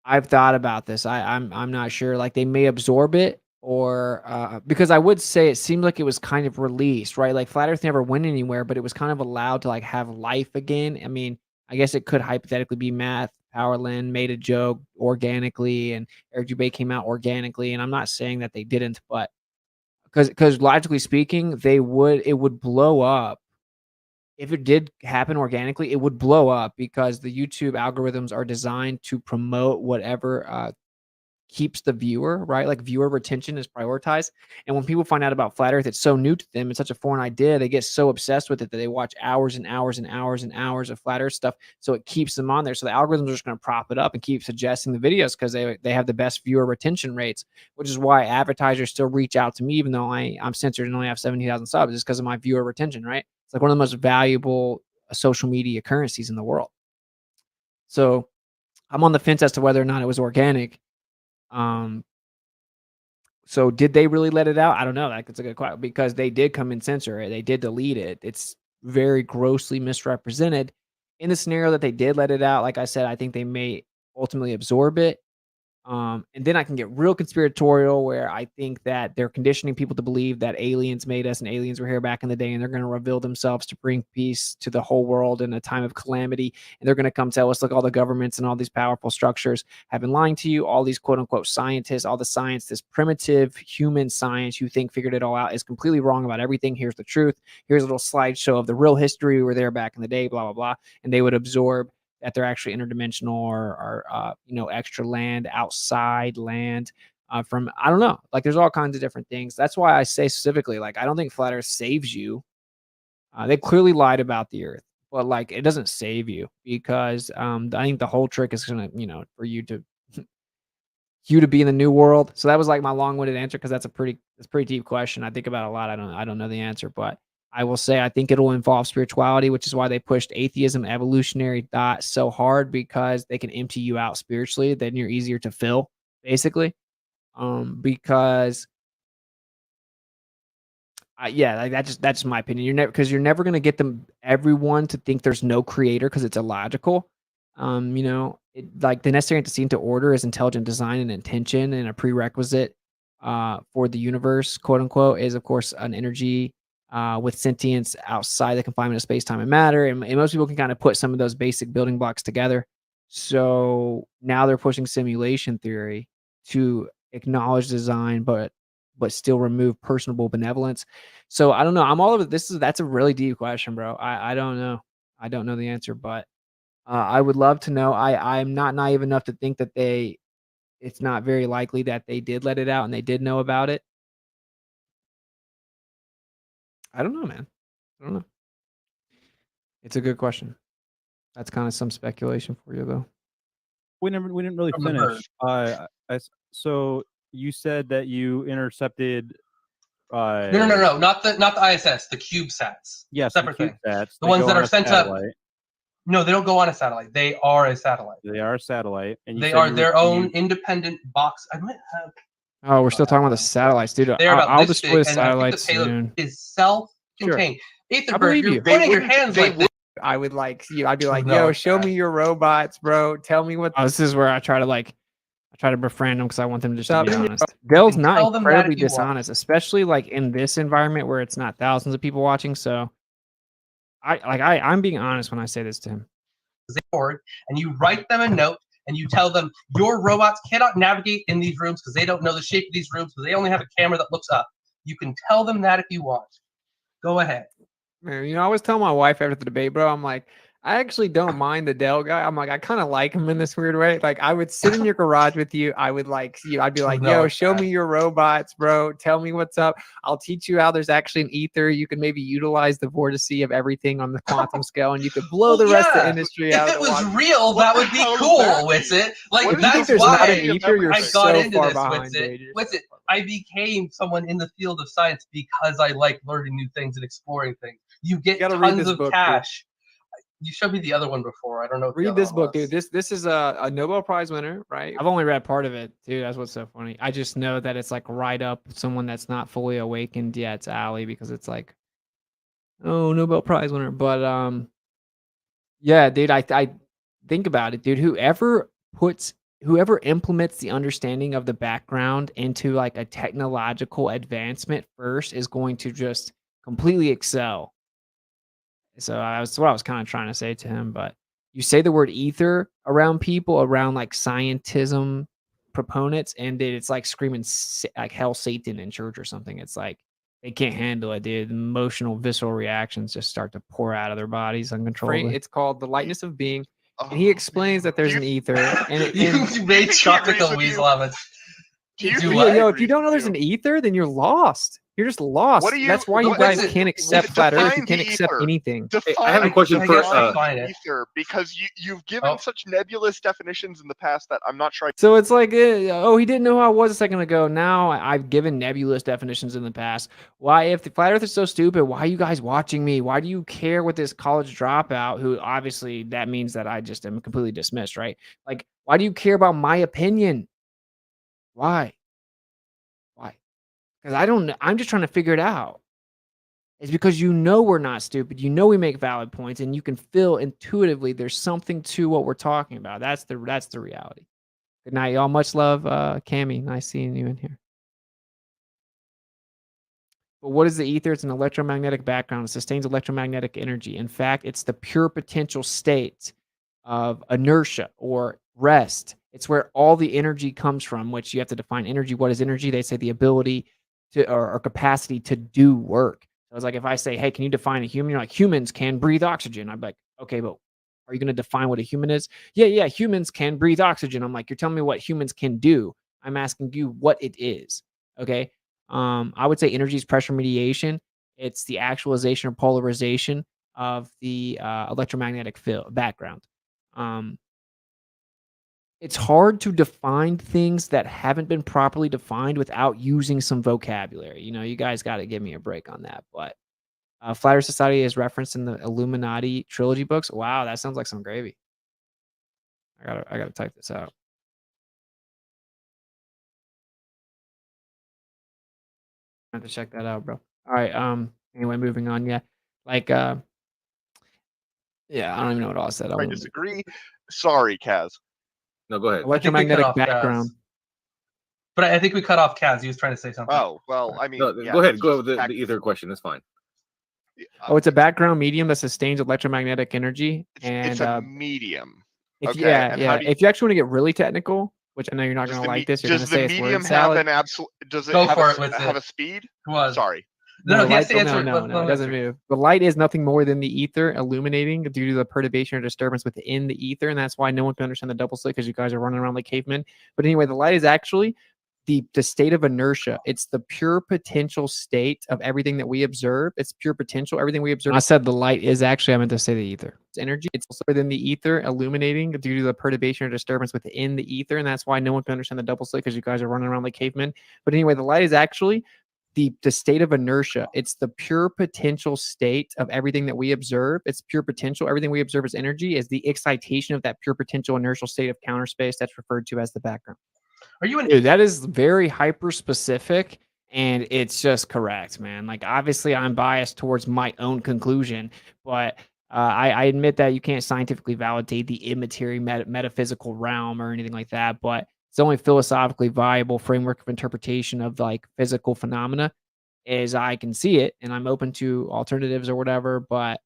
I've thought about this. I'm not sure. Like they may absorb it, or because I would say it seemed like it was kind of released, right? Like Flat Earth never went anywhere, but it was kind of allowed to like have life again. I mean, I guess it could hypothetically be Math Powerland made a joke organically, and Eric Dubay came out organically. And I'm not saying that they didn't, but because logically speaking, it would blow up. If it did happen organically, it would blow up because the YouTube algorithms are designed to promote whatever keeps the viewer, right? Like viewer retention is prioritized. And when people find out about Flat Earth, it's so new to them. It's such a foreign idea. They get so obsessed with it that they watch hours and hours and hours and hours of Flat Earth stuff. So it keeps them on there. So the algorithms are just going to prop it up and keep suggesting the videos because they have the best viewer retention rates, which is why advertisers still reach out to me, even though I'm censored and only have 70,000 subs. It's because of my viewer retention, right? It's like one of the most valuable social media currencies in the world. So I'm on the fence as to whether or not it was organic. So did they really let it out? I don't know. That's a good question because they did come and censor it. They did delete it. It's very grossly misrepresented. In the scenario that they did let it out, like I said, I think they may ultimately absorb it. And then I can get real conspiratorial where I think that they're conditioning people to believe that aliens made us and aliens were here back in the day and they're going to reveal themselves to bring peace to the whole world in a time of calamity. And they're going to come tell us, look, all the governments and all these powerful structures have been lying to you. All these quote unquote scientists, all the science, this primitive human science you think figured it all out is completely wrong about everything. Here's the truth. Here's a little slideshow of the real history. We were there back in the day, blah, blah, blah. And they would absorb that they're actually interdimensional or extra land, outside land from, I don't know, like there's all kinds of different things. That's why I say specifically, like, I don't think flat earth saves you. They clearly lied about the earth, but like, it doesn't save you because I think the whole trick is going to, for you to be in the new world. So that was like my long-winded answer. Cause that's a pretty deep question. I think about it a lot. I don't know the answer, but I will say I think it'll involve spirituality, which is why they pushed atheism, evolutionary thought so hard because they can empty you out spiritually. Then you're easier to fill, basically. Because like that's just my opinion. You're never going to get everyone to think there's no creator because it's illogical. Like the necessary antecedent to order is intelligent design and intention, and a prerequisite for the universe, quote unquote, is of course an energy with sentience outside the confinement of space, time, and matter. And most people can kind of put some of those basic building blocks together. So now they're pushing simulation theory to acknowledge design, but still remove personable benevolence. So I don't know. I'm all over this. That's a really deep question, bro. I don't know. I don't know the answer, but I would love to know. I'm not naive enough to think that it's not very likely that they did let it out and they did know about it. I don't know, man. I don't know. It's a good question. That's kind of some speculation for you, though. We didn't really From the finish. So you said that you intercepted. No. Not the ISS. The CubeSats. Yes, separate the thing. CubeSats. The They ones go that on are a sent up. satellite. No, they don't go on a satellite. They are a satellite. They are a satellite, and you They said are you their own received- independent box. I might have. Oh, we're still talking about the satellites, dude. They're about I'll this destroy big, the and I think the satellites payload soon. is self-contained. I Etherberg, believe you're you. pointing your hands like this. I would like you. I'd be like, No, yo, it's show not. me your robots, bro. Tell me what. Oh, this is where I try to befriend them because I want them just to be honest. Dell's can not tell them that incredibly if you want. dishonest, especially like in this environment where it's not thousands of people watching. So I'm being honest when I say this to him. And you write them a note and you tell them your robots cannot navigate in these rooms because they don't know the shape of these rooms because they only have a camera that looks up. You can tell them that if you want. Go ahead. Man, I always tell my wife after the debate, bro, I'm like, I actually don't mind the Dell guy. I'm like, I kind of like him in this weird way. Like, I would sit in your garage with you. I would like you. I'd be like, No, yo, it's show not. me your robots, bro. Tell me what's up. I'll teach you how there's actually an ether. You can maybe utilize the vorticity of everything on the quantum scale, and you could blow the rest of the industry out. If of it the was water. real, What that the would be hell does cool, that mean? Witsit. Like What is that's there's not an why ether, you're I got so into far this, behind, Witsit. dude. Witsit. I became someone in the field of science because I like learning new things and exploring things. You get gotta read tons this of book, dude. cash. You showed me the other one before. I don't know. What the Read other this one book, was. dude. This is a Nobel Prize winner, right? I've only read part of it, dude. That's what's so funny. I just know that it's like right up someone that's not fully awakened yet. It's alley because it's like, oh, Nobel Prize winner. But yeah, dude. I think about it, dude. Whoever implements the understanding of the background into like a technological advancement first is going to just completely excel. So that's what I was kind of trying to say to him. But you say the word ether around people, around like scientism proponents, and dude, it's like screaming like hell Satan in church or something. It's like they can't handle it, dude. Emotional, visceral reactions just start to pour out of their bodies uncontrollably. It's called the lightness of being. And he explains that there's an ether. And You made Tropical Weasel have Do you Do think what? he yo, if agrees you don't know with there's you? an ether, then you're lost. You're just lost. What do you- That's why you what- guys listen, can't accept flat Earth. You define can't the accept ether. anything. Define, I have a question I for guess define it. ether because you've given Oh. such nebulous definitions in the past that I'm not sure. So it's like, oh, he didn't know how it was a second ago. Now I've given nebulous definitions in the past. Why, if the flat Earth is so stupid, why are you guys watching me? Why do you care what this college dropout, who obviously that means that I just am completely dismissed, right? Like, why do you care about my opinion? Why? Because I don't know. I'm just trying to figure it out. It's because you know we're not stupid. You know we make valid points, and you can feel intuitively there's something to what we're talking about. That's the reality. Good night, y'all. Much love, Cammy. Nice seeing you in here. But what is the ether? It's an electromagnetic background. It sustains electromagnetic energy. In fact, it's the pure potential state of inertia or rest. It's where all the energy comes from, which you have to define energy. What is energy? They say the ability to or capacity to do work. So it's like if I say, hey, can you define a human? You're like, humans can breathe oxygen. I'm like, okay, but are you going to define what a human is? Yeah, humans can breathe oxygen. I'm like, you're telling me what humans can do. I'm asking you what it is. Okay. I would say energy is pressure mediation. It's the actualization or polarization of the electromagnetic field background. It's hard to define things that haven't been properly defined without using some vocabulary. You know, you guys got to give me a break on that. But Flat Earth Society is referenced in the Illuminati trilogy books. Wow, that sounds like some gravy. I gotta type this out. I have to check that out, bro. All right. Anyway, moving on. Yeah. Like yeah, I don't even know what all I said. I disagree. Sorry, Kaz. No, go ahead. Electromagnetic background. But I think we cut off Kaz. He was trying to say something. Oh, well, I mean, No, yeah, go ahead. it's Go just with the ether question. That's fine. Oh, it's a background medium that sustains electromagnetic energy. And it's a medium. If, Okay, yeah, and yeah. how do you- If you actually want to get really technical, which I know you're not going to like this, you're going to Does say the it's word medium have salad. an absolute? Does it Go have for a, it, what's have it? a speed? Come on. Sorry. No, he has to light- answer. no, it doesn't move. The light is nothing more than the ether illuminating due to the perturbation or disturbance within the ether, and that's why no one can understand the double slit because you guys are running around like cavemen. But anyway, the light is actually the state of inertia. It's the pure potential state of everything that we observe. It's pure potential. Everything we observe. I said the light is actually, I meant to say the ether. It's energy. It's also within the ether illuminating due to the perturbation or disturbance within the ether, and that's why no one can understand the double slit because you guys are running around like cavemen. But anyway, the light is actually the state of inertia. It's the pure potential state of everything that we observe. It's pure potential. Everything we observe as energy is the excitation of that pure potential inertial state of counter space that's referred to as the background. Are you in? Dude, that is very hyper specific, and it's just correct, man. Like, obviously, I'm biased towards my own conclusion, but I admit that you can't scientifically validate the immaterial metaphysical realm or anything like that, but it's the only philosophically viable framework of interpretation of like physical phenomena as I can see it, and I'm open to alternatives or whatever, but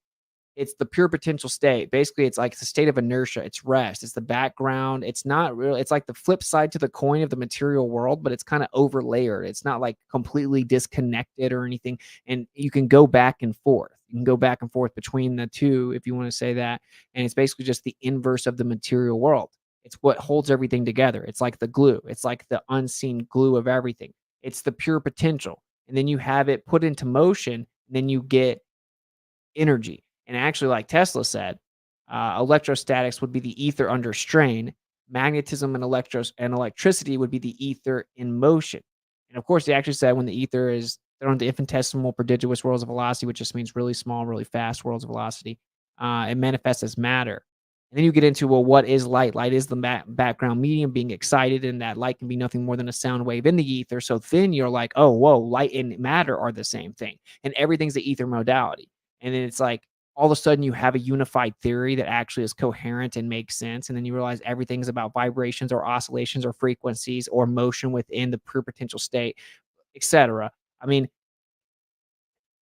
it's the pure potential state. Basically, it's like the state of inertia. It's rest. It's the background. It's not real. It's like the flip side to the coin of the material world, but it's kind of overlayered. It's not like completely disconnected or anything. And you can go back and forth. You can go back and forth between the two if you want to say that. And it's basically just the inverse of the material world. It's what holds everything together. It's like the glue. It's like the unseen glue of everything. It's the pure potential. And then you have it put into motion, and then you get energy. And actually, like Tesla said, electrostatics would be the ether under strain. Magnetism and electricity would be the ether in motion. And of course, they actually said when the ether is thrown into infinitesimal prodigious worlds of velocity, which just means really small, really fast worlds of velocity, it manifests as matter. And then you get into, well, what is light? Light is the background medium being excited, and that light can be nothing more than a sound wave in the ether. So then you're like, oh, whoa, light and matter are the same thing. And everything's the ether modality. And then it's like, all of a sudden you have a unified theory that actually is coherent and makes sense. And then you realize everything's about vibrations or oscillations or frequencies or motion within the pure potential state, etc. I mean,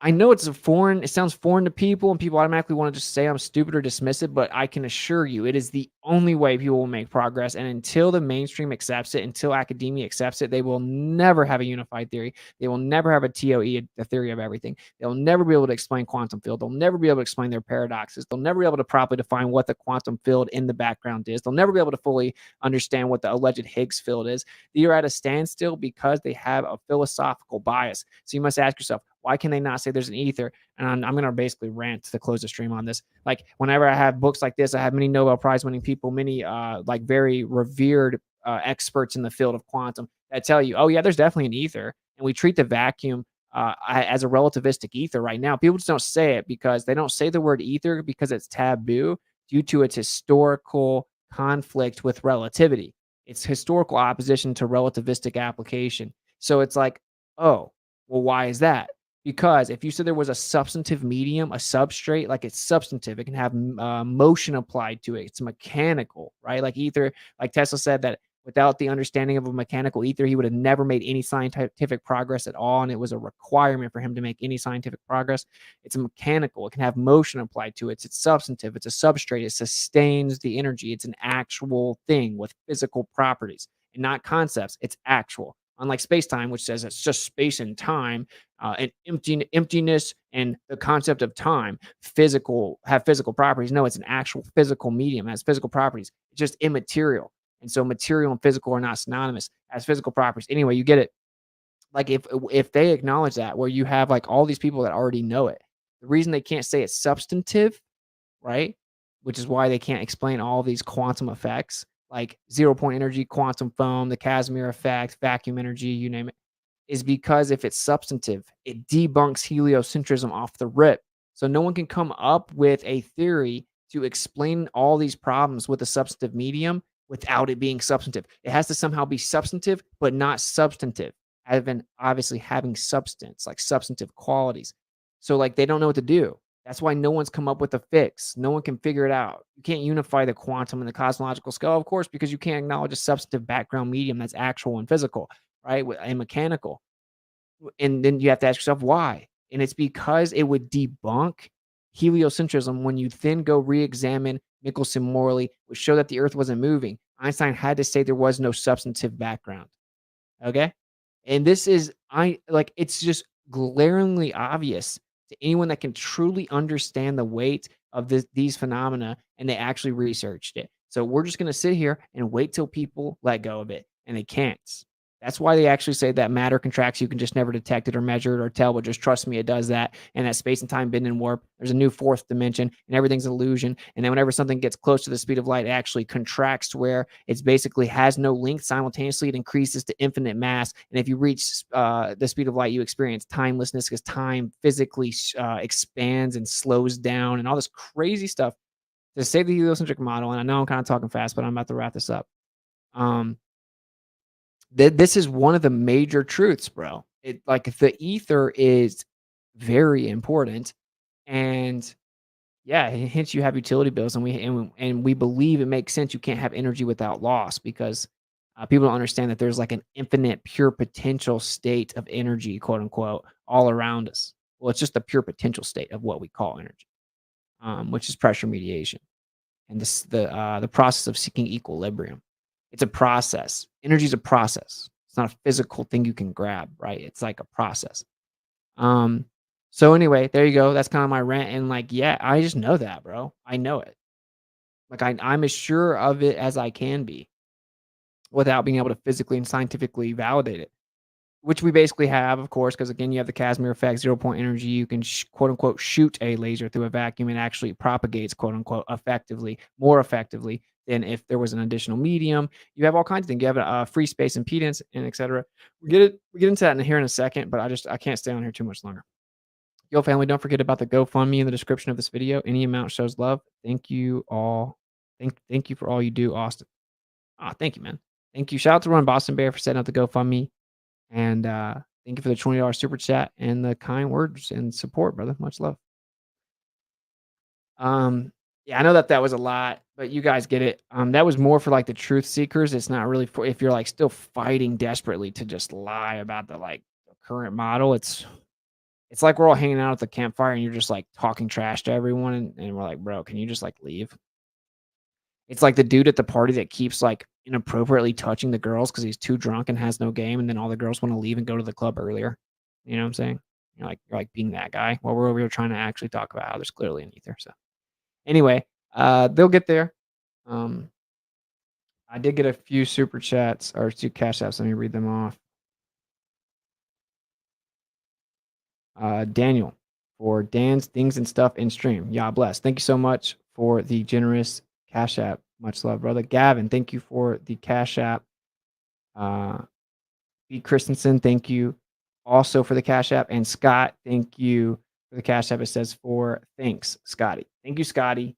I know it sounds foreign to people, and people automatically want to just say I'm stupid or dismiss it, but I can assure you it is the only way people will make progress. And until the mainstream accepts it, until academia accepts it, they will never have a unified theory. They will never have a TOE, a theory of everything. They'll never be able to explain quantum field. They'll never be able to explain their paradoxes. They'll never be able to properly define what the quantum field in the background is. They'll never be able to fully understand what the alleged Higgs field is. They're at a standstill because they have a philosophical bias. So you must ask yourself, why can they not say there's an ether? And I'm going to basically rant to close the stream on this. Like, whenever I have books like this, I have many Nobel Prize winning people, many like very revered experts in the field of quantum that tell you, oh yeah, there's definitely an ether. And we treat the vacuum as a relativistic ether right now. People just don't say it because they don't say the word ether because it's taboo due to its historical conflict with relativity. It's historical opposition to relativistic application. So it's like, oh, well, why is that? Because if you said there was a substantive medium, a substrate, like it's substantive, it can have motion applied to it. It's mechanical, right? Like ether, like Tesla said that Without the understanding of a mechanical ether, he would have never made any scientific progress at all. And it was a requirement for him to make any scientific progress. It's a mechanical. It can have motion applied to it. It's substantive. It's a substrate. It sustains the energy. It's an actual thing with physical properties and not concepts. It's actual. Unlike space-time, which says it's just space and time, and emptiness and the concept of time, have physical properties. No, it's an actual physical medium. It has physical properties. It's just immaterial. And so material and physical are not synonymous as physical properties. Anyway, you get it. Like if they acknowledge that, where you have like all these people that already know it, the reason they can't say it's substantive, right? Which is why they can't explain all these quantum effects, like 0-point energy, quantum foam, the Casimir effect, vacuum energy, you name it, is because if it's substantive, it debunks heliocentrism off the rip. So no one can come up with a theory to explain all these problems with a substantive medium without it being substantive. It has to somehow be substantive, but not substantive, obviously having substance, like substantive qualities. So like they don't know what to do. That's why no one's come up with a fix. No one can figure it out. You can't unify the quantum and the cosmological scale, of course, because you can't acknowledge a substantive background medium that's actual and physical, right? And mechanical. And then you have to ask yourself why. And it's because it would debunk heliocentrism when you then go re-examine Michelson-Morley, which showed that the Earth wasn't moving. Einstein had to say there was no substantive background. Okay? And this is, it's just glaringly obvious to anyone that can truly understand the weight of these phenomena, and they actually researched it. So we're just going to sit here and wait till people let go of it, and they can't. That's why they actually say that matter contracts. You can just never detect it or measure it or tell, but just trust me, it does that. And that space and time bend and warp, there's a new fourth dimension, and everything's an illusion. And then whenever something gets close to the speed of light, it actually contracts to where it basically has no length. Simultaneously, it increases to infinite mass. And if you reach the speed of light, you experience timelessness because time physically expands and slows down and all this crazy stuff to save the heliocentric model. And I know I'm kind of talking fast, but I'm about to wrap this up. This is one of the major truths, bro. The ether is very important, and yeah, hence you have utility bills, and we believe it makes sense. You can't have energy without loss because people don't understand that there's like an infinite pure potential state of energy, quote unquote, all around us. Well, it's just the pure potential state of what we call energy, which is pressure mediation, and the process of seeking equilibrium. It's a process. Energy is a process. It's not a physical thing you can grab, right? It's like a process. So anyway, there you go. That's kind of my rant. And like, yeah, I just know that, bro. I know it. Like I'm as sure of it as I can be without being able to physically and scientifically validate it, which we basically have, of course, because again, you have the Casimir effect, 0-point energy. You can quote unquote shoot a laser through a vacuum and actually propagates, quote unquote, more effectively than if there was an additional medium. You have all kinds of things. You have a free space impedance and etc. We get into that here in a second, but I can't stay on here too much longer. Yo, family, don't forget about the GoFundMe in the description of this video. Any amount shows love. Thank you all. Thank you for all you do, Austin. Thank you, man. Thank you. Shout out to Ron Boston Bear for setting up the GoFundMe. And thank you for the $20 super chat and the kind words and support, brother. Much love. Yeah, I know that was a lot, but you guys get it. That was more for like the truth seekers. It's not really for if you're like still fighting desperately to just lie about the current model. It's like we're all hanging out at the campfire and you're just like talking trash to everyone, and we're like, bro, can you just like leave? It's like the dude at the party that keeps like inappropriately touching the girls because he's too drunk and has no game, and then all the girls want to leave and go to the club earlier. You know what I'm saying? You're like being that guy while we're over here trying to actually talk about how there's clearly an ether. So anyway, they'll get there. I did get a few super chats or 2 cash apps. Let me read them off. Daniel for Dan's Things and Stuff in Stream. Yeah, bless. Thank you so much for the generous cash app. Much love, brother. Gavin, thank you for the cash app. B. Christensen, thank you also for the cash app. And Scott, thank you for the cash app. It says for thanks, Scotty. Thank you, Scotty,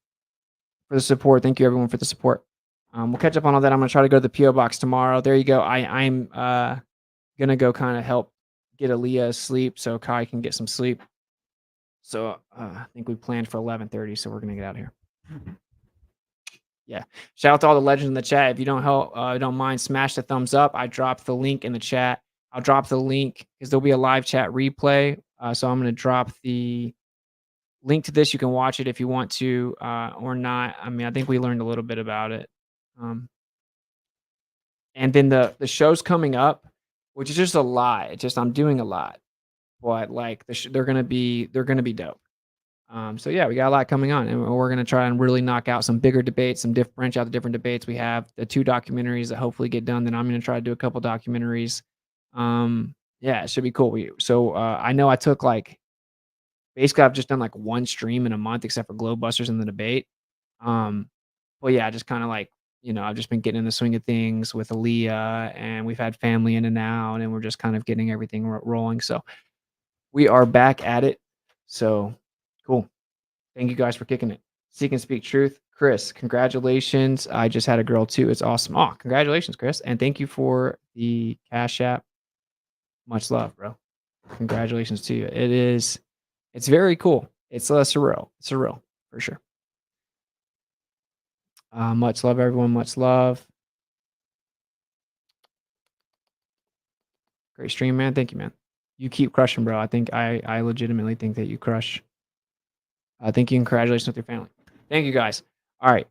for the support. Thank you, everyone, for the support. We'll catch up on all that. I'm going to try to go to the P.O. box tomorrow. There you go. I'm going to go kind of help get Aaliyah asleep so Kai can get some sleep. So I think we planned for 11:30, so we're going to get out of here. Yeah. Shout out to all the legends in the chat. If you don't mind, smash the thumbs up. I dropped the link in the chat. I'll drop the link because there'll be a live chat replay. So I'm going to drop the link to this. You can watch it if you want to or not. I mean, I think we learned a little bit about it. And then the show's coming up, which is just a lot. It's just I'm doing a lot, but like they're gonna be dope. So yeah, we got a lot coming on, and we're gonna try and really knock out some bigger debates, branch out the different debates. We have the 2 documentaries that hopefully get done. Then I'm gonna try to do a couple documentaries. Yeah, it should be cool. I know I took basically I've just done 1 stream in a month, except for Globebusters and the debate. But yeah, just kind of I've just been getting in the swing of things with Aaliyah, and we've had family in and out, and we're just kind of getting everything rolling. So we are back at it. So cool. Thank you guys for kicking it. Seek and Speak Truth. Chris, congratulations. I just had a girl too. It's awesome. Oh, congratulations, Chris. And thank you for the Cash App. Much love, bro. Congratulations to you. It's very cool. It's surreal. It's surreal for sure. Much love, everyone. Much love. Great stream, man. Thank you, man. You keep crushing, bro. I legitimately think that you crush. Thank you and congratulations with your family. Thank you, guys. All right.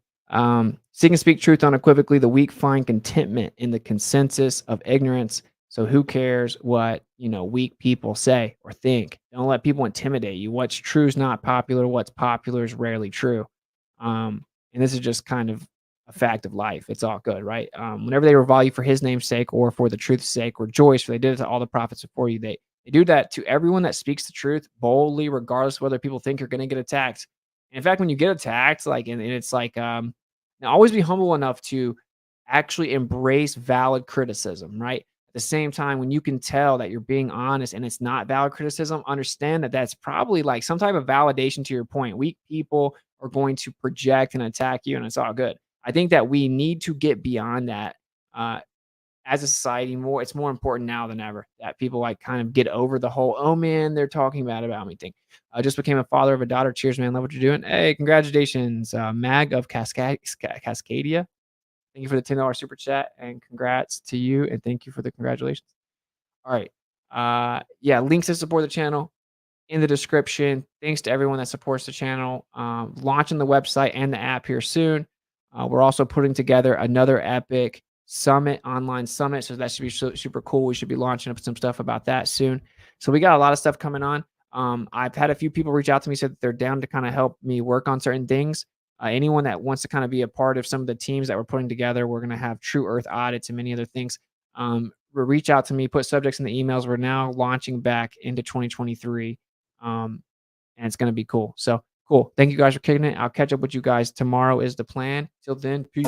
Seek and Speak Truth unequivocally. The weak find contentment in the consensus of ignorance. So who cares what, weak people say or think? Don't let people intimidate you. What's true is not popular. What's popular is rarely true. And this is just kind of a fact of life. It's all good, right? Whenever they revile you for his name's sake or for the truth's sake, rejoice, for they did it to all the prophets before you. They do that to everyone that speaks the truth boldly, regardless of whether people think you're going to get attacked. And in fact, when you get attacked, and it's now always be humble enough to actually embrace valid criticism, right? At the same time, when you can tell that you're being honest and it's not valid criticism, understand that that's probably some type of validation to your point. Weak people are going to project and attack you, and it's all good. I think that we need to get beyond that as a society. It's more important now than ever that people kind of get over the whole, oh man, they're talking bad about me thing. I just became a father of a daughter. Cheers, man. Love what you're doing. Hey, congratulations, Mag of Cascadia. Thank you for the $10 super chat, and congrats to you, and thank you for the congratulations. All right. Yeah, links to support the channel in the description. Thanks to everyone that supports the channel. Launching the website and the app here soon. We're also putting together another epic summit, online summit, so that should be super cool. We should be launching up some stuff about that soon. So we got a lot of stuff coming on. I've had a few people reach out to me, said that they're down to kind of help me work on certain things. Anyone that wants to kind of be a part of some of the teams that we're putting together, we're going to have True Earth audits and many other things. Reach out to me, put subjects in the emails. We're now launching back into 2023, and it's going to be cool. So cool. Thank you guys for kicking it. I'll catch up with you guys tomorrow is the plan. Till then, peace.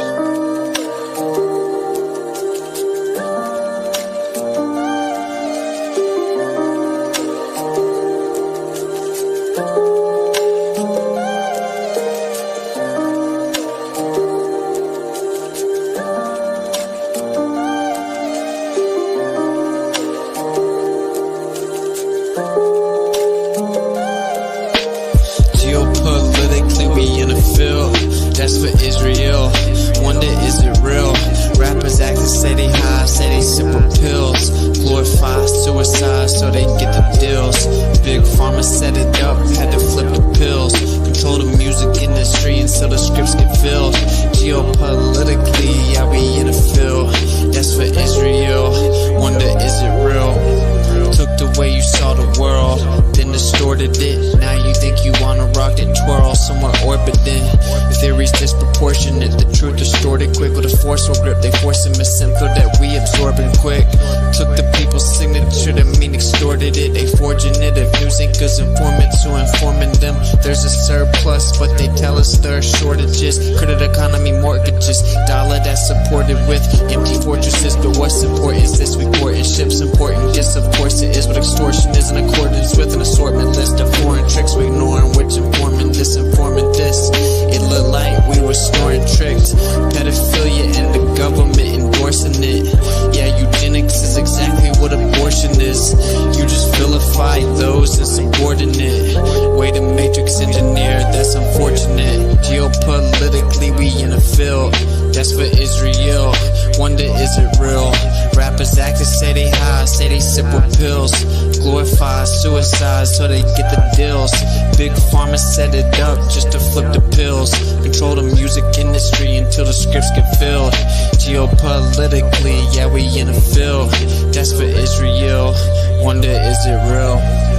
That's for Israel. Wonder, is it real? Rappers acting say they high, say they simple pills. Glorify suicide so they get the deals. Big Pharma set it up, had to flip the pills. Control the music industry until the scripts get filled. Geopolitically, yeah, we in the field. That's for Israel. Wonder, is it real? Took the way you saw the world, then distorted it. Now you think you wanna rock that twirl somewhere orbiting. The theory's disproportionate, the truth distorted quick with a forceful grip. They force a misinfo that we absorbing quick. Took the people's signature to mean extorted it. They forging it of news anchors, informants who informing them. There's a surplus, but they tell us there are shortages. Credit economy mortgages, dollar that's supported with empty fortresses. But what's important is this reporting ships important. Yes, of course it is, but extortion is in accordance with an assortment list of foreign tricks we ignoring, which informing this, informing this. It looked like we were snoring tricked. Pedophilia and the government endorsing it. Yeah, eugenics is exactly what abortion is. You just vilify those insubordinate. Way to matrix engineer, that's unfortunate. Geopolitically, we in a field. That's for Israel. Wonder is it real? Rappers acting say they high, say they sip with pills. Glorify suicide so they get the deals. Big pharma set it up just to flip the pills. Control the music industry until the scripts get filled. Geopolitically, yeah, we in the field. That's for Israel. Wonder is it real?